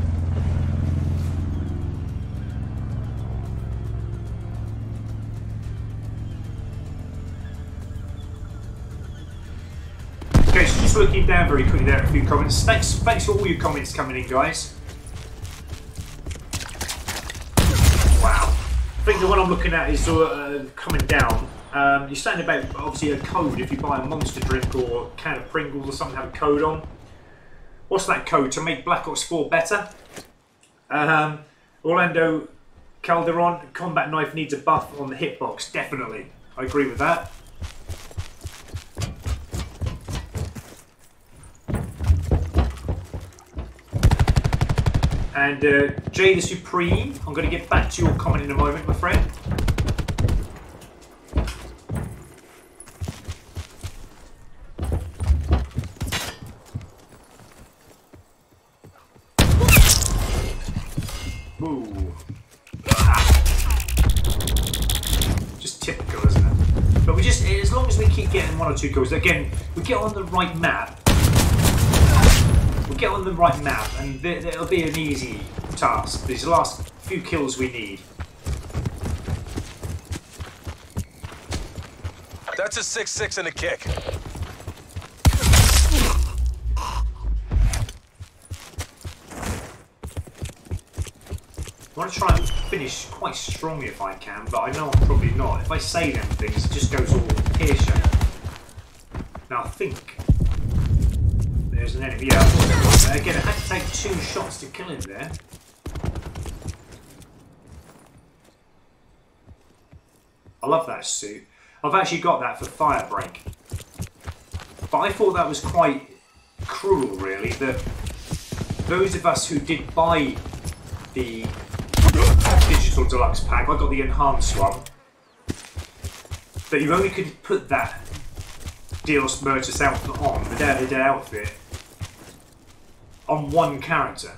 Speaker 1: Okay, so just looking down very quickly there at a few comments. Thanks for all your comments coming in, guys. Wow. I think the one I'm looking at is coming down. You're saying about, obviously, a code if you buy a Monster drink or a can of Pringles or something, have a code on. What's that code? To make Black Ops 4 better? Orlando Calderon, combat knife needs a buff on the hitbox. Definitely. I agree with that. And Jay the Supreme, I'm going to get back to your comment in a moment, my friend. Woo. keep getting 1 or 2 kills, again, we get on the right map. We'll get on the right map, and it'll be an easy task. These last few kills we need.
Speaker 6: That's a 6-6 and a kick.
Speaker 1: I want to try and finish quite strongly if I can, but I know I'm probably not. If I say them things, it just goes all pear-shaped. Now I think there's an enemy. Yeah, I thought there was there. Again, I had to take 2 shots to kill him there. I love that suit. I've actually got that for Firebreak. But I thought that was quite cruel, really, that those of us who did buy the Digital Deluxe pack, I got the enhanced one, that you only could put that Delos Merchant's outfit on, the Day of the Dead outfit, on 1 character.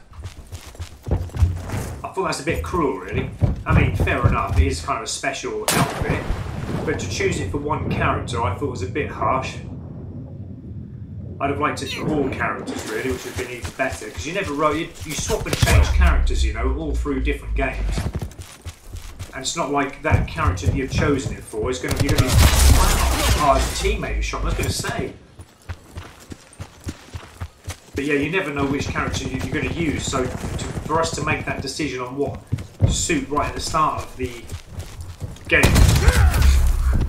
Speaker 1: I thought that's a bit cruel, really. I mean, fair enough, it is kind of a special outfit, but to choose it for 1 character I thought was a bit harsh. I'd have liked it for all characters, really, which would have been even better, because you never wrote, you swap and change characters, you know, all through different games. And it's not like that character that you've chosen it for is going to be, wow, oh, it's a teammate who shot, I was going to say. But yeah, you never know which character you're going to use, so for us to make that decision on what suit right at the start of the game,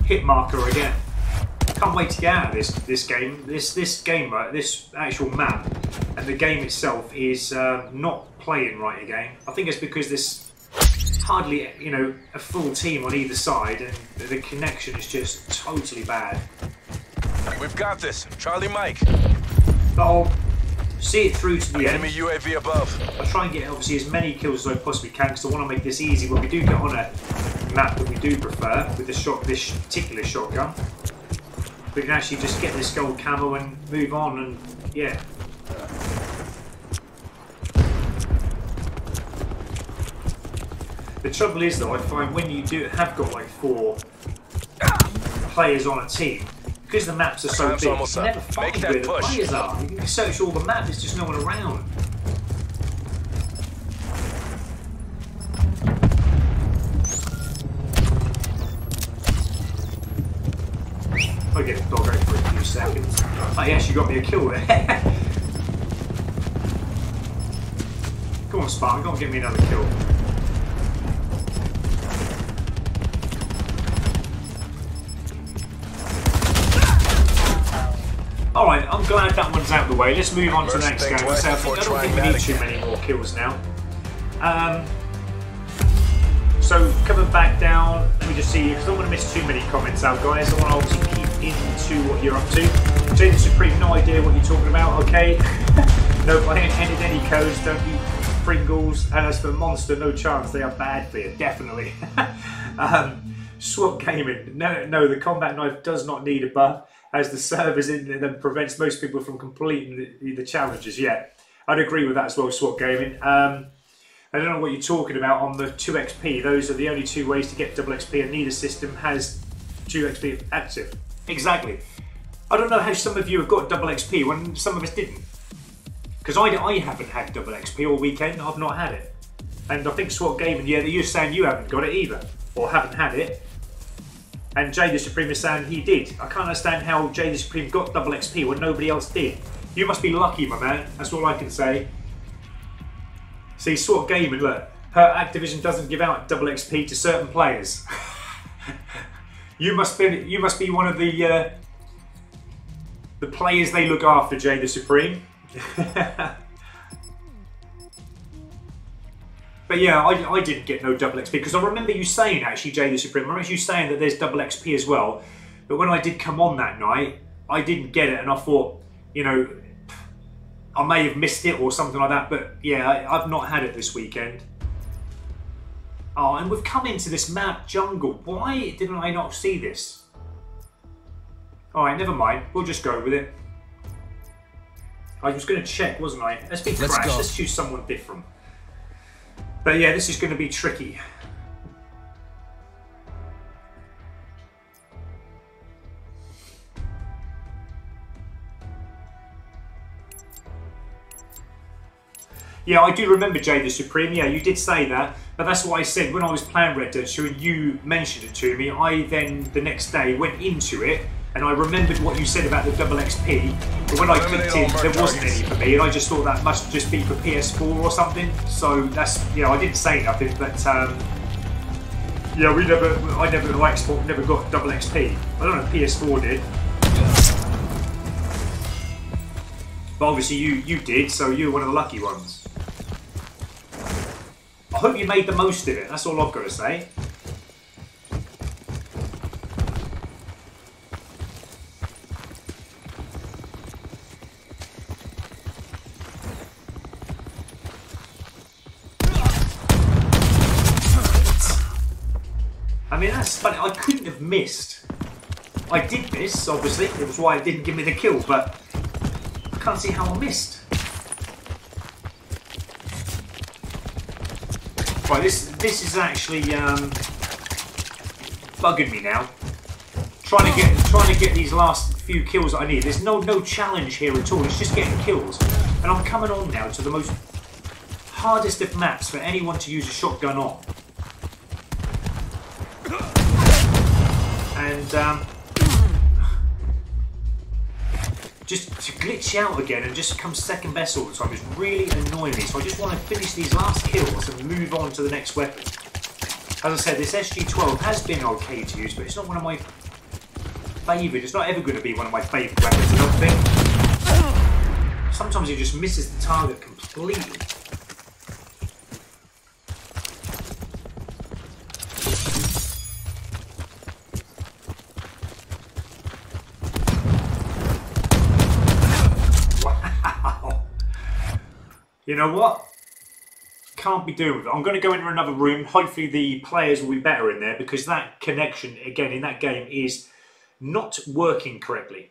Speaker 1: hit marker again. Can't wait to get out of this game. This game, this actual map, and the game itself is not playing right again. I think it's because there's hardly, you know, a full team on either side, and the connection is just totally bad.
Speaker 6: We've got this. Charlie Mike.
Speaker 1: But I'll see it through to the end.
Speaker 6: Enemy UAV above.
Speaker 1: I'll try and get obviously as many kills as I possibly can, because I want to make this easy when we do get on a map that we do prefer with this particular shotgun. We can actually just get this gold camo and move on, and yeah. The trouble is though, I find when you have got like 4 players on a team, because the maps are so big, you never find where the players are. You can search all the maps, there's just no one around. I get a dog out for a few seconds. Oh, he actually got me a kill there. Come on, Spartan, go and get me another kill. Alright, I'm glad that one's out of the way. Let's move on to the next game. So I don't think we need too many more kills now. So, coming back down, let me just see, because I don't want to miss too many comments out, guys. I want to obviously keep into what you're up to. Jay the Supreme, no idea what you're talking about, okay? No, I ain't ended any codes, don't eat Pringles. And as for Monster, no chance, they are bad for you, definitely. SWAT Gaming, no, the combat knife does not need a buff, as the servers in there that prevents most people from completing the challenges. Yeah, I'd agree with that as well, SWAT Gaming. I don't know what you're talking about on the 2 XP. Those are the only 2 ways to get double XP, and neither system has 2 XP active. Exactly. I don't know how some of you have got double XP when some of us didn't. Because I haven't had double XP all weekend, I've not had it. And I think SWAT Gaming, yeah, you're saying you haven't got it either, or haven't had it. And Jay the Supreme is saying he did. I can't understand how Jay the Supreme got double XP when nobody else did. You must be lucky, my man, that's all I can say. See, SWAT Gaming, look, her Activision doesn't give out double XP to certain players. you must be one of the players they look after, Jay the Supreme. But yeah, I didn't get no double XP, because I remember you saying, actually, Jay the Supreme, I remember you saying that there's double XP as well. But when I did come on that night, I didn't get it, and I thought, you know, I may have missed it or something like that, but yeah, I've not had it this weekend. Oh, and we've come into this map jungle. Why didn't I not see this? Alright, never mind. We'll just go with it. I was going to check, wasn't I? Let's be Crash. Let's choose someone different. But yeah, this is going to be tricky. Yeah, I do remember Jay the Supreme. Yeah, you did say that. But that's what I said when I was playing Red Dead 2 and you mentioned it to me. I then, the next day, went into it and I remembered what you said about the double XP. But when I clicked in, there wasn't any for me. And I just thought that must just be for PS4 or something. So that's, you know, I didn't say nothing. But, yeah, I never, like Xbox, never got double XP. I don't know if PS4 did. But obviously you did, so you were one of the lucky ones. I hope you made the most of it, that's all I've got to say. I mean, that's funny, I couldn't have missed. I did miss, obviously, it was why it didn't give me the kill, but I can't see how I missed. Right, this is actually bugging me now. Trying to get these last few kills that I need. There's no challenge here at all. It's just getting kills, and I'm coming on now to the most hardest of maps for anyone to use a shotgun on. And just to glitch out again and just come second best all the time is really annoying me. So I just want to finish these last kills and move on to the next weapon. As I said, this SG-12 has been okay to use, but it's not one of my favourite. It's not ever going to be one of my favourite weapons, I don't think. Sometimes it just misses the target completely. You know what? Can't be doing with it. I'm going to go into another room. Hopefully the players will be better in there because that connection, again, in that game is not working correctly.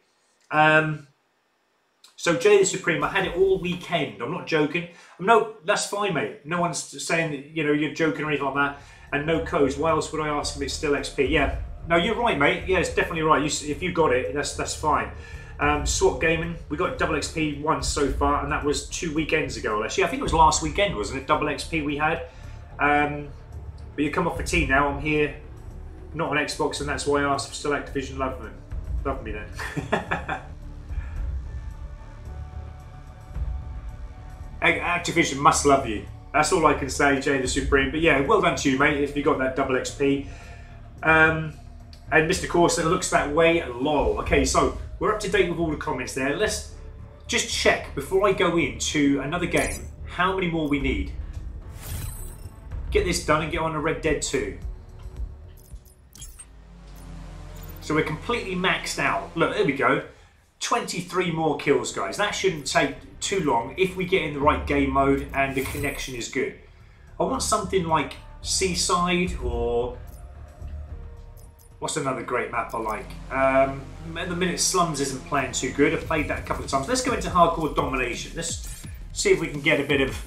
Speaker 1: So Jay the Supreme, I had it all weekend. I'm not joking. No, that's fine, mate. No one's saying that, you know, you're joking or anything like that. And no codes. Why else would I ask if it's still XP? Yeah. No, you're right, mate. Yeah, it's definitely right. If you got it, that's fine. SWAT Gaming, we got double XP once so far, and that was 2 weekends ago. Actually, I think it was last weekend, wasn't it? Double XP we had. But you come off the tee now. I'm here, not on Xbox, and that's why I asked if still Activision loved me then. Activision must love you. That's all I can say, Jay the Supreme. But yeah, well done to you, mate, if you got that double XP. And Mr. Corsa looks that way, lol. Okay, so we're up to date with all the comments there. Let's just check before I go into another game how many more we need. Get this done and get on to Red Dead 2. So we're completely maxed out. Look, there we go. 23 more kills, guys. That shouldn't take too long if we get in the right game mode and the connection is good. I want something like Seaside or... what's another great map I like? At the minute, Slums isn't playing too good. I've played that a couple of times. Let's go into Hardcore Domination. Let's see if we can get a bit of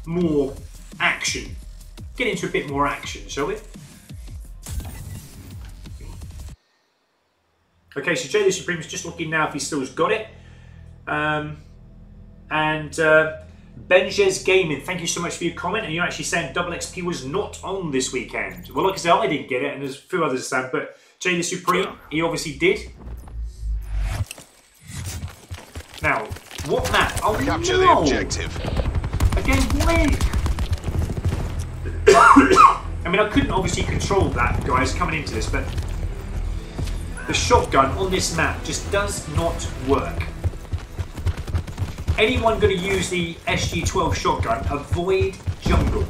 Speaker 1: more action. Get into a bit more action, shall we? Okay, so Jay the Supreme is just looking now if he still's got it. Benjes Gaming, thank you so much for your comment. And you're actually saying double XP was not on this weekend. Well, like I said, I didn't get it, and there's a few others saying, but Jay the Supreme, he obviously did. Now, what map? Oh,
Speaker 2: Capture
Speaker 1: no!
Speaker 2: the objective.
Speaker 1: Again, why? I mean, I couldn't obviously control that, guys, coming into this, but the shotgun on this map just does not work. Anyone going to use the SG-12 shotgun, avoid jungle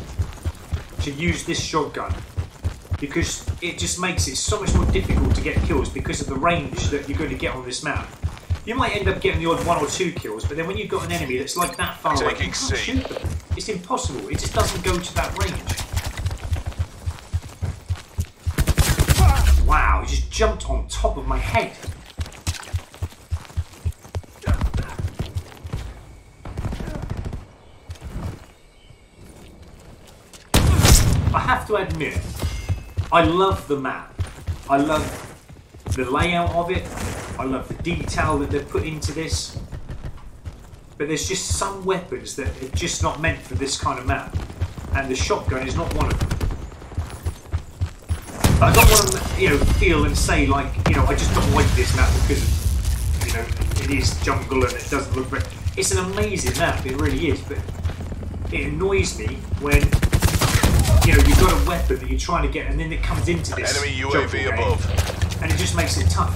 Speaker 1: to use this shotgun because it just makes it so much more difficult to get kills because of the range that you're going to get on this map. You might end up getting the odd 1 or 2 kills, but then when you've got an enemy that's like that far away, you can't shoot them. It's impossible. It just doesn't go to that range. Wow, he just jumped on top of my head. I have to admit, I love the map. I love the layout of it. I love the detail that they've put into this. But there's just some weapons that are just not meant for this kind of map. And the shotgun is not one of them. I don't want to, feel and say like, I just don't like this map because, it is jungle and it doesn't look very... It's an amazing map, it really is, but it annoys me when, you've got a weapon that you're trying to get and then it comes into this
Speaker 2: Enemy UAV above.
Speaker 1: and it just makes it tough.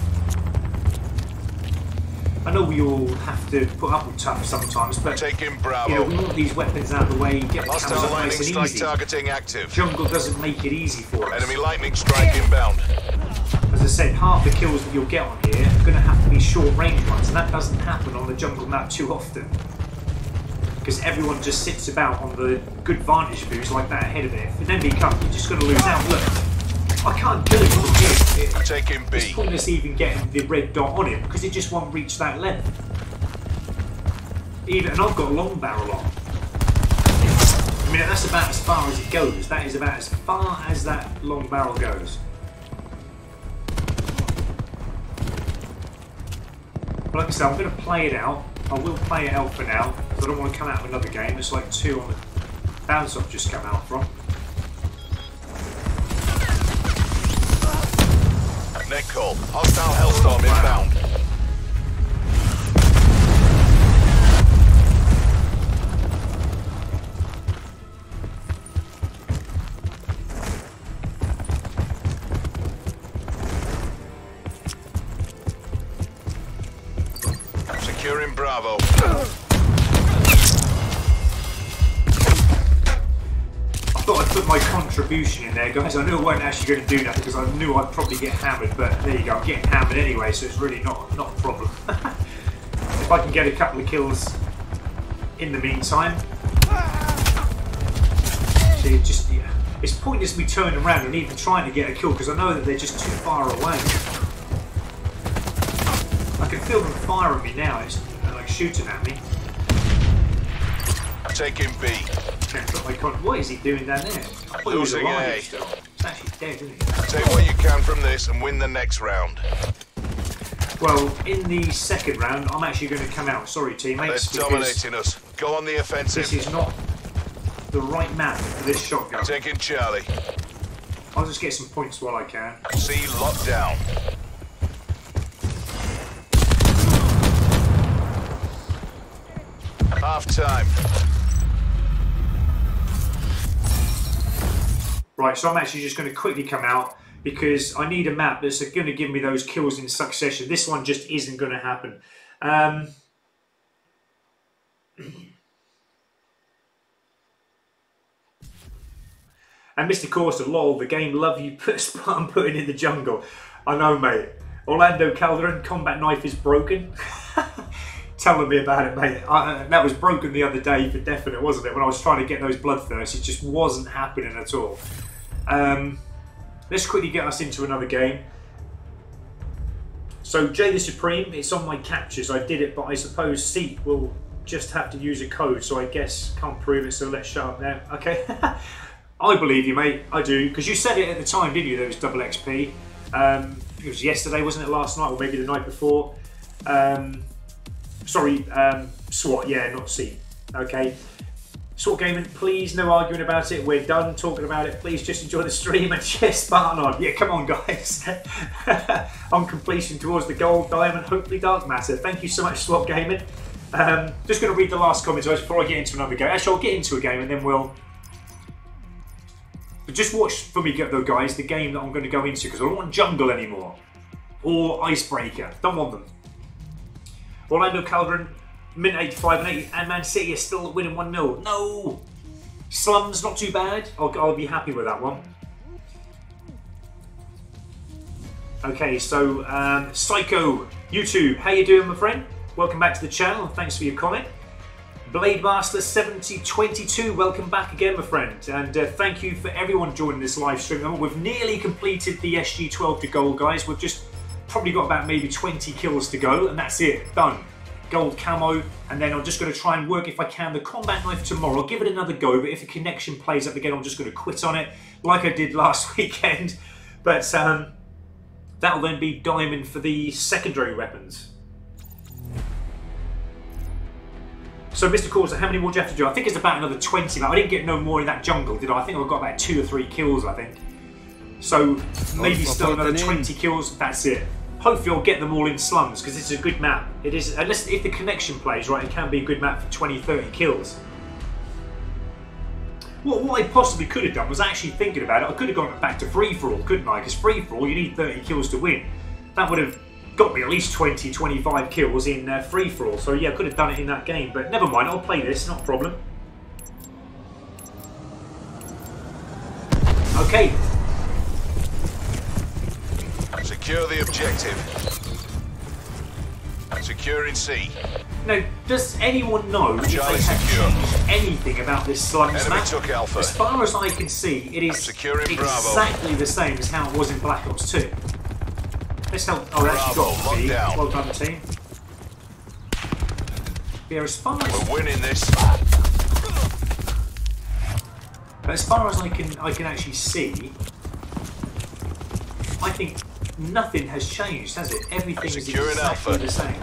Speaker 1: I know we all have to put up with tough sometimes, but
Speaker 2: Taking Bravo.
Speaker 1: we want these weapons out of the way, get the cams
Speaker 2: Hostile
Speaker 1: up
Speaker 2: lightning
Speaker 1: nice and
Speaker 2: strike
Speaker 1: easy.
Speaker 2: targeting active.
Speaker 1: Jungle doesn't make it easy for us.
Speaker 2: Enemy lightning strike inbound.
Speaker 1: As I said, half the kills that you'll get on here are going to have to be short range ones, and that doesn't happen on the jungle map too often. Because everyone just sits about on the good vantage views like that ahead of it. If an enemy comes, you're just going to lose out. Look, I can't kill it from here.
Speaker 2: Taking B.
Speaker 1: It's pointless even getting the red dot on it because it just won't reach that length. And I've got a long barrel on. I mean, that's about as far as it goes. That is about as far as that long barrel goes. But like I said, I'm going to play it out. I will play it out for now because I don't want to come out of another game. It's like 2 on the bounce I've just come out from.
Speaker 2: Net call. Hostile Hellstorm inbound. Securing Bravo.
Speaker 1: I thought I'd put my contribution in there, guys. I knew I wasn't actually going to do that because I knew I'd probably get hammered, but there you go, I'm getting hammered anyway, so it's really not a problem. If I can get a couple of kills in the meantime. So it's pointless me turning around and even trying to get a kill because I know that they're just too far away. I can feel them firing me now, it's like shooting at me.
Speaker 2: Taking B.
Speaker 1: What is he doing down there? I thought he was
Speaker 2: Losing
Speaker 1: alive
Speaker 2: A.
Speaker 1: still. He's actually dead, isn't he?
Speaker 2: Take what you can from this and win the next round.
Speaker 1: Well, in the second round, I'm actually going to come out. Sorry, teammates.
Speaker 2: They're dominating us. Go on the offensive.
Speaker 1: This is not the right map for this shotgun.
Speaker 2: Taking Charlie.
Speaker 1: I'll just get some points while I can.
Speaker 2: C locked down. Half time.
Speaker 1: Right, so I'm actually just going to quickly come out because I need a map that's going to give me those kills in succession. This one just isn't going to happen. And Mr. Corster, lol, the game love you put Spartan putting in the jungle. I know, mate. Orlando Calderon, combat knife is broken. Telling me about it, mate. That was broken the other day for definite, wasn't it? When I was trying to get those bloodthirsts, it just wasn't happening at all. Let's quickly get us into another game. So, Jay the Supreme, it's on my captures. I did it, but I suppose Seat will just have to use a code, so I guess can't prove it, so let's shut up now. Okay. I believe you, mate. I do. Because you said it at the time, didn't you? There was double XP. It was yesterday, wasn't it? Last night, or maybe the night before. Sorry, SWAT, yeah, not C. Okay. SWAT Gaming, please, no arguing about it. We're done talking about it. Please just enjoy the stream and cheers, Spartan on. Yeah, come on, guys. On completion towards the gold, diamond, hopefully dark matter. Thank you so much, SWAT Gaming. Just going to read the last comments before I get into another game. Actually, I'll get into a game and then we'll... But just watch for me, though, guys, the game that I'm going to go into because I don't want jungle anymore. Or icebreaker. Don't want them. Orlando Calderon, min 85 and Man City is still winning 1-0. No! Slums, not too bad. I'll be happy with that one. Okay, so Psycho, YouTube, how you doing, my friend? Welcome back to the channel and thanks for your comment. Blademaster 7022, welcome back again, my friend. And thank you for everyone joining this live stream. We've nearly completed the SG12 to gold, guys. We've just probably got about maybe 20 kills to go, and that's it, done. Gold camo, and then I'm just going to try and work, if I can, the combat knife tomorrow. I'll give it another go, but if the connection plays up again, I'm just going to quit on it, like I did last weekend. But that'll then be diamond for the secondary weapons. So, Mr. Corsa, how many more do you have to do? I think it's about another 20. I didn't get no more in that jungle, did I? I think I got about 2 or 3 kills, I think. So, maybe still another 20 kills. That's it. Hopefully I'll get them all in slums, because it's a good map. It is, unless if the connection plays right, it can be a good map for 20, 30 kills. What I possibly could have done was actually thinking about it. I could have gone back to free-for-all, couldn't I? Because free-for-all, you need 30 kills to win. That would have got me at least 20, 25 kills in free-for-all. So yeah, I could have done it in that game. But never mind, I'll play this, not a problem. Okay.
Speaker 2: Secure the objective. Securing C.
Speaker 1: Now, does anyone know if they have changed anything about this slums
Speaker 2: Enemy
Speaker 1: map?
Speaker 2: took Alpha.
Speaker 1: As far as I can see, it is
Speaker 2: Securing Bravo.
Speaker 1: exactly the same as how it was in Black Ops 2. Let's help. Oh, that's
Speaker 2: Bravo,
Speaker 1: got B.
Speaker 2: lockdown.
Speaker 1: Well done, team. Yeah, as far
Speaker 2: We're winning this.
Speaker 1: as I can actually see, I think nothing has changed, has it? Everything is
Speaker 2: Securing
Speaker 1: exactly
Speaker 2: Alpha.
Speaker 1: the same.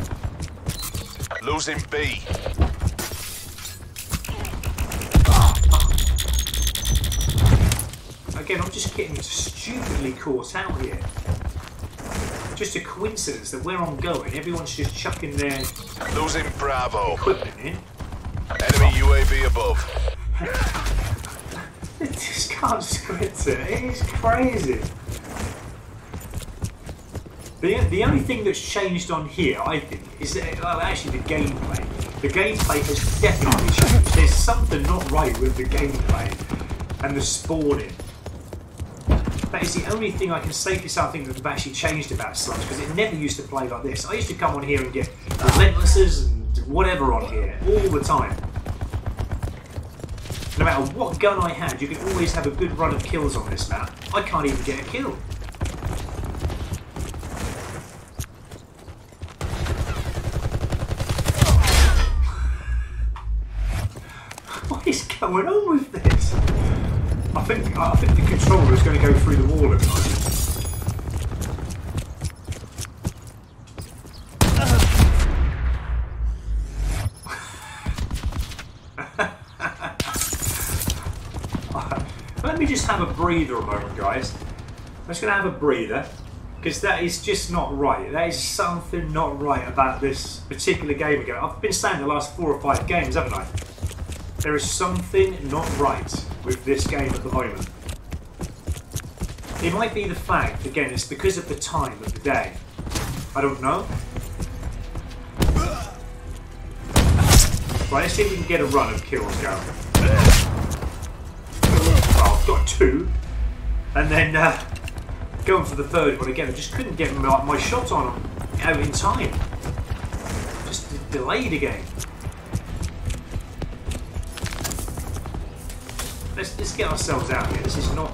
Speaker 2: Losing B.
Speaker 1: Again, I'm just getting stupidly caught out here. Just a coincidence that where I'm going, everyone's just chucking their
Speaker 2: Losing Bravo.
Speaker 1: equipment in.
Speaker 2: Enemy UAV above.
Speaker 1: It just can't script it. It is crazy. The only thing that's changed on here, I think, is that, well, actually the gameplay. The gameplay has definitely changed. There's something not right with the gameplay and the spawning. That is the only thing I can safely say I think that they've actually changed about slums, because it never used to play like this. I used to come on here and get relentlesses and whatever on here all the time. No matter what gun I had, you could always have a good run of kills on this map. I can't even get a kill. What is going on with this? I think the controller is going to go through the wall at the moment. Let me just have a breather a moment, guys. I'm just going to have a breather, because that is just not right. That is something not right about this particular game again. I've been saying the last 4 or 5 games, haven't I? There is something not right with this game at the moment. It might be the fact, again, it's because of the time of the day. I don't know. Right, let's see if we can get a run of kills going. Well, I've got 2. And then going for the 3rd one again. I just couldn't get my shot on them out in time. Just delayed again. Let's get ourselves out here. This is not...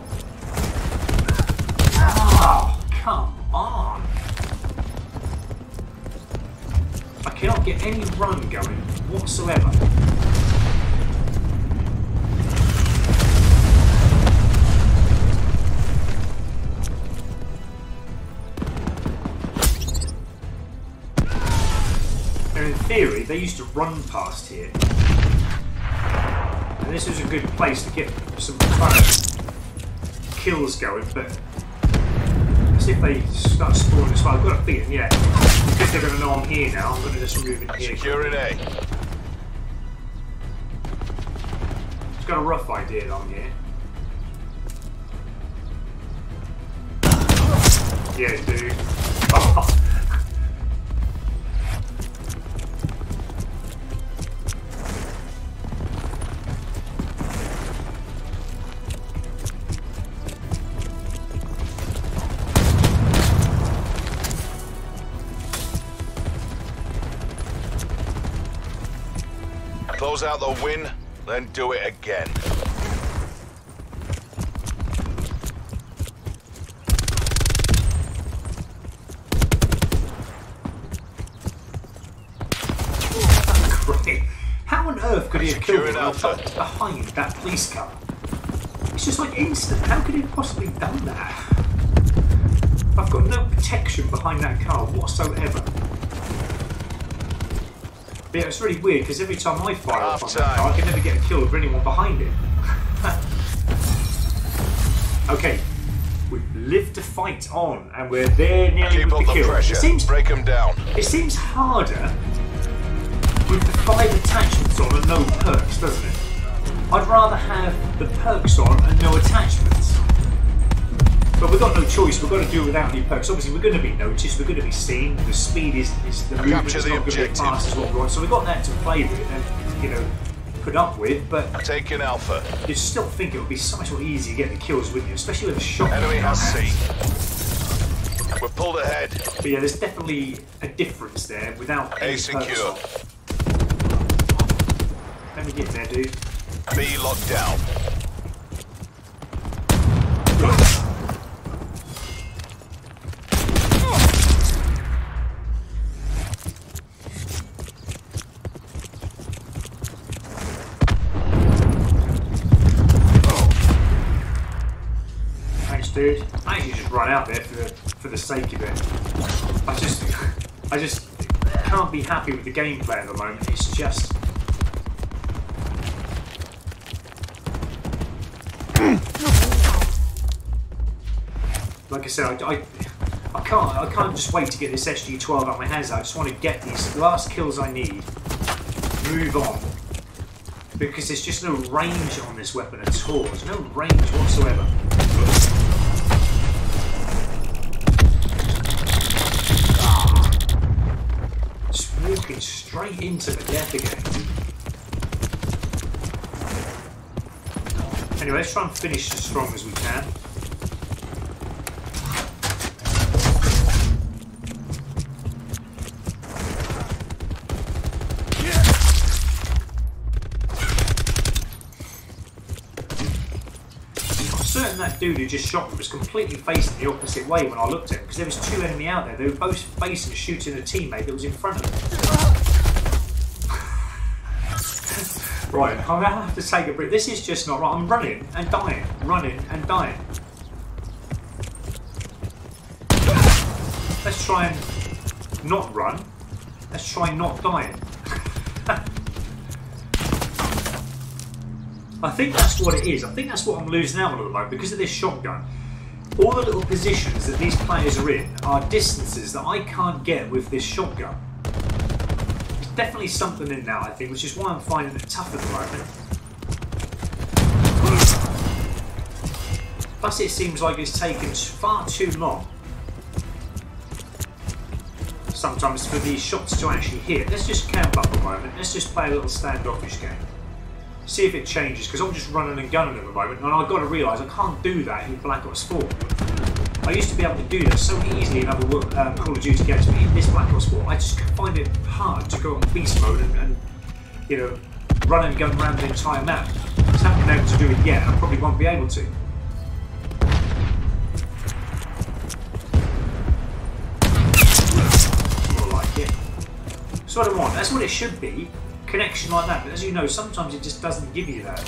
Speaker 1: Oh, come on. I cannot get any run going whatsoever. Now, in theory, they used to run past here. And this was a good place to get some kind of kills going, but let's see if they start spawning as well. I've got a feeling, yeah. Because they're going to know I'm here now, I'm going to just move in here.
Speaker 2: Securing A.
Speaker 1: It's got a rough idea that I'm here. Yeah, dude. Oh.
Speaker 2: Close out the win, then do it again.
Speaker 1: Great. How on earth could he have killed me when I tucked behind that police car? It's just like instant. How could he have possibly done that? I've got no protection behind that car whatsoever. But yeah, it's really weird because every time I fire up on
Speaker 2: Half
Speaker 1: that car, I can never get a kill with anyone behind it. Okay, we've lived the fight on, and we're there nearly
Speaker 2: Keep
Speaker 1: with
Speaker 2: up
Speaker 1: the
Speaker 2: the
Speaker 1: kill.
Speaker 2: pressure. Break them down.
Speaker 1: It seems harder with the 5 attachments on and no perks, doesn't it? I'd rather have the perks on and no attachments. But we've got no choice, we've got to do it without any perks. Obviously we're going to be noticed, we're going to be seen, the speed is the movement is not going to be as fast as what we want. So we've got that to play with and, you know, put up with, but
Speaker 2: taking Alpha.
Speaker 1: You still think it would be so much more easy to get the kills with you, especially with a shot.
Speaker 2: Enemy has C. We're pulled ahead.
Speaker 1: But yeah, there's definitely a difference there without
Speaker 2: A secure.
Speaker 1: Let me get there, dude.
Speaker 2: B locked down.
Speaker 1: Dude, I actually just run out there for the sake of it. I just can't be happy with the gameplay at the moment. It's just like I said, I can't just wait to get this SG-12 out my hands. I just want to get these last kills I need, move on, because there's just no range on this weapon at all. There's no range whatsoever. Walking straight into the death again. Anyway, let's try and finish as strong as we can. I'm certain that dude who just shot me was completely facing the opposite way when I looked at him, because there was 2 enemy out there. They were both facing shooting a teammate that was in front of them. Right, I'm going to have to take a break. This is just not right. I'm running and dying, running and dying. Let's try and not run. Let's try not dying. I think that's what it is. I think that's what I'm losing out on at the moment because of this shotgun. All the little positions that these players are in are distances that I can't get with this shotgun. There's definitely something in that, I think, which is why I'm finding it tough at the moment. Plus it seems like it's taken far too long sometimes for these shots to actually hit. Let's just camp up a moment. Let's just play a little standoffish game. See if it changes, because I'm just running and gunning at the moment, and I've got to realise I can't do that in Black Ops 4. I used to be able to do that so easily in other Call of Duty games, but in this Black Ops 4, I just find it hard to go on beast mode and you know, run and gun around the entire map. I just haven't been able to do it yet, and I probably won't be able to. More like it. That's what I want. That's what it should be. Connection like that, but as you know, sometimes it just doesn't give you that.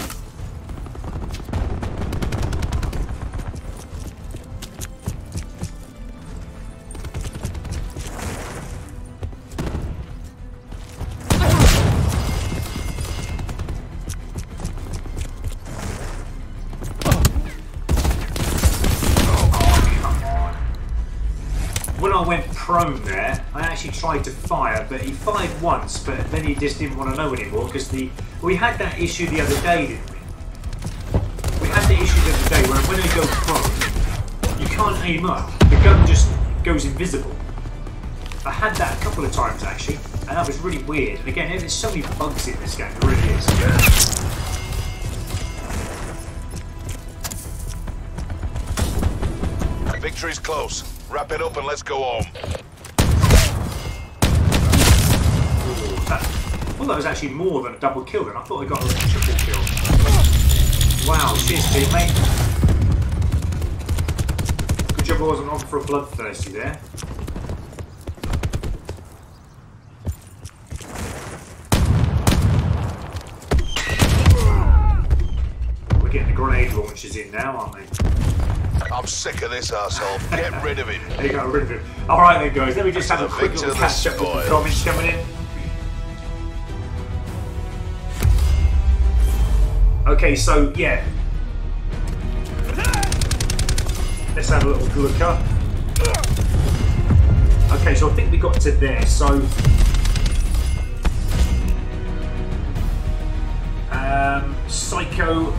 Speaker 1: When I went prone there, I actually tried to fire, but he fired once, but then he just didn't want to know anymore, because we had that issue the other day, didn't we? We had the issue the other day where when you go prone, you can't aim up, the gun just goes invisible. I had that a couple of times actually, and that was really weird. And again, there's so many bugs in this game, there really is.
Speaker 2: Victory's close. Wrap it up and let's go home.
Speaker 1: Well, that was actually more than a double kill then. I thought I got a triple kill. Wow, cheers teammate. Good job I wasn't on for a bloodthirsty there. We're getting the grenade launchers in now, aren't we?
Speaker 2: I'm sick of this arsehole. Get rid of him.
Speaker 1: There you go, rid of him. Alright then guys, let me just have a quick little catch up with the comments coming in. Okay, so yeah. Let's have a little look up. Okay, so I think we got to there. So Psycho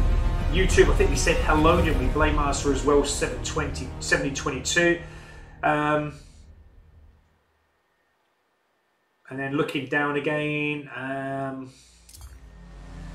Speaker 1: YouTube, I think we said hello, didn't we? Blaymaster as well, 7022. And then looking down again,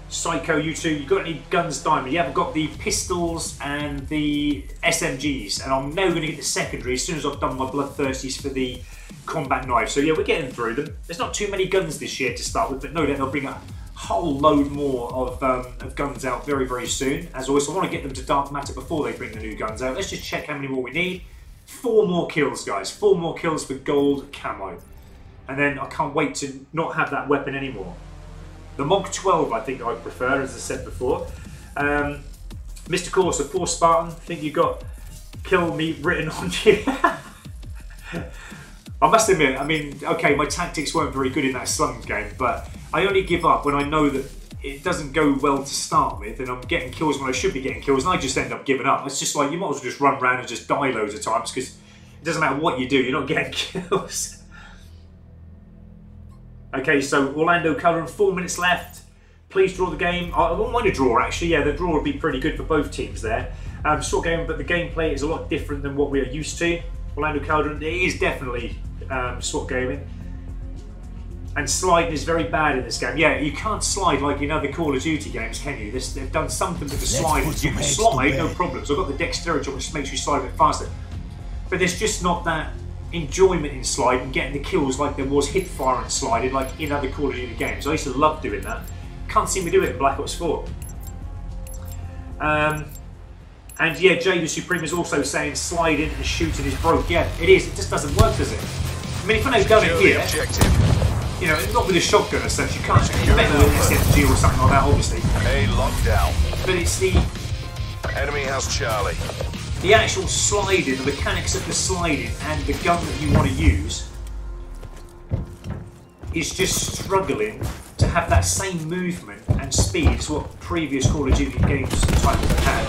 Speaker 1: Psycho YouTube, you got any guns, Diamond? You haven't got the pistols and the SMGs, and I'm now going to get the secondary as soon as I've done my bloodthirsties for the combat knife. So yeah, we're getting through them. There's not too many guns this year to start with, but no doubt they'll bring a whole load more of guns out very, very soon. As always, I want to get them to dark matter before they bring the new guns out. Let's just check how many more we need. 4 more kills, guys. 4 more kills for gold camo. And then I can't wait to not have that weapon anymore. The Mog 12 I think I prefer, as I said before. Mr. Corsa, poor Spartan, I think you got kill me written on you. I must admit, I mean, okay, my tactics weren't very good in that slums game, but I only give up when I know that it doesn't go well to start with, and I'm getting kills when I should be getting kills, and I just end up giving up. It's just like, you might as well just run around and just die loads of times, because it doesn't matter what you do, you're not getting kills. Okay, so Orlando covering, 4 minutes left. Please draw the game. I won't mind a draw, actually. Yeah, the draw would be pretty good for both teams there. Short game, but the gameplay is a lot different than what we are used to. Orlando Cauldron, it is definitely SWAT gaming. And sliding is very bad in this game. Yeah, you can't slide like in other Call of Duty games, can you? They've done something with the sliding. You can slide, no problems. I've got the dexterity which makes you slide a bit faster. But there's just not that enjoyment in sliding, getting the kills like there was hip fire and sliding like in other Call of Duty games. I used to love doing that. Can't see me do it in Black Ops 4. And yeah, Jay the Supreme is also saying sliding and shooting is broke. Yeah, it is. It just doesn't work, does it? I mean, if I know going here, you know, not with a shotgun as such, you can't shoot better with an SMG or something like that, obviously.
Speaker 2: A lockdown.
Speaker 1: But it's the
Speaker 2: Enemy has Charlie.
Speaker 1: The actual sliding, the mechanics of the sliding, and the gun that you want to use is just struggling to have that same movement and speed as what previous Call of Duty games type of had.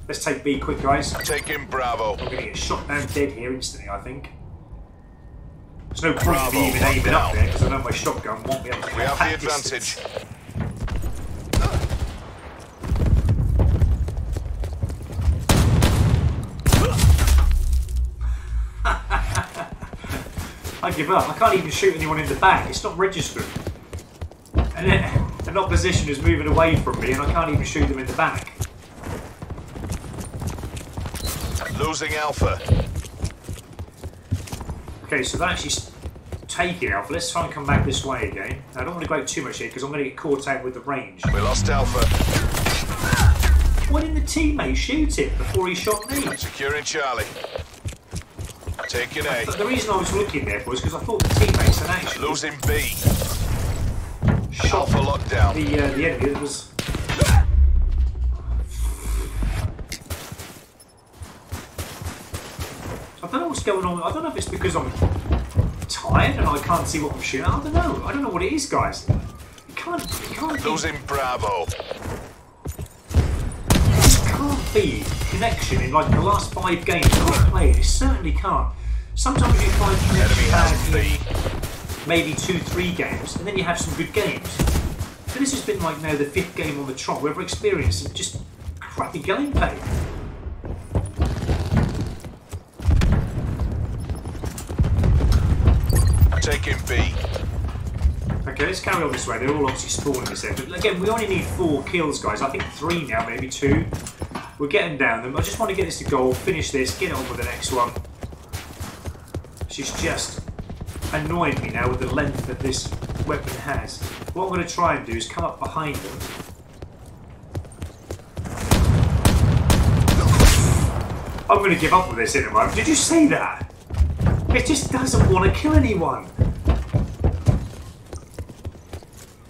Speaker 1: Let's take B quick, guys.
Speaker 2: Taking Bravo.
Speaker 1: I'm going to get shot down dead here instantly, I think. There's no point in me even aiming up there because I know my shotgun won't be able to.
Speaker 2: We have the advantage.
Speaker 1: I give up. I can't even shoot anyone in the back. It's not registered. And then an opposition is moving away from me and I can't even shoot them in the back.
Speaker 2: Losing Alpha.
Speaker 1: Okay, so they're actually taking Alpha. Let's try and come back this way again. Now, I don't want to go too much here because I'm going to get caught out with the range.
Speaker 2: We lost Alpha.
Speaker 1: Why didn't the teammate shoot it before he shot me?
Speaker 2: Securing Charlie. Taking A.
Speaker 1: The reason I was looking there was because I thought the teammates had actually
Speaker 2: losing B.
Speaker 1: shot
Speaker 2: Alpha lockdown.
Speaker 1: The enemy that was. I don't know what's going on. I don't know if it's because I'm tired and I can't see what I'm shooting. I don't know. I don't know what it is, guys. You can't
Speaker 2: losing Bravo.
Speaker 1: Can't be connection in like the last 5 games I've played. It certainly can't. Sometimes you find connection bad in maybe 2-3 games, and then you have some good games. But this has been like now the 5th game on the trot where we're experiencing just crappy gameplay.
Speaker 2: Taking B.
Speaker 1: Okay, let's carry on this way. They're all obviously spawning this end. But again, we only need 4 kills, guys. I think 3 now, maybe 2. We're getting down them. I just want to get this to goal, finish this, get on with the next one. She's just annoying me now with the length that this weapon has. What I'm going to try and do is come up behind them. I'm going to give up with this in a moment. Did you see that? It just doesn't want to kill anyone.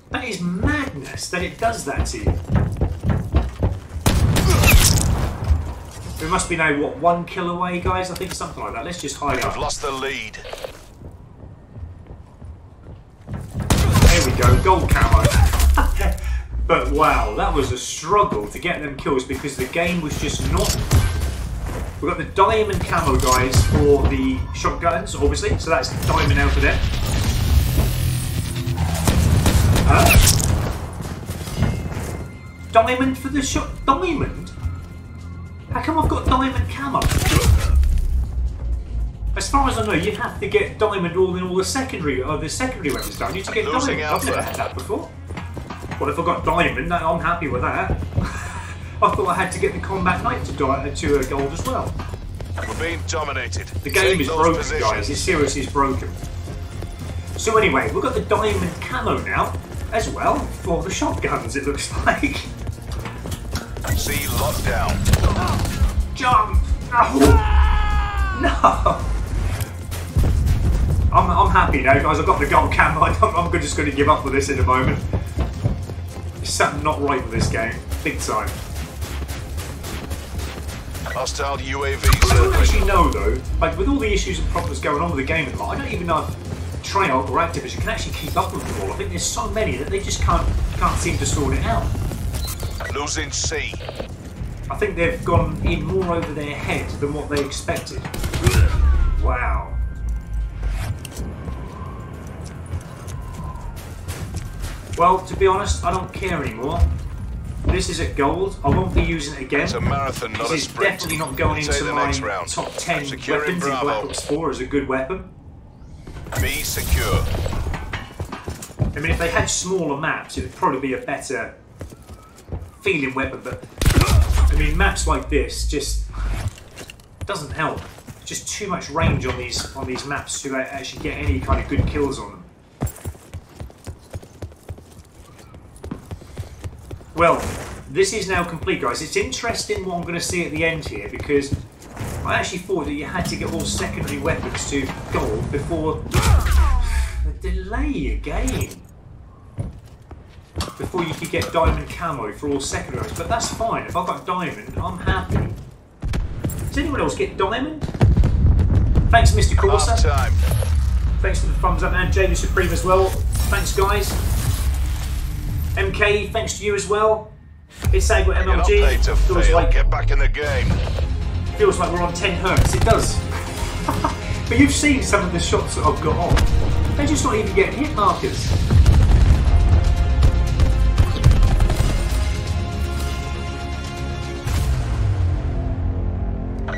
Speaker 1: That is madness that it does that to you. We must be now, what, 1 kill away, guys? I think something like that. Let's just hide
Speaker 2: We've
Speaker 1: up.
Speaker 2: lost the lead.
Speaker 1: we go, gold camo. But wow, that was a struggle to get them kills because the game was just not... We've got the diamond camo guys for the shotguns, obviously, so that's diamond out for them. Diamond for the shot... Diamond? How come I've got diamond camo? As far as I know, you have to get diamond all in all the secondary weapons, don't you, to get diamond? I've never had that before. Well, if I got diamond, I'm happy with that. I thought I had to get the combat knife to gold as well.
Speaker 2: We're being dominated.
Speaker 1: The game is broken, guys. It seriously is broken. So anyway, we've got the diamond camo now, as well, for the shotguns, it looks like.
Speaker 2: C lockdown.
Speaker 1: Jump! No! I'm happy now, guys. I've got the gold camo. I'm just going to give up with this in a moment. There's something not right with this game. Big time.
Speaker 2: Hostile UAV.
Speaker 1: I don't actually know, though, like, with all the issues and problems going on with the game, I don't even know if Treyarch or Activision can actually keep up with them all. I think there's so many that they just can't seem to sort it out.
Speaker 2: Losing C.
Speaker 1: I think they've gone in more over their head than what they expected. Wow. Well, to be honest, I don't care anymore. This is at gold. I won't be using it again.
Speaker 2: It's a marathon, not a sprint.
Speaker 1: This is definitely not going into my top 10
Speaker 2: Securing
Speaker 1: weapons in Black Ops 4 as a good weapon.
Speaker 2: B secure.
Speaker 1: I mean, if they had smaller maps, it would probably be a better feeling weapon, but I mean, maps like this just doesn't help. Just too much range on these maps to actually get any kind of good kills on them. Well, this is now complete, guys. It's interesting what I'm going to see at the end here, because I actually thought that you had to get all secondary weapons to gold before the delay again. Before you could get diamond camo for all secondary weapons, but that's fine. If I've got diamond, I'm happy. Does anyone else get diamond? Thanks, Mr. Corsa. Thanks for the thumbs up, and Jada Supreme as well. Thanks, guys. MK, thanks to you as well. It's Agua MLG. Feels like,
Speaker 2: get back in the game.
Speaker 1: Feels like we're on 10 hertz. It does. But you've seen some of the shots that I've got on. They're just not even getting hit markers.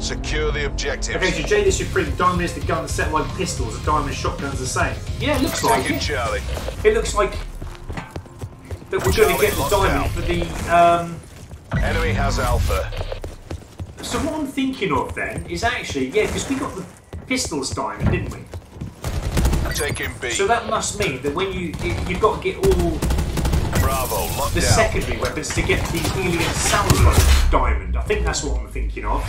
Speaker 2: Secure the objectives.
Speaker 1: Okay, so Jada Supreme, diamond is the gun set like pistols, a diamond shotgun's the same. Yeah, it looks like it.
Speaker 2: Charlie.
Speaker 1: It looks like that we're going to get the diamond for the
Speaker 2: Enemy has Alpha.
Speaker 1: So what I'm thinking of then is actually, yeah, because we got the pistols diamond, didn't we?
Speaker 2: Taking B.
Speaker 1: So that must mean that when you've got to get all
Speaker 2: Bravo,
Speaker 1: the secondary weapons to get the helium salvo diamond. I think that's what I'm thinking of.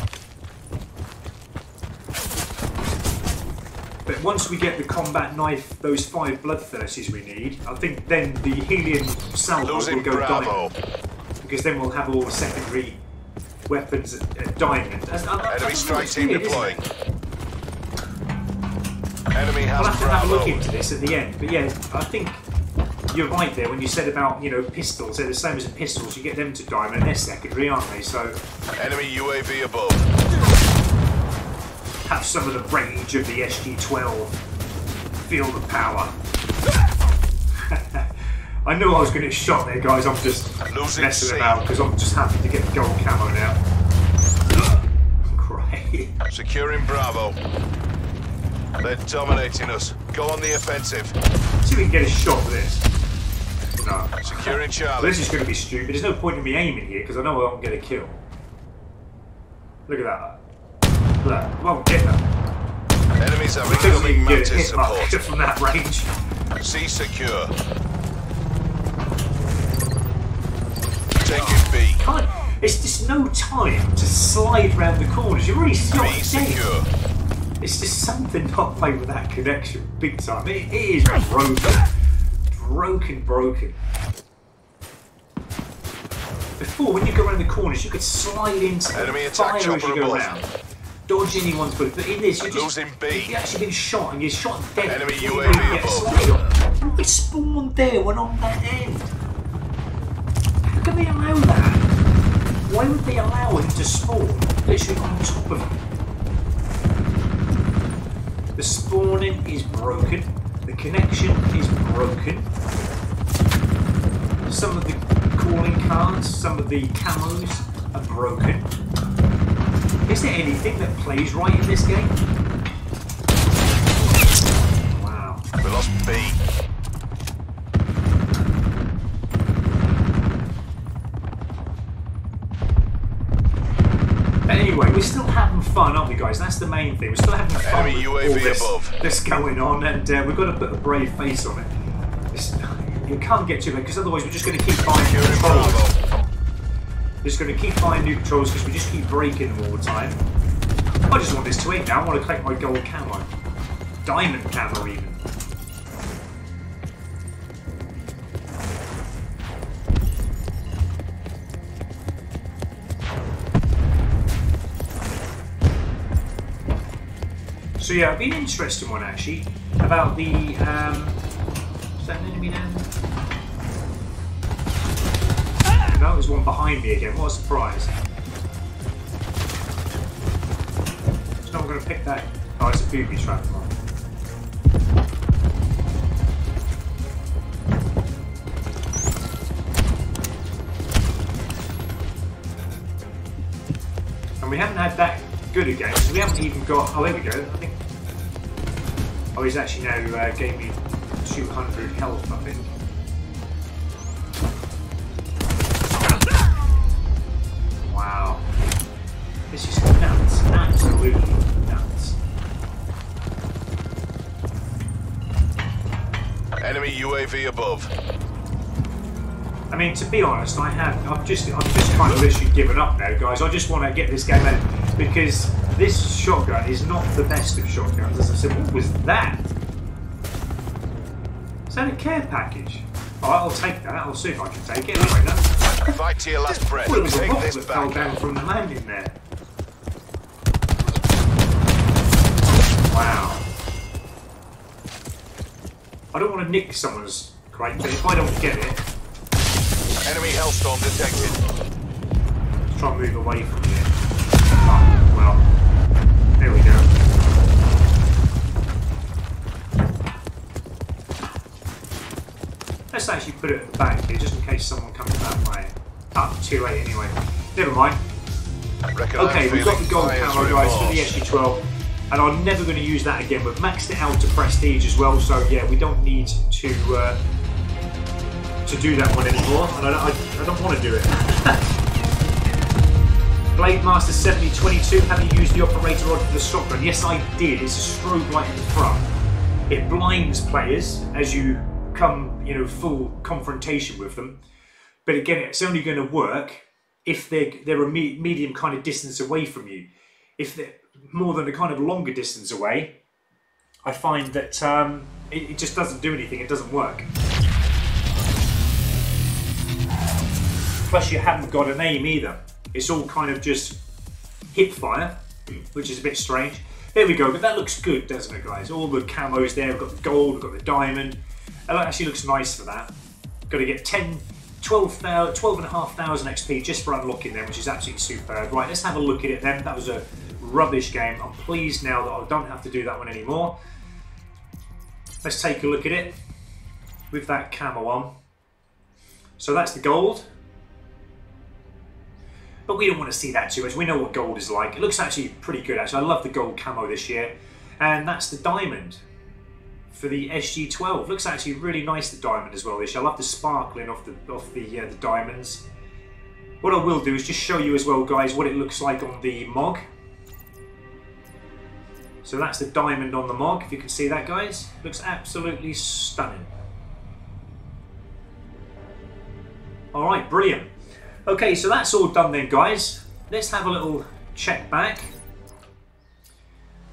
Speaker 1: But once we get the combat knife, those 5 bloodthirsties we need, I think then the helium salvo will go diamond. Because then we'll have all the secondary weapons at diamond.
Speaker 2: Enemy strike team deploying. Enemy has
Speaker 1: I'll have to
Speaker 2: Bravo.
Speaker 1: have a look into this at the end. But yeah, I think you're right there when you said about, you know, pistols. They're the same as in pistols. You get them to diamond and they're secondary, aren't they? So
Speaker 2: enemy UAV above.
Speaker 1: Have some of the range of the SG-12. Feel the power. I knew I was going to get shot there, guys. I'm just messing about because I'm just happy to get the gold camo now. Great.
Speaker 2: Securing Bravo. They're dominating us. Go on the offensive.
Speaker 1: See if we can get a shot with this. No.
Speaker 2: Securing Charlie.
Speaker 1: Well, this is going to be stupid. There's no point in me aiming here because I know I won't get a kill. Look at that. Look, won't get that.
Speaker 2: Enemies have incoming Mantis support.
Speaker 1: From that range.
Speaker 2: C secure. Taking B.
Speaker 1: It's just no time to slide round the corners. You're already shot
Speaker 2: B secure.
Speaker 1: It's just something not playing with that connection big time. It is broken. Broken. Before, when you go around the corners, you could slide into
Speaker 2: enemy
Speaker 1: the
Speaker 2: attack
Speaker 1: fire as you go
Speaker 2: above.
Speaker 1: around. Dodge anyone's bullet, but in this, you're just
Speaker 2: losing B.
Speaker 1: you've actually been shot and you're shot dead.
Speaker 2: Enemy
Speaker 1: before you
Speaker 2: UAV
Speaker 1: even get a
Speaker 2: above.
Speaker 1: slide on. Why spawn there when on that end? How can they allow that? Why would they allow him to spawn literally on top of him? The spawning is broken. The connection is broken. Some of the calling cards, some of the camos are broken. Is there anything that plays right in this game? Wow.
Speaker 2: We lost B.
Speaker 1: Anyway, we're still having fun, aren't we, guys? That's the main thing. We're still having fun
Speaker 2: Enemy
Speaker 1: with all
Speaker 2: UAV
Speaker 1: this
Speaker 2: above.
Speaker 1: that's going on, and we've got to put a brave face on it. You can't get too bad, because otherwise we're just going to keep buying new controls. We're just going to keep buying new controls because we just keep breaking them all the time. I just want this to end now. I want to collect my gold camo. Diamond camo, even. So yeah, it'd be an interesting one actually about the is that an enemy down there? No, there's one behind me again. What a surprise. So I'm going to pick that. Oh, it's a booby trap. And we haven't had that good again, so we haven't even got. Oh, there we go. I think. Oh, he's actually now gave me 200 health, I think. Wow. This is nuts. Absolutely nuts.
Speaker 2: Enemy UAV above.
Speaker 1: I mean, to be honest, I've just kind of literally given up now, guys. I just want to get this game out because this shotgun is not the best of shotguns. As I said, what was that? Is that a care package? Alright, I'll take that. I'll see if I can take it. Anyway, then.
Speaker 2: Fight to your last breath.
Speaker 1: Well, it was a
Speaker 2: Take
Speaker 1: rock
Speaker 2: this
Speaker 1: that fell
Speaker 2: back.
Speaker 1: down from the landing there. Wow. I don't want to nick someone's crate, but if I don't get it,
Speaker 2: Enemy hellstorm detected.
Speaker 1: let's try and move away from here. Oh, well, there we go. Let's actually put it at the back here, just in case someone comes that way. Ah, too late anyway. Never mind. Okay, we've got the gold camo, guys, for the SG-12, and I'm never going to use that again. We've maxed it out to prestige as well, so yeah, we don't need to do that one anymore, and I don't want to do it. Blade Master 7022, have you used the operator rod for the shotgun? Yes, I did. It's a strobe light in the front. It blinds players as you come, full confrontation with them. But again, it's only going to work if they're a medium kind of distance away from you. If they're more than a kind of longer distance away, I find that it just doesn't do anything. It doesn't work. Plus, you haven't got an aim either. It's all kind of just hip fire, which is a bit strange. There we go, but that looks good, doesn't it, guys? All the camos there. We've got the gold, we've got the diamond. That actually looks nice for that. Got to get 12,500 XP just for unlocking them, which is absolutely superb. Right, let's have a look at it then. That was a rubbish game. I'm pleased now that I don't have to do that one anymore. Let's take a look at it with that camo on. So that's the gold. But we don't want to see that too much. We know what gold is like. It looks actually pretty good, actually. I love the gold camo this year. And that's the diamond for the SG-12. Looks actually really nice, the diamond as well this year. I love the sparkling off the diamonds. What I will do is just show you as well, guys, what it looks like on the MOG. So that's the diamond on the MOG, if you can see that, guys. Looks absolutely stunning. Alright, brilliant. Okay, so that's all done then, guys. Let's have a little check back.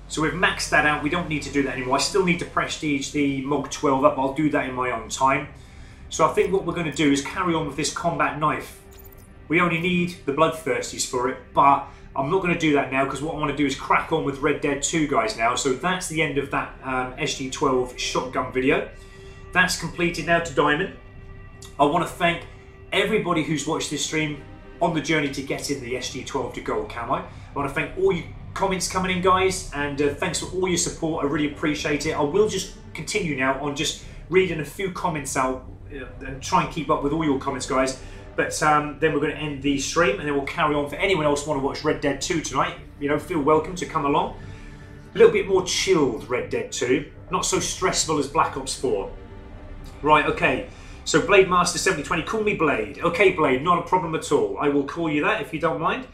Speaker 1: So we've maxed that out. We don't need to do that anymore. I still need to prestige the MOG 12 up. I'll do that in my own time. So I think what we're going to do is carry on with this combat knife. We only need the bloodthirsties for it, but I'm not going to do that now because what I want to do is crack on with Red Dead 2, guys, now. So that's the end of that SG-12 shotgun video. That's completed now to Diamond. I want to thank everybody who's watched this stream on the journey to getting the SG12 to Gold Camo. I want to thank all you comments coming in, guys, and thanks for all your support. I really appreciate it. I will just continue now on just reading a few comments out and try and keep up with all your comments, guys. But then we're going to end the stream, and then we'll carry on. For anyone else want to watch Red Dead 2 tonight, you know, feel welcome to come along. A little bit more chilled Red Dead 2, not so stressful as Black Ops 4. Right, okay. So Blade Master 7020, call me Blade. Okay, Blade, not a problem at all. I will call you that if you don't mind.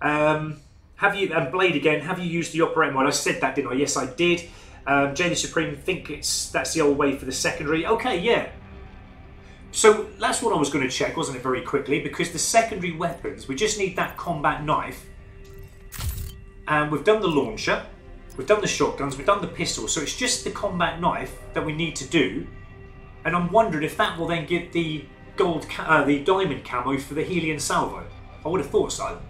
Speaker 1: Have you, and Blade again, have you used the operating mode? I said that, didn't I? Yes, I did. Jay the Supreme, think that's the old way for the secondary. Okay, yeah. So that's what I was going to check, wasn't it, very quickly? Because the secondary weapons, we just need that combat knife. And we've done the launcher, we've done the shotguns, we've done the pistols. So it's just the combat knife that we need to do. And I'm wondering if that will then give the the diamond camo for the Helion salvo. I would have thought so.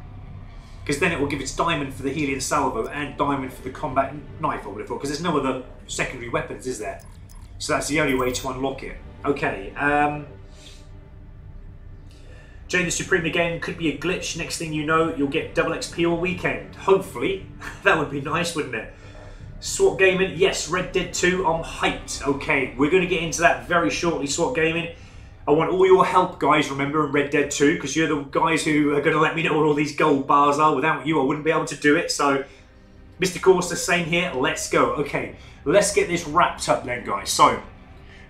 Speaker 1: Because then it will give its diamond for the Helion salvo and diamond for the combat knife, I would have thought. Because there's no other secondary weapons, is there? So that's the only way to unlock it. Okay. Jay the Supreme again, could be a glitch. Next thing you know, you'll get double XP all weekend. Hopefully. That would be nice, wouldn't it? SWAT Gaming, yes, Red Dead 2, I'm hyped. Okay, we're going to get into that very shortly, SWAT Gaming. I want all your help, guys, remember, in Red Dead 2, because you're the guys who are going to let me know what all these gold bars are. Without you, I wouldn't be able to do it. So, Mr. Corsa, same here, let's go. Okay, let's get this wrapped up then, guys. So,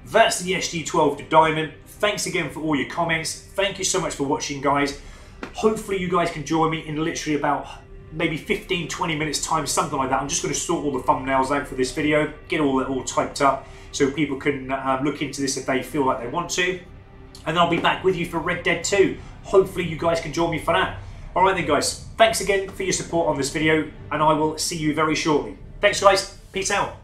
Speaker 1: that's the SG12 to Diamond. Thanks again for all your comments. Thank you so much for watching, guys. Hopefully you guys can join me in literally about maybe 15-20 minutes time, something like that. I'm just going to sort all the thumbnails out for this video, get all typed up so people can look into this if they feel like they want to, and then I'll be back with you for Red Dead 2. Hopefully you guys can join me for that. Alright then, guys, thanks again for your support on this video, and I will see you very shortly. Thanks, guys. Peace out.